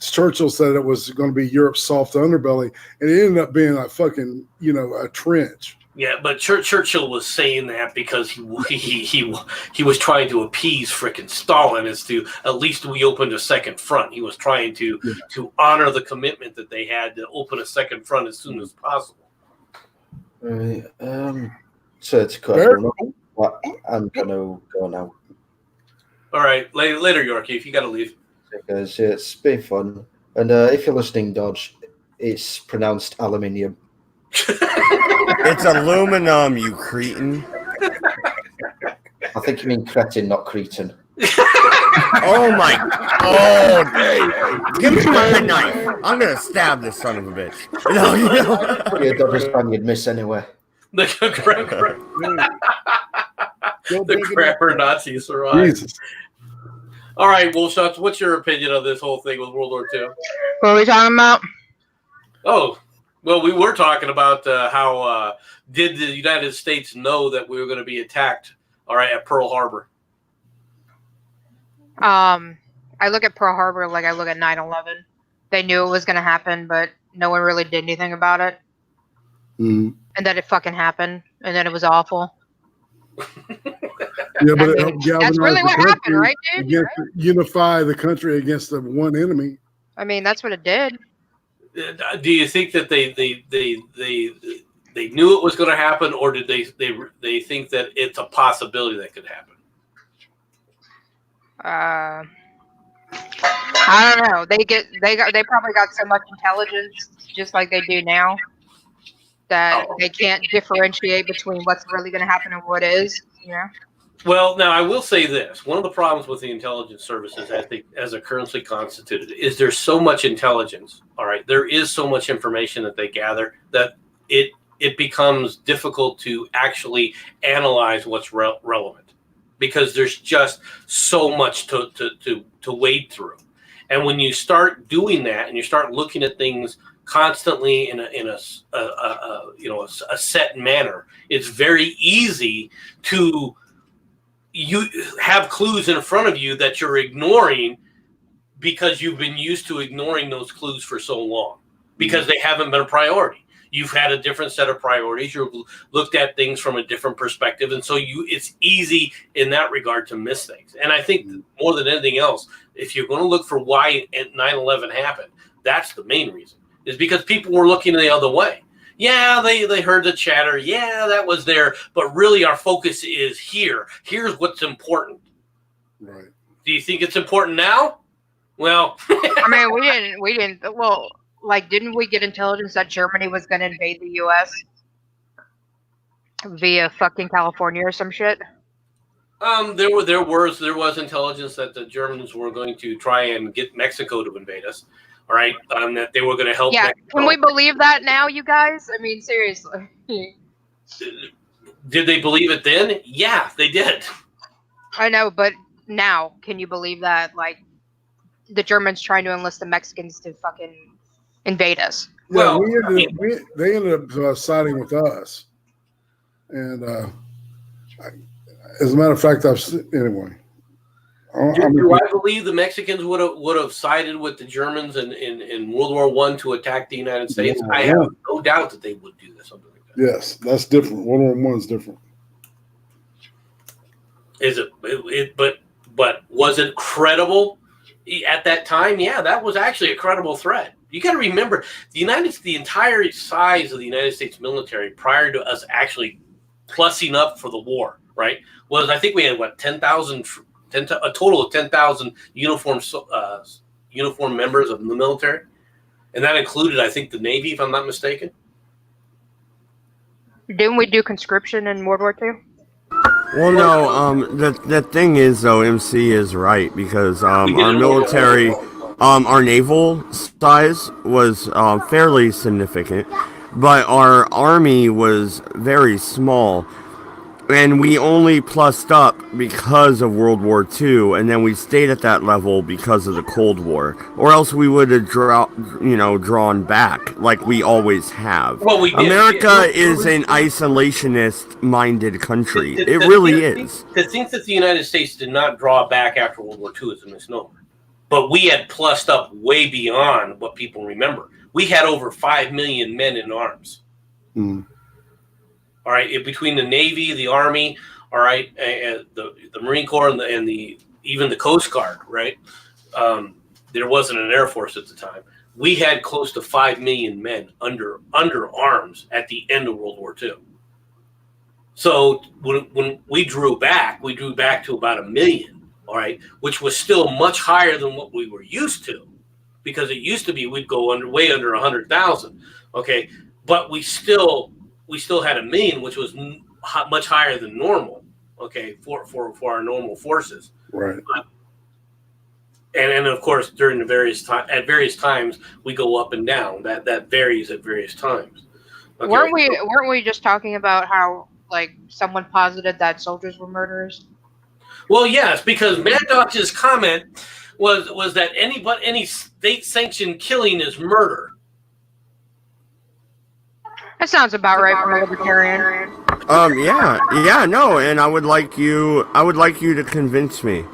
Churchill said it was going to be Europe's soft underbelly, and it ended up being a fucking, a trench. Yeah, but Churchill was saying that because he was trying to appease frickin' Stalin as to at least we opened a second front. He was trying to honor the commitment that they had to open a second front as soon as possible. Right. So to cut, I'm gonna go now. All right, later, Yorkie. If you got to leave. Because it's been fun. And if you're listening, Dodge, it's pronounced aluminium. It's aluminum, you cretin. I think you mean cretin, not cretin. Oh my God. Give me my knife. I'm going to stab this son of a bitch. Yeah, Dodger's fan you'd miss anyway. The crapper Nazis are Jesus. All right, Wolfshots, what's your opinion of this whole thing with World War II? What are we talking about? Oh, well, we were talking about how did the United States know that we were going to be attacked, all right, at Pearl Harbor? I look at Pearl Harbor like I look at 9/11. They knew it was going to happen, but no one really did anything about it. Mm. And then it fucking happened, and then it was awful. Yeah, but that's really what happened, right, dude? Right? Unify the country against the one enemy. I mean, that's what it did. Do you think that they knew it was going to happen, or did they think that it's a possibility that could happen? I don't know. They probably got so much intelligence, just like they do now, that they can't differentiate between what's really going to happen and what is. Yeah. Well, now I will say this: one of the problems with the intelligence services, as they're currently constituted, is there's so much intelligence. All right, there is so much information that they gather that it becomes difficult to actually analyze what's relevant, because there's just so much to wade through. And when you start doing that, and you start looking at things constantly in a set manner, it's very easy to you have clues in front of you that you're ignoring because you've been used to ignoring those clues for so long because they haven't been a priority. You've had a different set of priorities. You've looked at things from a different perspective. And so it's easy in that regard to miss things. And I think more than anything else, if you're going to look for why 9/11 happened, that's the main reason, is because people were looking the other way. Yeah, they heard the chatter. Yeah, that was there. But really, our focus is here. Here's what's important. Right. Do you think it's important now? Well, I mean, we didn't. Well, like, didn't we get intelligence that Germany was going to invade the U.S. via fucking California or some shit? There was intelligence that the Germans were going to try and get Mexico to invade us. All right, that they were going to help. Yeah, Mexico. Can we believe that now, you guys? I mean, seriously. Did they believe it then? Yeah, they did. I know, but now, can you believe that? Like, the Germans trying to enlist the Mexicans to fucking invade us. Yeah, they ended up siding with us, and as a matter of fact, anyway. Do I believe the Mexicans would have sided with the Germans in World War I to attack the United States? Yeah. I have no doubt that they would do something like that. Yes, that's different. World War I is different. Is it? But was it credible at that time? Yeah, that was actually a credible threat. You got to remember the entire size of the United States military prior to us actually plussing up for the war, right? Was, I think we had what, 10,000. A total of 10,000 uniform members of the military, and that included, I think, the Navy, if I'm not mistaken. Didn't we do conscription in World War II? Well, no. The thing is, though, MC is right, because our military, our naval size was fairly significant, but our army was very small. And we only plussed up because of World War II, and then we stayed at that level because of the Cold War. Or else we would have drawn back like we always have. Well, we did. America is an isolationist-minded country. It really is. To think that the United States did not draw back after World War II is a misnomer. But we had plussed up way beyond what people remember. We had over 5 million men in arms. Mm. All right, between the Navy, the Army, all right, and the Marine Corps, and the even the Coast Guard, right? There wasn't an Air Force at the time. We had close to 5 million men under arms at the end of World War II. So when we drew back to about 1 million, all right, which was still much higher than what we were used to, because it used to be we'd go way under 100,000, okay, but we still had 1 million, which was much higher than normal, okay, for our normal forces. Right. And of course, during at various times, we go up and down. That varies at various times. Okay? Weren't we just talking about how like someone posited that soldiers were murderers? Well, yes, because Mad Dog's comment was that any state-sanctioned killing is murder. That sounds about right for a libertarian. No, and I would like you to convince me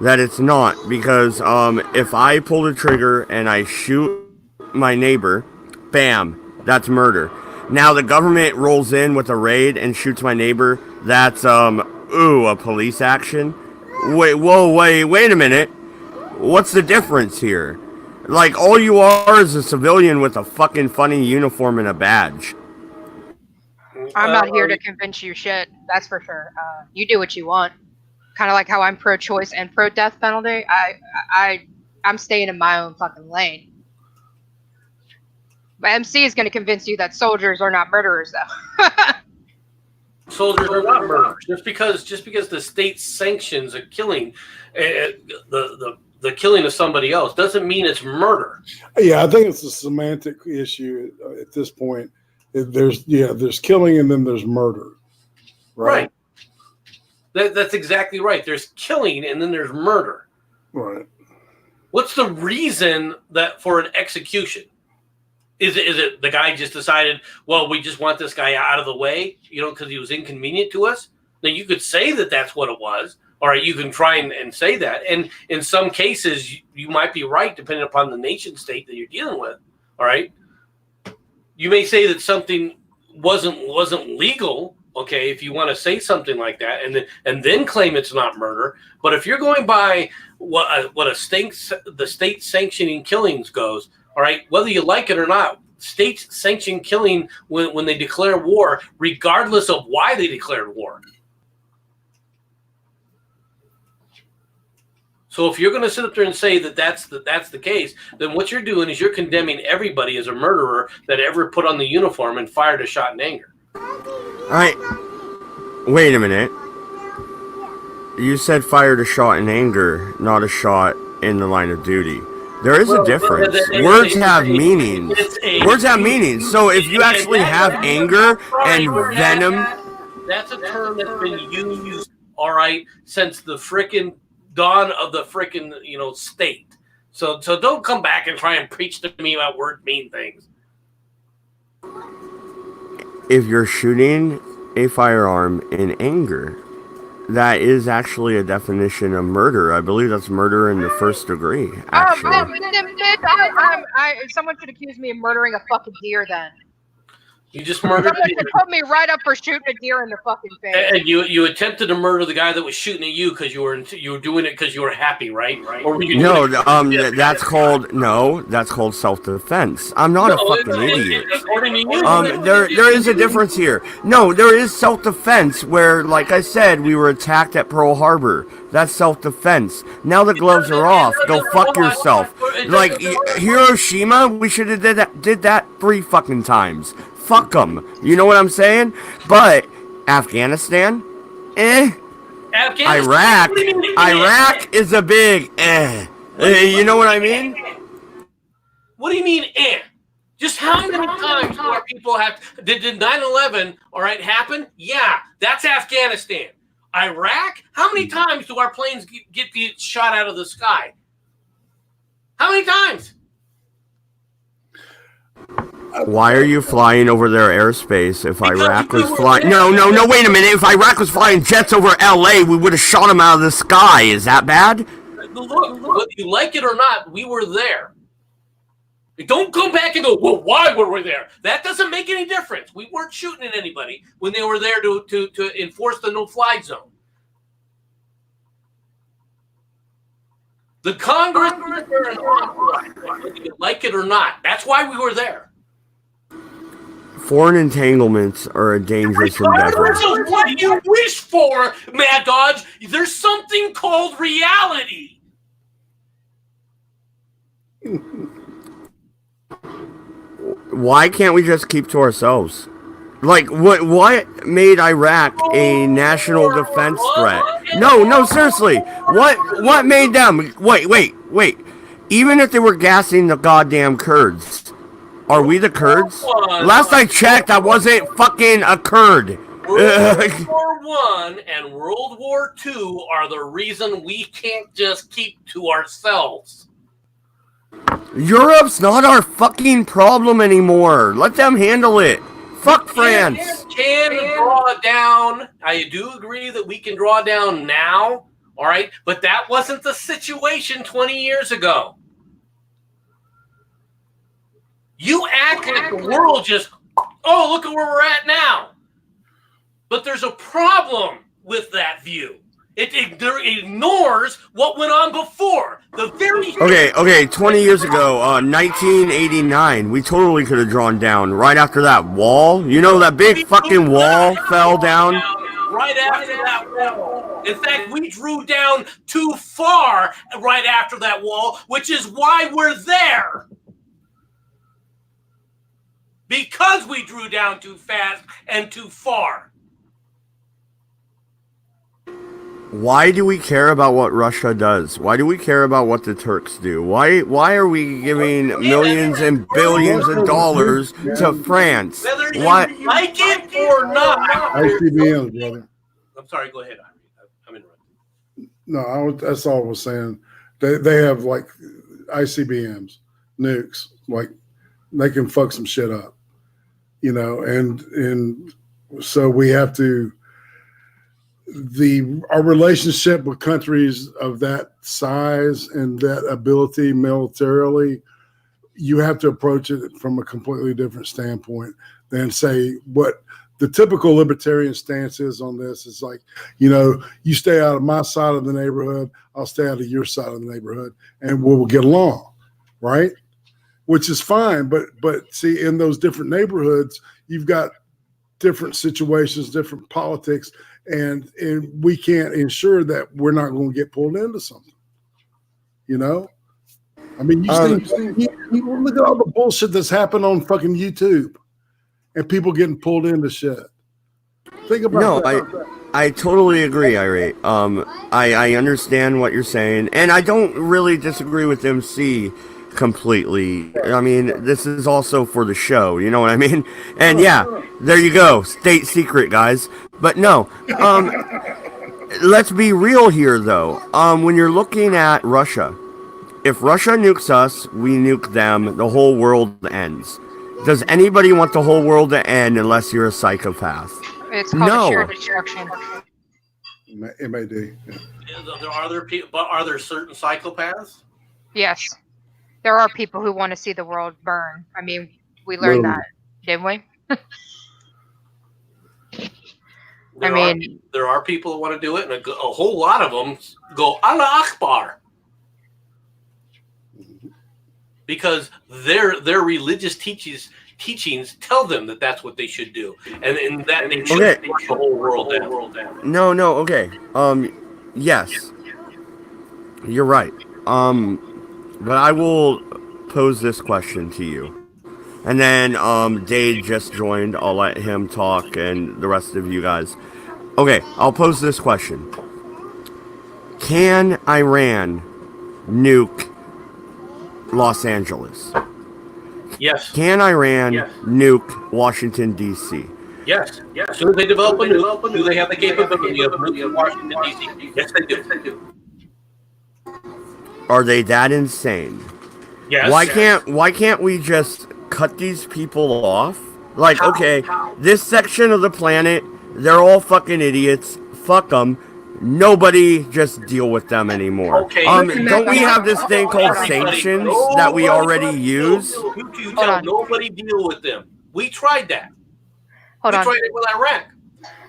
that it's not, because if I pull the trigger and I shoot my neighbor, bam, that's murder. Now the government rolls in with a raid and shoots my neighbor, that's a police action. Wait a minute. What's the difference here? Like, all you are is a civilian with a fucking funny uniform and a badge. I'm not here to convince you shit. That's for sure. You do what you want. Kind of like how I'm pro-choice and pro-death penalty. I'm staying in my own fucking lane. But MC is going to convince you that soldiers are not murderers, though. Soldiers are not murderers. Just because the state sanctions a killing, the killing of somebody else, doesn't mean it's murder. Yeah, I think it's a semantic issue at this point. There's killing and then there's murder, right? That's exactly right. There's killing and then there's murder. Right. What's the reason that for an execution? Is it the guy just decided, well, we just want this guy out of the way, because he was inconvenient to us? Now, you could say that that's what it was, or you can try and say that. And in some cases, you might be right, depending upon the nation state that you're dealing with, all right? You may say that something wasn't legal, okay, if you want to say something like that, and then claim it's not murder. But if you're going by what the state sanctioning killings goes, all right, whether you like it or not, states sanction killing when they declare war, regardless of why they declared war. So if you're going to sit up there and say that that's the case, then what you're doing is you're condemning everybody as a murderer that ever put on the uniform and fired a shot in anger. All right. Wait a minute. You said fired a shot in anger, not a shot in the line of duty. There is a difference. Words have meanings. Words have meanings. So if you actually have anger and venom, that's a term that's been used, all right, since the frickin' dawn of the frickin' state. So don't come back and try and preach to me about words mean things. If you're shooting a firearm in anger, that is actually a definition of murder. I believe that's murder in the first degree, actually. Someone should accuse me of murdering a fucking deer then. You just murdered. Someone should put me right up for shooting a deer in the fucking face. And you attempted to murder the guy that was shooting at you because you were doing it because you were happy, right? Or were you that's called self-defense. I'm not a fucking idiot. There is a difference here. No, there is self-defense where, like I said, we were attacked at Pearl Harbor. That's self-defense. Now the gloves are off. Go fuck yourself. Like Hiroshima, we should have did that 3 fucking times. Fuck them. You know what I'm saying? But Afghanistan, Iraq is a big You know what I mean? What do you mean, Just how many times do our people have? Did 9/11, all right, happen? Yeah, that's Afghanistan. Iraq? How many times do our planes get shot out of the sky? How many times? Why are you flying over their airspace if Because Iraq we was were flying? there. No, wait a minute. If Iraq was flying jets over LA, we would have shot them out of the sky. Is that bad? Look, whether you like it or not, we were there. Don't come back and go, well, why were we there? That doesn't make any difference. We weren't shooting at anybody when they were there to enforce the no-fly zone. The Congress, whether you like it or not, that's why we were there. Foreign entanglements are a dangerous endeavor. Regardless of what you wish for, Mad Dodge, there's something called reality. Why can't we just keep to ourselves? Like, what made Iraq a national defense threat? No, seriously. What made them? Wait. Even if they were gassing the goddamn Kurds, are we the Kurds? Last I checked, I wasn't fucking a Kurd. World War I and World War II are the reason we can't just keep to ourselves. Europe's not our fucking problem anymore. Let them handle it. Fuck France. Can draw down. I do agree that we can draw down now, all right? But that wasn't the situation 20 years ago. You act like the world just, oh, look at where we're at now. But there's a problem with that view. It ignores what went on before. The very Okay. 20 years ago, 1989, we totally could have drawn down right after that wall. You know, that big fucking wall fell down. Right after that wall. In fact, we drew down too far right after that wall, which is why we're there. Because we drew down too fast and too far. Why do we care about what Russia does? Why do we care about what the Turks do? Why are we giving millions and billions of dollars to France? Whether you Why? like it or not. ICBMs, brother. I'm sorry, go ahead. I'm interrupting. No, that's all I was saying. They have like ICBMs, nukes, like they can fuck some shit up, you know, and so we have to. Our relationship with countries of that size and that ability militarily, you have to approach it from a completely different standpoint than say what the typical libertarian stance is on this. Is like, you know, you stay out of my side of the neighborhood, I'll stay out of your side of the neighborhood, and we'll get along, right? Which is fine, but see, in those different neighborhoods, you've got different situations, different politics, and we can't ensure that we're not going to get pulled into something. You know, I mean, you look at all the bullshit that's happened on fucking YouTube, and people getting pulled into shit. Think about that. I totally agree, Irate. I understand what you're saying, and I don't really disagree with MC completely. I mean, this is also for the show, you know what I mean? And yeah, there you go, state secret, guys. But no, let's be real here, though. When you're looking at Russia, if Russia nukes us, we nuke them, the whole world ends. Does anybody want the whole world to end unless you're a psychopath? It's called sheer destruction. MAD. Yeah. Are there certain psychopaths? Yes. There are people who want to see the world burn. I mean, we learned that, didn't we? There are people who want to do it, and a whole lot of them go Allah Akbar because their religious teachings tell them that that's what they should do, and that they should take the whole world down. No, okay. Yes, you're right. But I will pose this question to you. And then Dade just joined. I'll let him talk and the rest of you guys. Okay, I'll pose this question. Can Iran nuke Los Angeles? Yes. Can Iran nuke Washington, D.C.? Yes. As soon as they develop a nuke, do they have the capability of nuking Washington, D.C.? Yes, they do. Are they that insane? Yes. Why can't we just cut these people off? Like, okay, this section of the planet, they're all fucking idiots. Fuck them. Nobody just deal with them anymore. Okay. Don't we have this thing called Everybody, sanctions that we already nobody use? You tell nobody deal with them. We tried that. Hold we on. tried it with Iraq.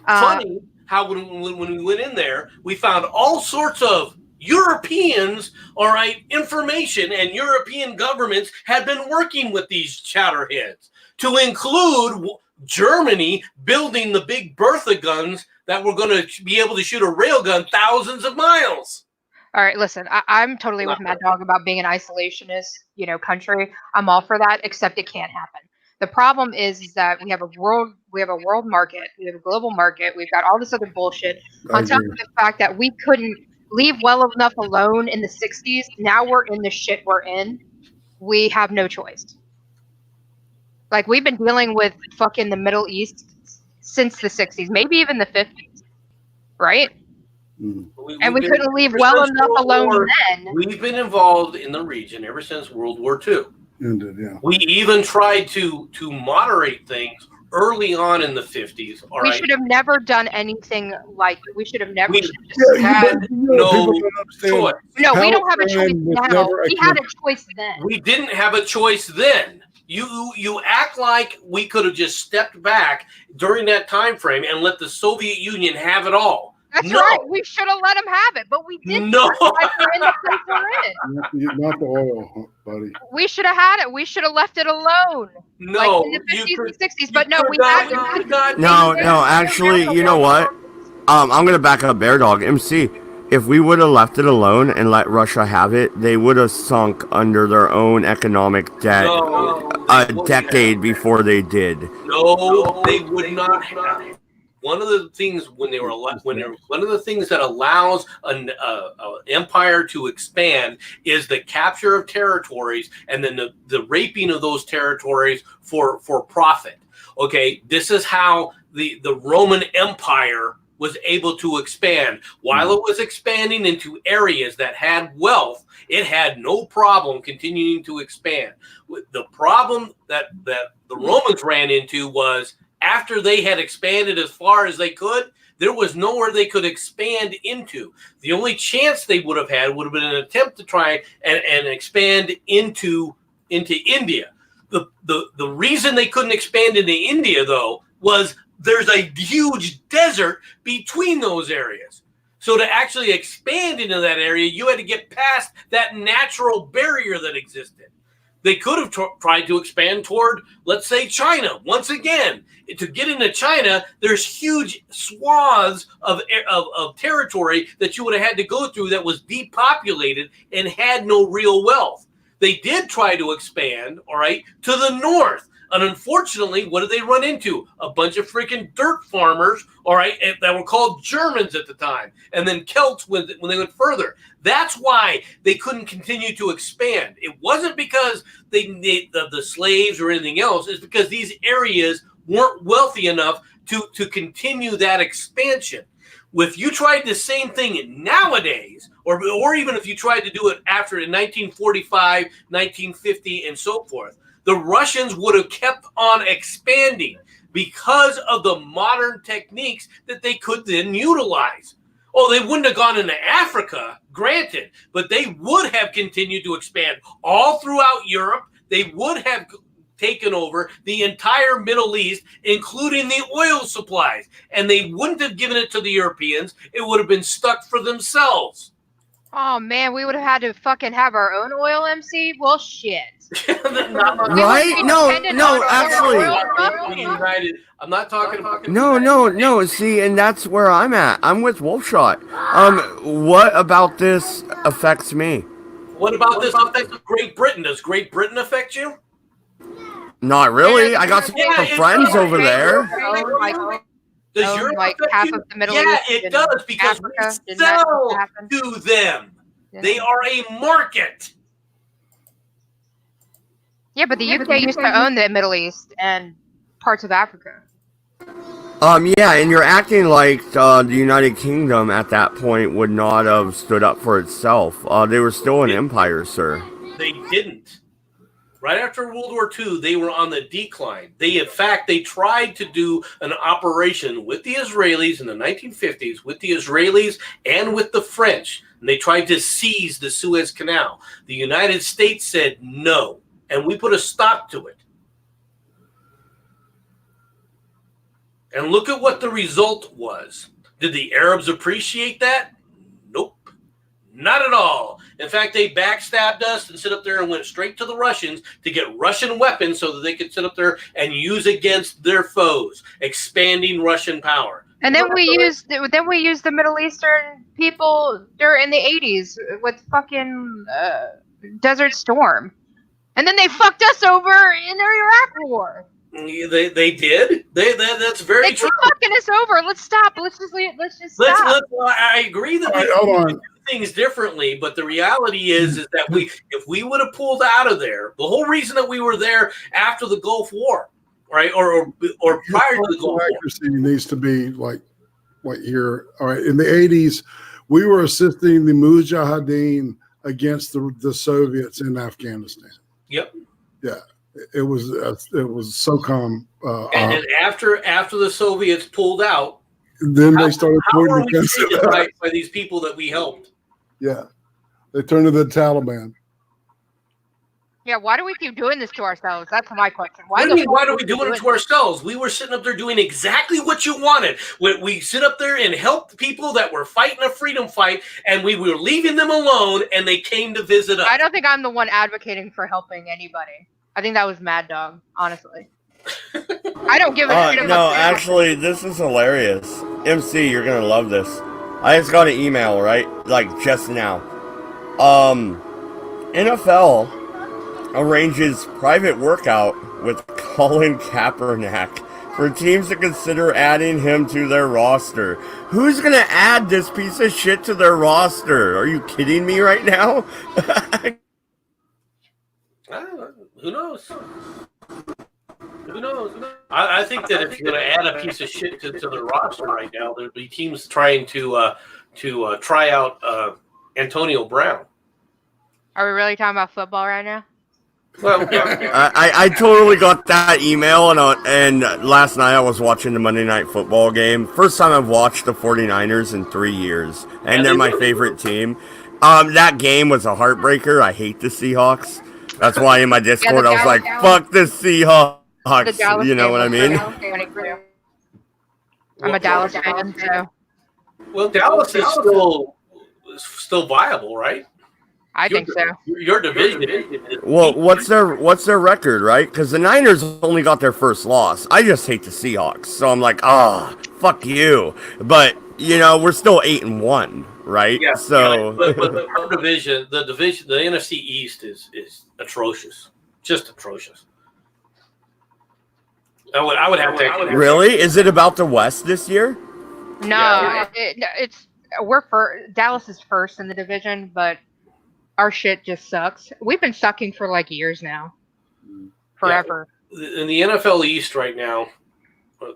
Funny how when we went in there, we found all sorts of Europeans, all right, information, and European governments had been working with these chatterheads, to include Germany building the big Bertha guns that were going to be able to shoot a railgun thousands of miles. All right, listen, I'm totally with Mad Dog about being an isolationist, country. I'm all for that, except it can't happen. The problem is that we have a world market, we have a global market, we've got all this other bullshit. On top of the fact that we couldn't leave well enough alone in the 60s, now we're in the shit we're in. We have no choice. Like, we've been dealing with fucking the Middle East since the 60s, maybe even the 50s, right? And we couldn't leave well enough alone then. We've been involved in the region ever since World War II. Ended, yeah. We even tried to moderate things early on in the 50s. We should have never done anything like it. We should have never. Had no choice. No, we don't have a choice now. We had a choice then. We didn't have a choice then. You act like we could have just stepped back during that time frame and let the Soviet Union have it all. That's right. We should have let them have it, but we didn't. No. Like we're in the place we're in. Not the oil, buddy. We should have had it. We should have left it alone. No. Like in the 50s and 60s, but no, we had to. No, actually, you know what? I'm going to back up Bear Dog. MC, if we would have left it alone and let Russia have it, they would have sunk under their own economic debt a decade before they did. No, they would not have. One of the things one of the things that allows an empire to expand is the capture of territories and then the raping of those territories for profit. Okay, this is how the Roman Empire was able to expand. While it was expanding into areas that had wealth, it had no problem continuing to expand. The problem that the Romans ran into was, after they had expanded as far as they could, there was nowhere they could expand into. The only chance they would have had would have been an attempt to try and expand into India. The reason they couldn't expand into India, though, was there's a huge desert between those areas. So to actually expand into that area, you had to get past that natural barrier that existed. They could have tried to expand toward, let's say, China. Once again, to get into China, there's huge swaths of territory that you would have had to go through that was depopulated and had no real wealth. They did try to expand, all right, to the north. And unfortunately, what did they run into? A bunch of freaking dirt farmers, all right, that were called Germans at the time, and then Celts when they went further. That's why they couldn't continue to expand. It wasn't because the slaves or anything else. It's because these areas weren't wealthy enough to continue that expansion. If you tried the same thing nowadays, or even if you tried to do it after in 1945, 1950, and so forth, the Russians would have kept on expanding because of the modern techniques that they could then utilize. Oh, they wouldn't have gone into Africa, granted, but they would have continued to expand all throughout Europe. They would have taken over the entire Middle East, including the oil supplies. And they wouldn't have given it to the Europeans. It would have been stuck for themselves. Oh, man, we would have had to fucking have our own oil, MC? Well, shit. Right? No, actually. I'm not talking about. No. See, and that's where I'm at. I'm with Wolfshot. What about this affects me? What about this affects Great Britain? Does Great Britain affect you? Not really. I got some friends over there. Does Europe like affect half you? of the Middle Yeah, East it does, because Africa, we sell to them. Yeah. They are a market. Yeah, but the UK used to own the Middle East and parts of Africa. Yeah, and you're acting like the United Kingdom at that point would not have stood up for itself. They were still an empire, sir. They didn't. Right after World War II, they were on the decline. In fact, they tried to do an operation with the Israelis in the 1950s, with the Israelis and with the French. And they tried to seize the Suez Canal. The United States said no, and we put a stop to it. And look at what the result was. Did the Arabs appreciate that? Nope. Not at all. In fact, they backstabbed us and sit up there and went straight to the Russians to get Russian weapons so that they could sit up there and use against their foes, expanding Russian power. And then we used the Middle Eastern people in the 80s with fucking Desert Storm. And then they fucked us over in their Iraq war. They did. That's very true. They keep fucking us over. Let's stop. Let's just stop. I agree that we do things differently, but the reality is that if we would have pulled out of there, the whole reason that we were there after the Gulf War, right, or prior to the Gulf War, accuracy needs to be like here. All right, in the 80s, we were assisting the Mujahideen against the Soviets in Afghanistan. Yep. Yeah. It was SOCOM. And after the Soviets pulled out, then they started pointing by these people that we helped. Yeah, they turned to the Taliban. Yeah, why do we keep doing this to ourselves? That's my question. Why are we doing it to ourselves? We were sitting up there doing exactly what you wanted. We sit up there and helped people that were fighting a freedom fight, and we were leaving them alone, and they came to visit us. I don't think I'm the one advocating for helping anybody. I think that was Mad Dog, honestly. I don't give a shit. No, actually, this is hilarious. MC, you're gonna love this. I just got an email, right? Like, just now. NFL arranges private workout with Colin Kaepernick for teams to consider adding him to their roster. Who's gonna add this piece of shit to their roster? Are you kidding me right now? Who knows? Who knows? I think that if you're going to add a piece of shit to the roster right now, there'll be teams trying to try out Antonio Brown. Are we really talking about football right now? Well, I totally got that email, and last night I was watching the Monday Night Football game. First time I've watched the 49ers in 3 years, and they're my favorite team. That game was a heartbreaker. I hate the Seahawks. That's why in my Discord I was like, fuck the Seahawks. You know what I mean? I'm a Dallas fan, so. Well, Dallas is still viable, right? I think so. Your division. Well, what's their record, right? Because the Niners only got their first loss. I just hate the Seahawks, so I'm like, fuck you. But we're still 8-1, right? Yeah. So, but the division, the NFC East is atrocious, just atrocious. I would have to. Really? Is it about the West this year? No, Dallas is first in the division, but our shit just sucks. We've been sucking for like years now, forever. Yeah. In the NFL East right now,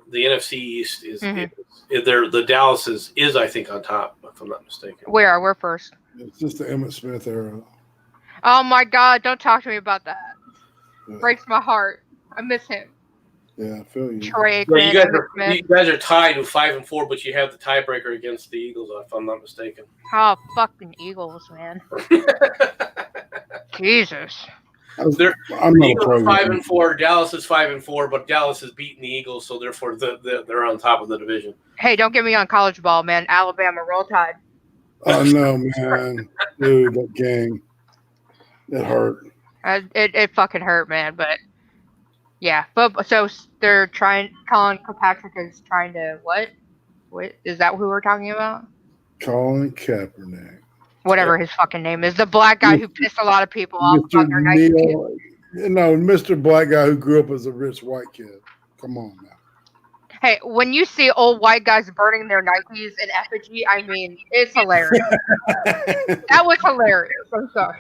the NFC East is the Dallas is I think on top, if I'm not mistaken. We're first. It's just the Emmitt Smith era. Oh my God! Don't talk to me about that. Yeah. Breaks my heart. I miss him. Yeah, I feel you. Troy, well, you guys are tied with 5-4, but you have the tiebreaker against the Eagles, if I'm not mistaken. Oh, fucking Eagles, man! Jesus. I'm not 5-4. Dallas is 5-4, but Dallas has beaten the Eagles, so therefore they're on top of the division. Hey, don't get me on college ball, man. Alabama, Roll Tide. Oh no, man, dude, that game, it hurt. It fucking hurt, man. But yeah, but so they're Colin Kaepernick is trying to what? What is that? Who we're talking about? Colin Kaepernick. Whatever his fucking name is, the black guy who pissed a lot of people off on their night. No, Mr. Black guy who grew up as a rich white kid. Come on now. Hey, when you see old white guys burning their Nikes in effigy, I mean, it's hilarious. That was hilarious. I'm sorry.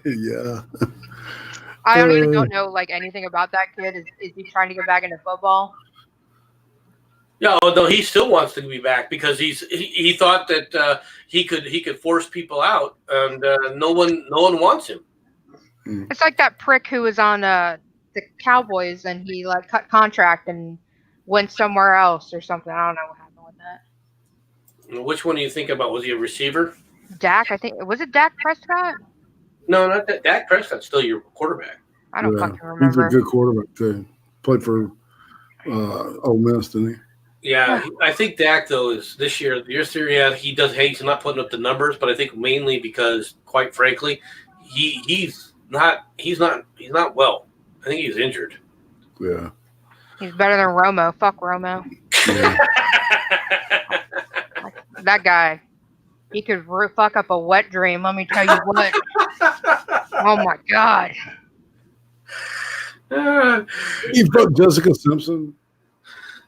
Yeah. I honestly don't know like anything about that kid. Is he trying to get back into football? No, no, he still wants to be back because he thought that he could force people out, and no one wants him. It's like that prick who was on the Cowboys and he like cut contract and went somewhere else or something. I don't know what happened with that. Which one do you think about? Was he a receiver? Dak, I think was it Dak Prescott? No, not that. Dak Prescott's still your quarterback. I don't fucking He's remember. a good quarterback too. Played for Ole Miss, didn't he? Yeah, I think Dak though is this year. He's not putting up the numbers, but I think mainly because, quite frankly, he's not well. I think he's injured. Yeah. He's better than Romo. Fuck Romo. Yeah. That guy, he could fuck up a wet dream. Let me tell you what. Oh my god. You put Jessica Simpson.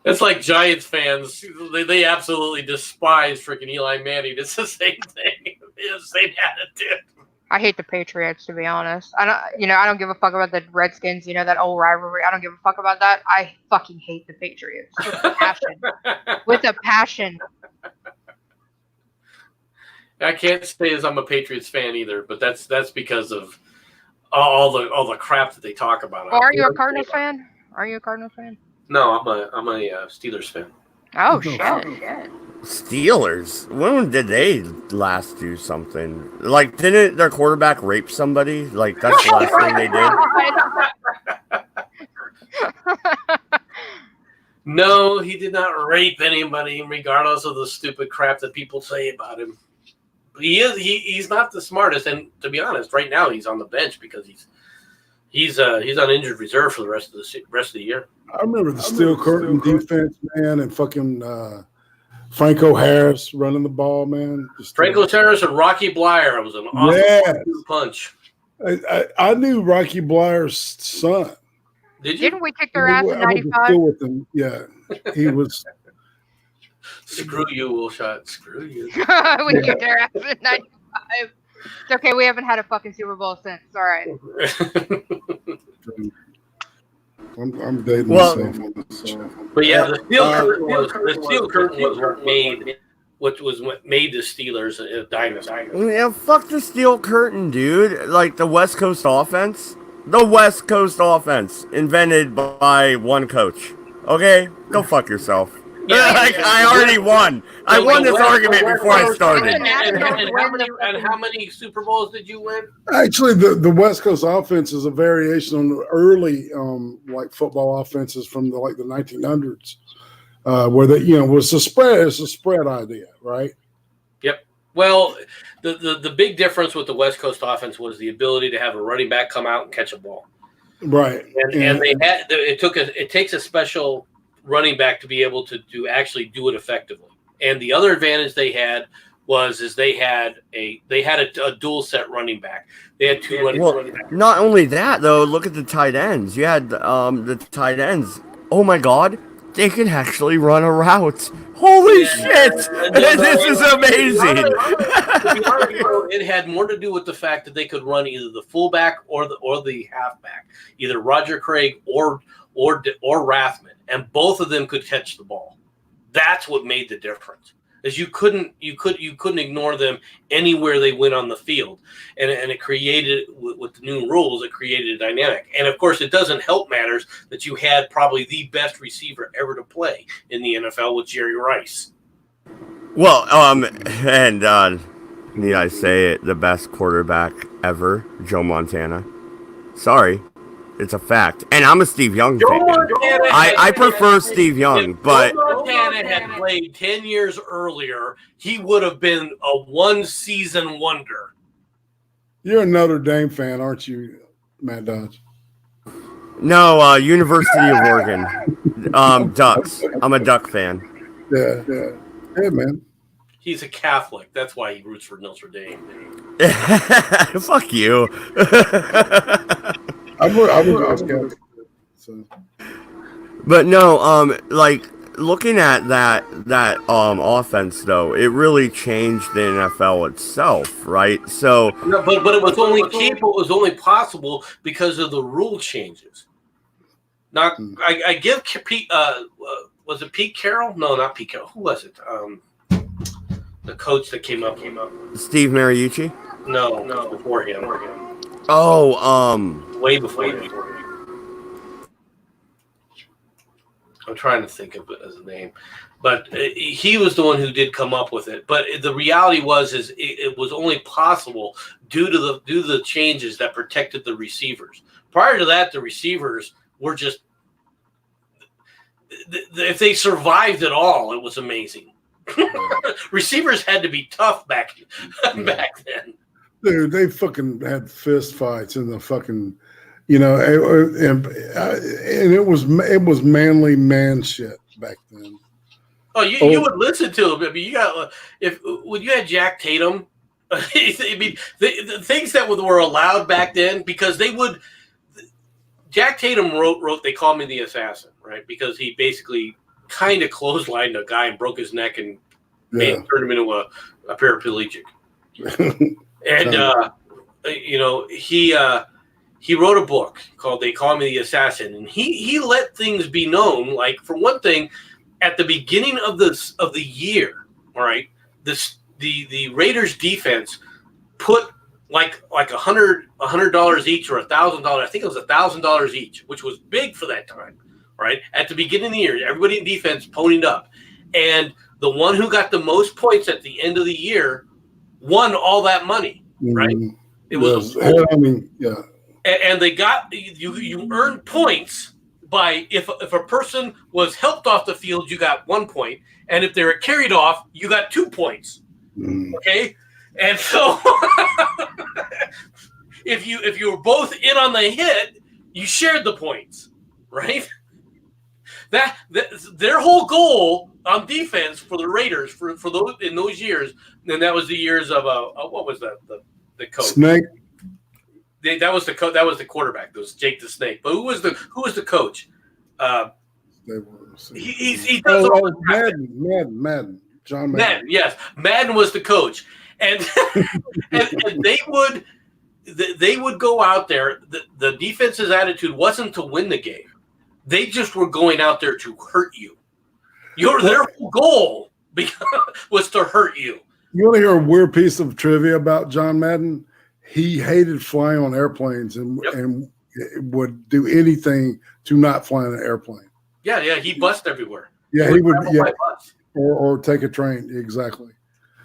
It's like Giants fans. They absolutely despise freaking Eli Manning. It's the same thing. It's the same attitude. I hate the Patriots, to be honest. I don't give a fuck about the Redskins. You know, that old rivalry. I don't give a fuck about that. I fucking hate the Patriots with a passion. With a passion. I can't say as I'm a Patriots fan either, but that's because of all the crap that they talk about. Oh, are you a Cardinals fan? Are you a Cardinals fan? No, I'm a Steelers fan. Oh shit! Steelers. When did they last do something? Like, didn't their quarterback rape somebody? Like, that's the last thing they did. No, he did not rape anybody, regardless of the stupid crap that people say about him. He's not the smartest, and to be honest, right now he's on the bench because he's on injured reserve for the rest of the year. I remember the steel curtain defense, man, and fucking Franco Harris running the ball, man. Franco Harris and Rocky Blyer was an awesome punch. I knew Rocky Blyer's son. Did you? Didn't we kick their ass in I went to 95? school with him. Yeah, he was. Screw you, Willshot. Screw you. We kicked their ass in 95. It's okay. We haven't had a fucking Super Bowl since. It's all right. I'm dating Well, myself on this. But yeah, the steel curtain was what made the Steelers a dynasty. Yeah, fuck the steel curtain, dude. Like, the West Coast offense. The West Coast offense invented by one coach. Okay? Go fuck yourself. Yeah, like, I already won. I won this argument before I started. And how many Super Bowls did you win? Actually, the West Coast offense is a variation on the early like football offenses from the 1900s, where was a spread. It's a spread idea, right? Yep. Well, the big difference with the West Coast offense was the ability to have a running back come out and catch a ball. Right. And they had it takes a special running back to be able to actually do it effectively. And the other advantage they had was they had a dual set running back. They had two running backs. Not only that though, look at the tight ends. You had the tight ends. Oh my god, they can actually run a route. Holy shit! This is amazing. It had more to do with the fact that they could run either the fullback or the halfback, either Roger Craig or Rathman, and both of them could catch the ball. That's what made the difference. Is you couldn't ignore them anywhere they went on the field, and it created with the new rules. It created a dynamic, and of course, it doesn't help matters that you had probably the best receiver ever to play in the NFL with Jerry Rice. Well, and need I say it, the best quarterback ever, Joe Montana. Sorry. It's a fact. And I'm a Steve Young fan. I prefer Steve Young, but if Joe Montana had played 10 years earlier, he would have been a one-season wonder. You're a Notre Dame fan, aren't you, Matt Dodge? no, University of Oregon. Ducks. I'm a Duck fan. Yeah. Hey, man. He's a Catholic. That's why he roots for Notre Dame. Fuck you. I was Catholic. So. But no, like, looking at that offense though, it really changed the NFL itself, right? So No, but it was only capable. It was only possible because of the rule changes. Now, I give Pete. Was it Pete Carroll? No, not Pete Carroll. Who was it? The coach that came up. Steve Mariucci? No, before him. Oh, Way before him. I'm trying to think of it as a name, but he was the one who did come up with it. But the reality was, it was only possible due to the changes that protected the receivers. Prior to that, the receivers were just, if they survived at all, it was amazing. Receivers had to be tough back then. Dude, they fucking had fist fights in the fucking, and it was manly man shit back then. Oh, you would listen to him. I mean, you got when you had Jack Tatum. I mean, the things that were allowed back then, because they would. Jack Tatum wrote. They call me the assassin, right? Because he basically kind of clotheslined a guy and broke his neck and turned him into a paraplegic. And he wrote a book called "They Call Me the Assassin," and he let things be known. Like, for one thing, at the beginning of the year, all right, the Raiders defense put like $100 each or $1,000. I think it was $1,000 each, which was big for that time. Right at the beginning of the year, everybody in defense ponied up, and the one who got the most points at the end of the year won all that money. Right? It was. And they got you earned points by if a person was helped off the field, you got 1 point, and if they were carried off, you got 2 points. Okay, and so if you were both in on the hit, you shared the points, right? That their whole goal on defense for the Raiders for those in those years, and that was the years of what was that the coach Snake. That was the quarterback. That was Jake the Snake. But who was the coach? He does Madden. John Madden. Madden, yes. Madden was the coach, and and they would go out there. The defense's attitude wasn't to win the game; they just were going out there to hurt you. Their goal was to hurt you. You want to hear a weird piece of trivia about John Madden? He hated flying on airplanes and would do anything to not fly on an airplane. Yeah, he bussed everywhere. Yeah, he would. Or take a train. Exactly.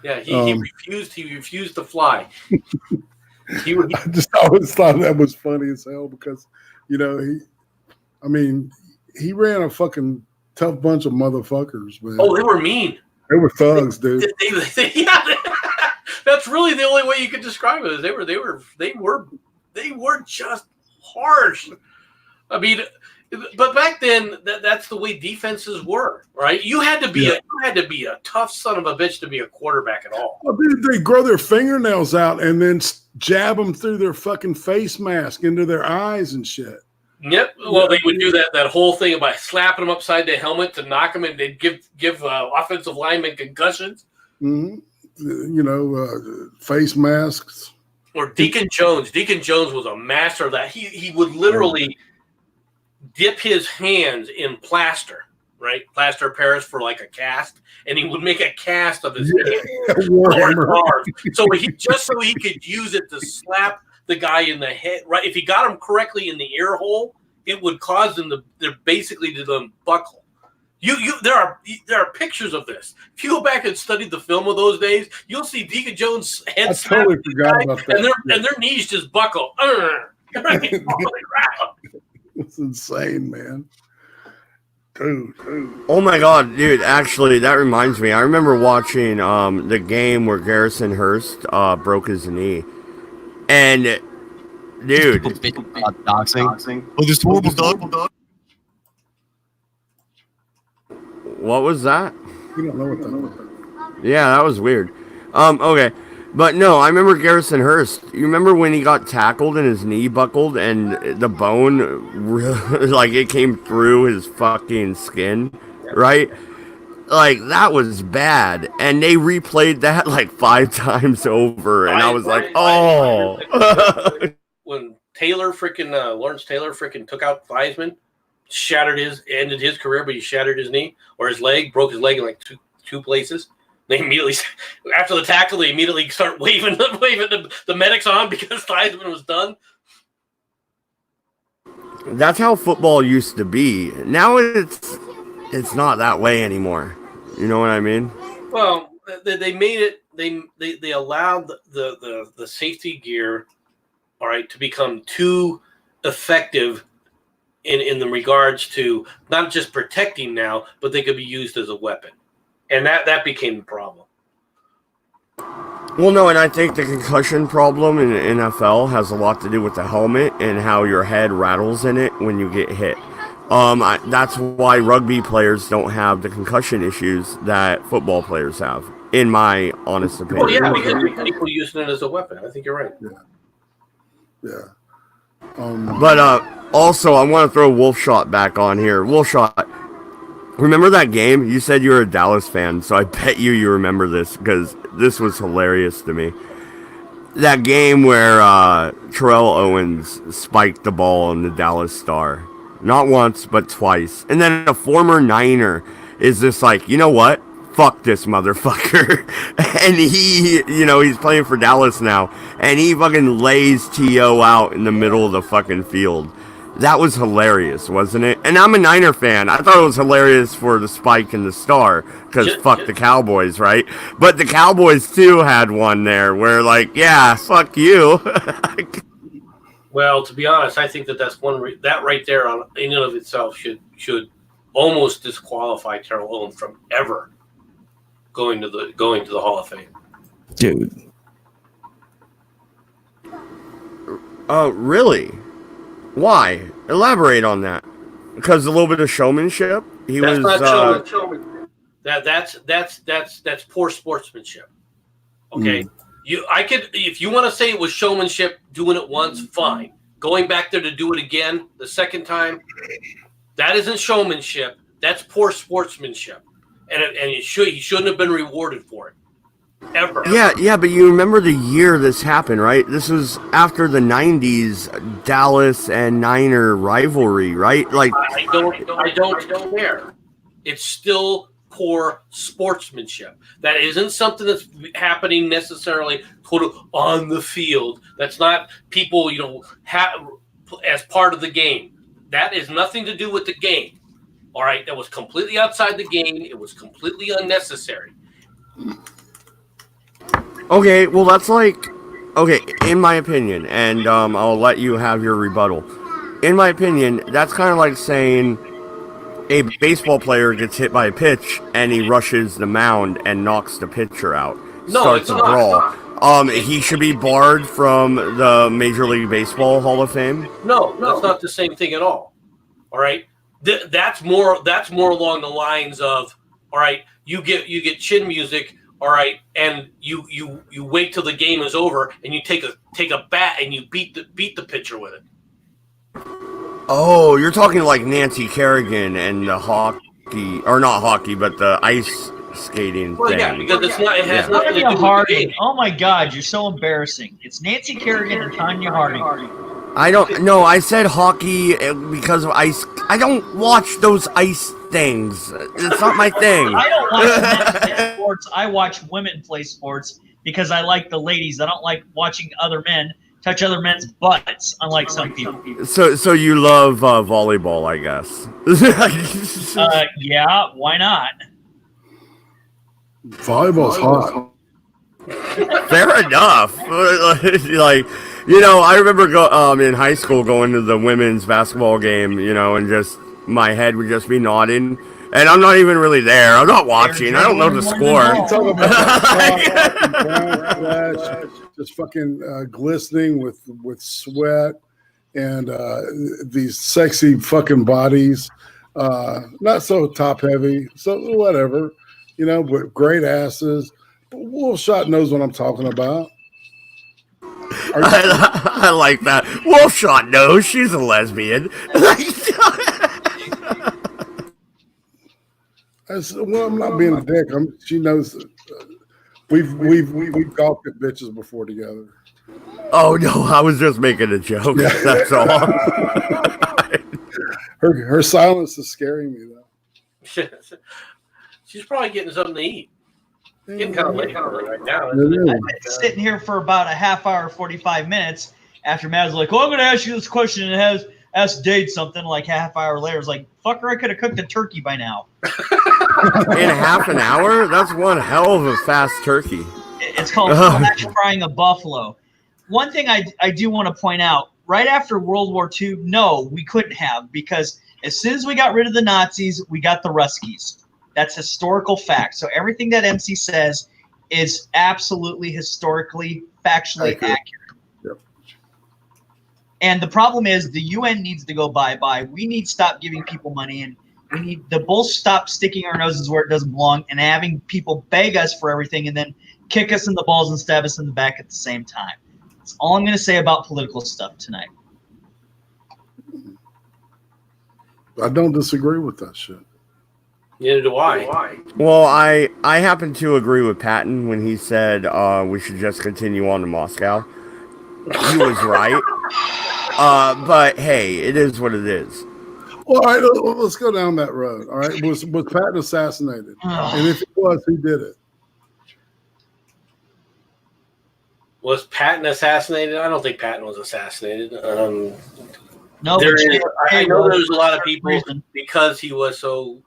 Yeah, he refused. He refused to fly. I just always thought that was funny as hell because, he ran a fucking tough bunch of motherfuckers, man. Oh, they were mean. They were thugs, dude. That's really the only way you could describe it. Is they were just harsh. I mean, but back then, that's the way defenses were, right? You had to be a tough son of a bitch to be a quarterback at all. Well, they grow their fingernails out and then jab them through their fucking face mask into their eyes and shit. Yep. Well, they would do that whole thing about slapping them upside the helmet to knock them, and they'd give offensive linemen concussions. Mm-hmm. Face masks. Or Deacon Jones. Deacon Jones was a master of that. He would literally dip his hands in plaster, right? Plaster of Paris for like a cast, and he would make a cast of his hand. So he could use it to slap the guy in the head, right? If he got him correctly in the ear hole, it would cause them to buckle. There are pictures of this. If you go back and study the film of those days, you'll see Deacon Jones' head snap, totally forgot about that. And their knees just buckle. It's insane, man. Dude. Oh my god, dude! Actually, that reminds me. I remember watching the game where Garrison Hurst broke his knee, and dude, doxing. Oh, this horrible dog. What was that? You don't know what that was. Yeah, that was weird. Okay. But no, I remember Garrison Hurst. You remember when he got tackled and his knee buckled and the bone, like, it came through his fucking skin? right? Like, that was bad. And they replayed that like 5 times over. And I was like, oh. When Taylor Lawrence Taylor took out Theismann, ended his career, but he shattered his knee or his leg, broke his leg in like two places. They immediately, after the tackle, they immediately start waving the medics on because Theismann was done. That's how football used to be. Now it's not that way anymore. You know what I mean? Well, they made it. They allowed the safety gear, all right, to become too effective in the regards to not just protecting now, but they could be used as a weapon, and that became the problem. Well, no, and I think the concussion problem in the NFL has a lot to do with the helmet and how your head rattles in it when you get hit. That's why rugby players don't have the concussion issues that football players have, in my honest opinion. Well, yeah, because people using it as a weapon. I think you're right. Yeah. But also, I want to throw Wolfshot back on here. Wolfshot, remember that game? You said you were a Dallas fan, so I bet you remember this because this was hilarious to me. That game where Terrell Owens spiked the ball on the Dallas Star. Not once, but twice. And then a former Niner is just like, you know what? Fuck this motherfucker. And he's playing for Dallas now. And he fucking lays T.O. out in the middle of the fucking field. That was hilarious, wasn't it? And I'm a Niner fan. I thought it was hilarious for the spike and the Star. Because fuck the Cowboys, right? But the Cowboys, too, had one there where, like, yeah, fuck you. Well, to be honest, I think that's one that right there in and of itself should almost disqualify Terrell Owens from ever going to the Hall of Fame. Dude. Really? Why? Elaborate on that. Because a little bit of showmanship. That's not showmanship. That's poor sportsmanship. Okay. If you want to say it was showmanship, doing it once, fine. Going back there to do it again the second time, that isn't showmanship. That's poor sportsmanship, and he shouldn't have been rewarded for it, ever. Yeah, but you remember the year this happened, right? This was after the '90s Dallas and Niner rivalry, right? Like, I don't care. It's still poor sportsmanship. That isn't something that's happening necessarily on the field. That's not people, as part of the game. That is nothing to do with the game. All right, that was completely outside the game. It was completely unnecessary. Okay, well that's in my opinion, and I'll let you have your rebuttal. In my opinion, that's kind of like saying a baseball player gets hit by a pitch and he rushes the mound and knocks the pitcher out. Starts a brawl. He should be barred from the Major League Baseball Hall of Fame. No, that's not the same thing at all. All right, that's more along the lines of, all right, you get chin music, all right, and you wait till the game is over and you take a bat and you beat the pitcher with it. Oh, you're talking like Nancy Kerrigan and the hockey, or not hockey, but the ice skating thing. Yeah, because it has nothing to do with Harding. the game. Oh my God, you're so embarrassing. It's Nancy Kerrigan and Tanya Harding. I don't know. I said hockey because of ice. I don't watch those ice things. It's not my thing. I don't watch men play sports. I watch women play sports because I like the ladies. I don't like watching other men touch other men's butts, unlike some people. So you love volleyball, I guess. Yeah, why not? Volleyball's hot. Fair enough. I remember in high school going to the women's basketball game, and just my head would just be nodding. And I'm not even really there. I'm not watching. I don't know the score. Just fucking glistening with sweat and these sexy fucking bodies. Not so top heavy, so whatever, but great asses. Wolfshot knows what I'm talking about. I like that. Wolfshot knows she's a lesbian. Well, I'm not being a dick. She knows that we've gawked at bitches before together. Oh no, I was just making a joke. Yeah. That's all. Her silence is scaring me though. She's probably getting something to eat. It's getting kind of late right now. It is. I've been sitting here for about a half hour, 45 minutes after Matt was like, "Oh, I'm going to ask you this question," and asked Dade something like half hour later. It's like, fucker, I could have cooked a turkey by now. In half an hour? That's one hell of a fast turkey. It's called flash frying a buffalo. One thing I do want to point out, right after World War II, no, we couldn't have, because as soon as we got rid of the Nazis, we got the Ruskies. That's historical fact. So everything that MC says is absolutely historically, factually accurate. Yep. And the problem is the UN needs to go bye-bye. We need to stop giving people money, and we need to both stop sticking our noses where it doesn't belong and having people beg us for everything and then kick us in the balls and stab us in the back at the same time. That's all I'm going to say about political stuff tonight. I don't disagree with that shit. Neither do I. Well, I happen to agree with Patton when he said we should just continue on to Moscow. He was right. But hey, it is what it is. Well, all right, let's go down that road. All right, was Patton assassinated? And if it was, who did it? Was Patton assassinated? I don't think Patton was assassinated. No, I know there's a lot of people because he was so,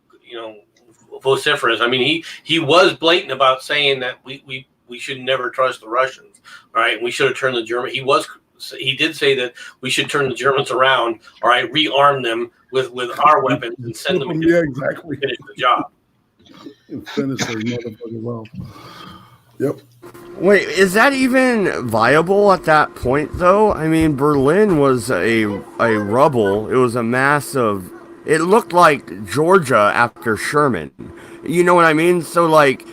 vociferous. I mean, he was blatant about saying that we should never trust the Russians. All right, we should have turned the German. He did say that we should turn the Germans around. All right, rearm them with our weapons and send them to finish the job. Finish their motherfucking well. Yep. Wait, is that even viable at that point, though? I mean, Berlin was a rubble. It was a mass of... It looked like Georgia after Sherman. You know what I mean? So, like,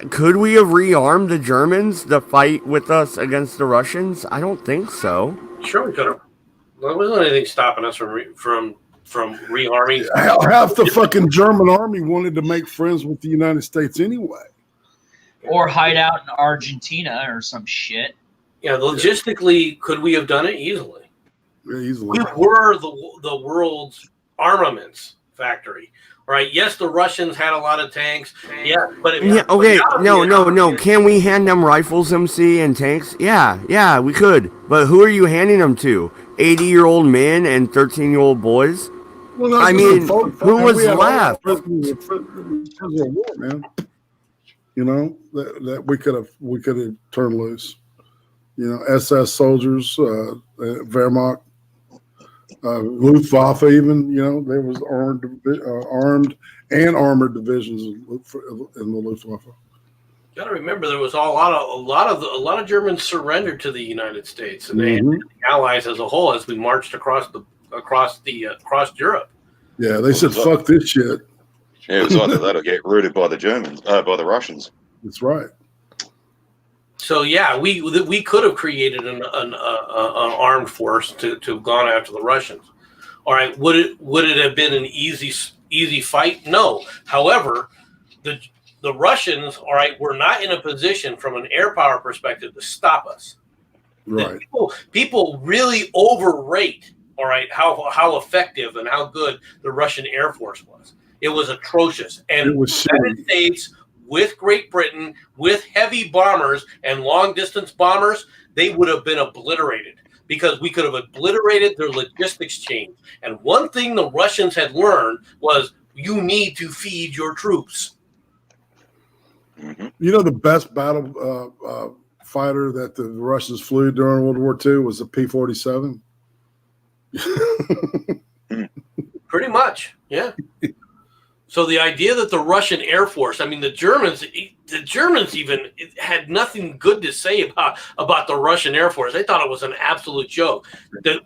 could we have rearmed the Germans to fight with us against the Russians? I don't think so. Sure, we could have. There wasn't anything stopping us from rearming. Half the fucking German army wanted to make friends with the United States anyway. Or hide out in Argentina or some shit. Yeah, logistically, could we have done it easily? Yeah, easily. We were the world's armaments factory, right? Yes, the Russians had a lot of tanks. Yeah, but no. Can we hand them rifles, MC, and tanks? Yeah, we could. But who are you handing them to? 80-year-old men and 13-year-old boys? Well, I mean, who was left? Prisoners of war, man. You know that we could have turned loose. You know, SS soldiers, Wehrmacht, Luftwaffe, even. You know, there was armed and armored divisions in the Luftwaffe. You got to remember, there was a lot of Germans surrendered to the United States and the Allies as a whole as we marched across Europe. Yeah, they said, "Fuck this shit." Yeah, it was either that or get rooted by the Germans, by the Russians. That's right. So yeah, we could have created an armed force to have gone after the Russians. All right, would it have been an easy fight? No. However, the Russians, all right, were not in a position from an air power perspective to stop us. Right. People really overrate, all right, how effective and how good the Russian Air Force was. It was atrocious. And the United States, with Great Britain, with heavy bombers and long-distance bombers, they would have been obliterated because we could have obliterated their logistics chain. And one thing the Russians had learned was you need to feed your troops. You know, the best battle fighter that the Russians flew during World War II was the P-47? Pretty much, yeah. So the idea that the Russian Air Force, I mean, the Germans even had nothing good to say about the Russian Air Force. They thought it was an absolute joke.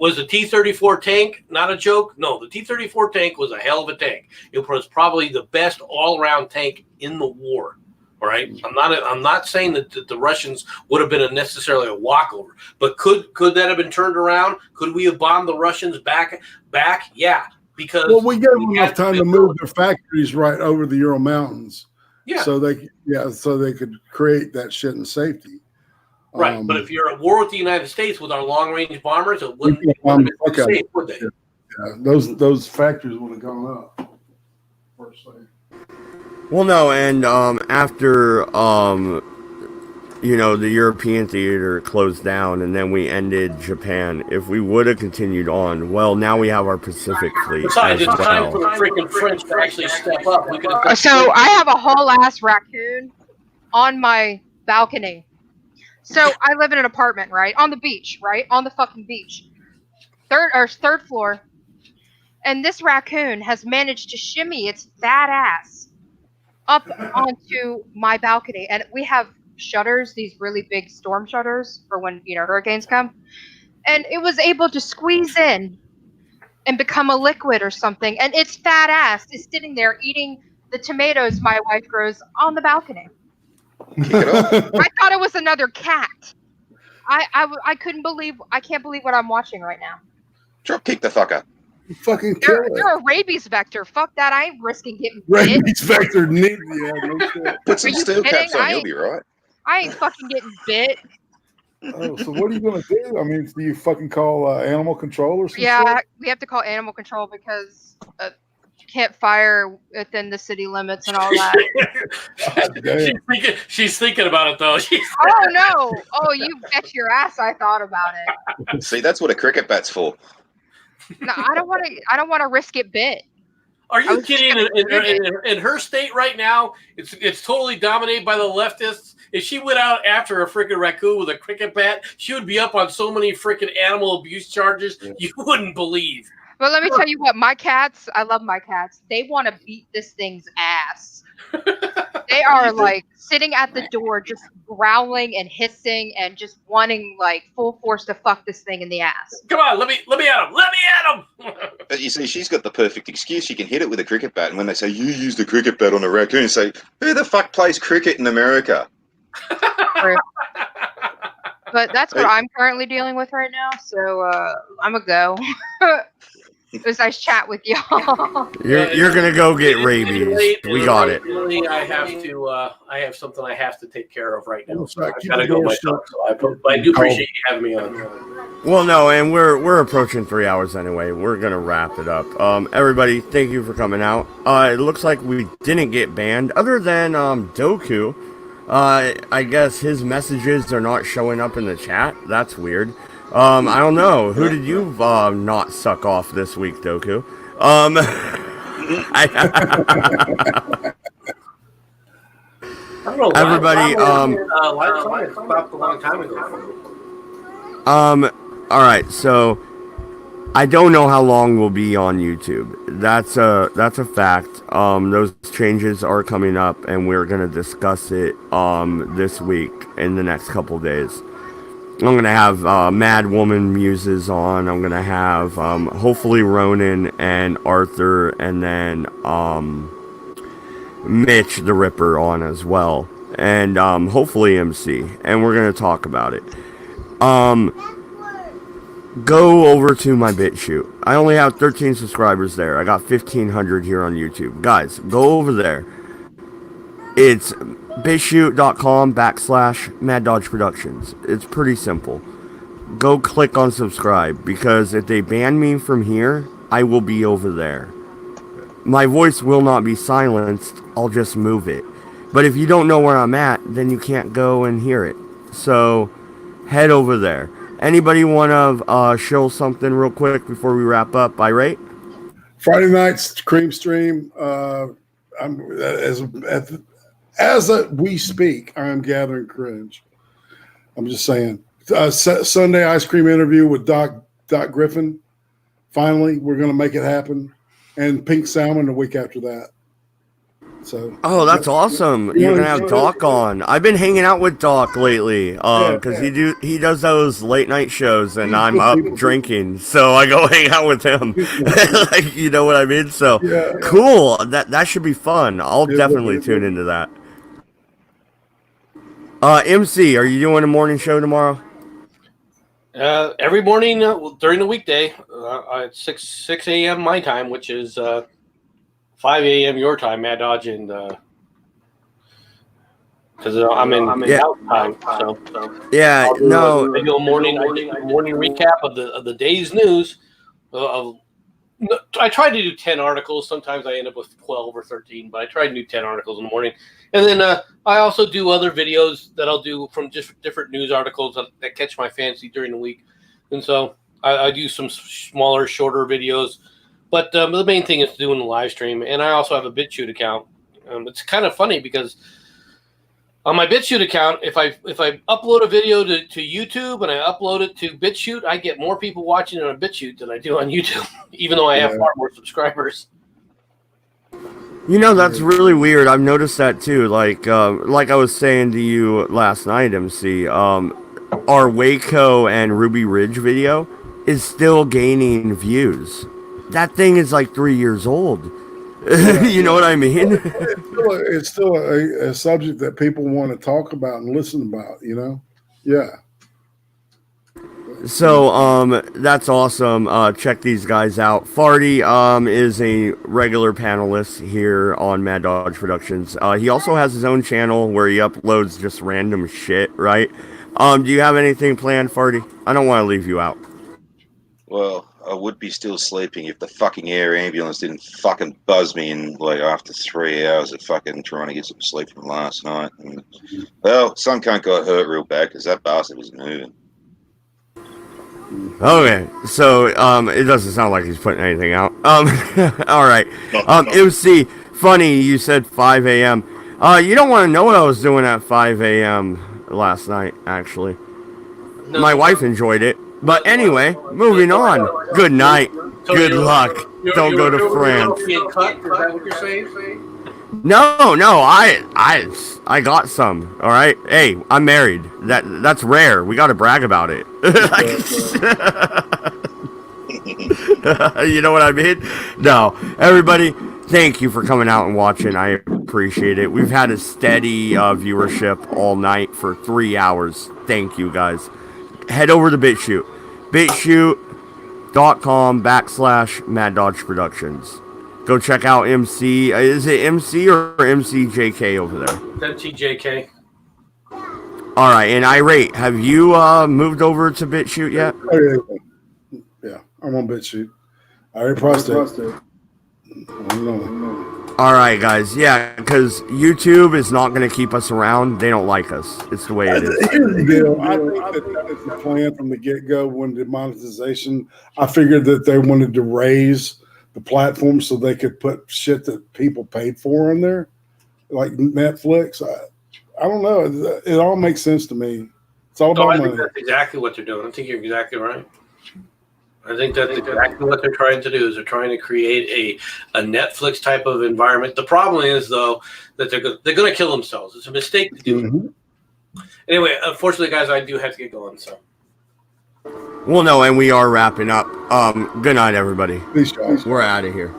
Was the T-34 tank not a joke? No, the T-34 tank was a hell of a tank. It was probably the best all-around tank in the war. All right, I'm not saying that the Russians would have been necessarily a walkover, but could that have been turned around? Could we have bombed the Russians back? Yeah. because Well, we gave them we enough have to time to build- move their factories right over the Ural Mountains. Yeah. So they could create that shit in safety. Right, but if you're at war with the United States with our long-range bombers, it we wouldn't could bomb the be fuck out of safe, would they? yeah, those factories would have gone up. First thing. Well, no, and after the European theater closed down, and then we ended Japan. If we would have continued on, well, now we have our Pacific Fleet Besides, as it's time well. for the freaking French to actually step up. We could So I have a whole ass raccoon on my balcony. So I live in an apartment, right? On the beach, right? On the fucking beach. Third floor. And this raccoon has managed to shimmy its fat ass up onto my balcony. And we have shutters, these really big storm shutters for when, hurricanes come. And it was able to squeeze in and become a liquid or something. And its fat ass is sitting there eating the tomatoes my wife grows on the balcony. I thought it was another cat. I couldn't believe, I can't believe what I'm watching right now. Drop kick the fucker. Fucking kill it. They're a rabies vector. Fuck that. I ain't risking getting bit. Rabies vector need no shit. Put some Are you steel caps kidding? on, you'll be right. I ain't fucking getting bit. Oh, so what are you gonna do? I mean, do you fucking call animal control or something? Yeah, we have to call animal control because you can't fire within the city limits and all that. she's thinking about it though. Oh no! Oh, you bet your ass I thought about it. See, that's what a cricket bat's for. No, I don't want to. I don't want to risk it bit. Are you kidding? In her state right now, it's totally dominated by the leftists. If she went out after a freaking raccoon with a cricket bat, she would be up on so many freaking animal abuse charges you wouldn't believe. But let me tell you what, my cats, I love my cats. They want to beat this thing's ass. They are like sitting at the door, just growling and hissing and just wanting like full force to fuck this thing in the ass. Come on, let me at him. Let me at him. But you see, she's got the perfect excuse. She can hit it with a cricket bat. And when they say, you used a cricket bat on a raccoon, say, who the fuck plays cricket in America? But that's what I'm currently dealing with right now. So I'm going to go. It was nice chat with y'all. You're gonna go get rabies. We got it. Really, I have something I have to take care of right now. So I Keep gotta the go door myself. shut. So I do appreciate you having me on. Well, no, and we're approaching 3 hours anyway. We're gonna wrap it up. Everybody, thank you for coming out. It looks like we didn't get banned, other than Doku. I guess his messages are not showing up in the chat. That's weird. I don't know. Who did you not suck off this week, Doku? I don't know. Everybody, live stopped a long time ago. all right. So I don't know how long we'll be on YouTube. That's a fact. Those changes are coming up, and we're gonna discuss it this week in the next couple days. I'm going to have Mad Woman Muses on. I'm going to have hopefully Ronan and Arthur, and then Mitch the Ripper on as well. And hopefully MC. And we're going to talk about it. Go over to my BitChute. I only have 13 subscribers there. I got 1,500 here on YouTube. Guys, go over there. It's BitChute.com/Mad Dodge Productions. It's pretty simple. Go click on subscribe, because if they ban me from here, I will be over there. My voice will not be silenced. I'll just move it. But if you don't know where I'm at, then you can't go and hear it. So head over there. Anybody want to show something real quick before we wrap up? Irate? Friday night's cream stream. As we speak, I am gathering cringe. I'm just saying. Sunday ice cream interview with Doc Griffin. Finally, we're going to make it happen. And Pink Salmon the week after that. So. Oh, that's awesome! You're gonna have Doc on. I've been hanging out with Doc lately, because he does those late night shows, and I'm up drinking, so I go hang out with him. Like, you know what I mean? So cool. That should be fun. I'll definitely tune into that. MC, are you doing a morning show tomorrow? Every morning during the weekday at 6 a.m. my time, which is 5 a.m. your time, Mad Dodge, and because I'm in Mountain time. So Yeah, I'll do no. a video morning recap of the day's news. I try to do 10 articles. Sometimes I end up with 12 or 13, but I try to do 10 articles in the morning. And then I also do other videos that I'll do from just different news articles that catch my fancy during the week. And so I do some smaller, shorter videos. But the main thing is doing the live stream. And I also have a BitChute account. It's kind of funny because on my BitChute account, if I upload a video to YouTube and I upload it to BitChute, I get more people watching it on BitChute than I do on YouTube, even though I have far more subscribers. You know, that's really weird. I've noticed that too. Like I was saying to you last night, MC, our Waco and Ruby Ridge video is still gaining views. That thing is like 3 years old. You know what I mean? It's still a subject that people want to talk about and listen about, you know? Yeah. So, that's awesome. Check these guys out. Farty, is a regular panelist here on Mad Dodge Productions. He also has his own channel where he uploads just random shit, right? Do you have anything planned, Farty? I don't want to leave you out. Well, I would be still sleeping if the fucking air ambulance didn't fucking buzz me in like after 3 hours of fucking trying to get some sleep from last night. And, well, some cunt got hurt real bad because that bastard was moving. Okay, so it doesn't sound like he's putting anything out. All right. MC, funny you said 5 a.m. You don't want to know what I was doing at 5 a.m. last night. Actually, my wife enjoyed it. But anyway, moving on. Good night. Good luck. Don't go to France. Is that what you're saying? No, I got some. All right. Hey, I'm married. That's rare. We got to brag about it. You know what I mean? No, everybody. Thank you for coming out and watching. I appreciate it. We've had a steady viewership all night for 3 hours. Thank you, guys. Head over to BitChute. BitChute.com/Mad Dodge Productions. Go check out MC. Is it MC or MCJK over there? MCJK. All right, and Irate, have you moved over to BitChute yet? Oh, yeah, I'm on BitChute. I already prostate. I don't know. All right, guys. Yeah, because YouTube is not going to keep us around. They don't like us. It's the way it is. Here's the deal. I think that was the plan from the get-go when the monetization. I figured that they wanted to raise the platform so they could put shit that people paid for on there, like Netflix. I don't know. It all makes sense to me. It's all about I think money. that's exactly what they're doing. I think you're exactly right. I think that's exactly what they're trying to do. Is they're trying to create a Netflix type of environment. The problem is though that they're going to kill themselves. It's a mistake to do. Mm-hmm. Anyway, unfortunately, guys, I do have to get going. So. Well, no, and we are wrapping up. Good night, everybody. Peace, guys. We're out of here.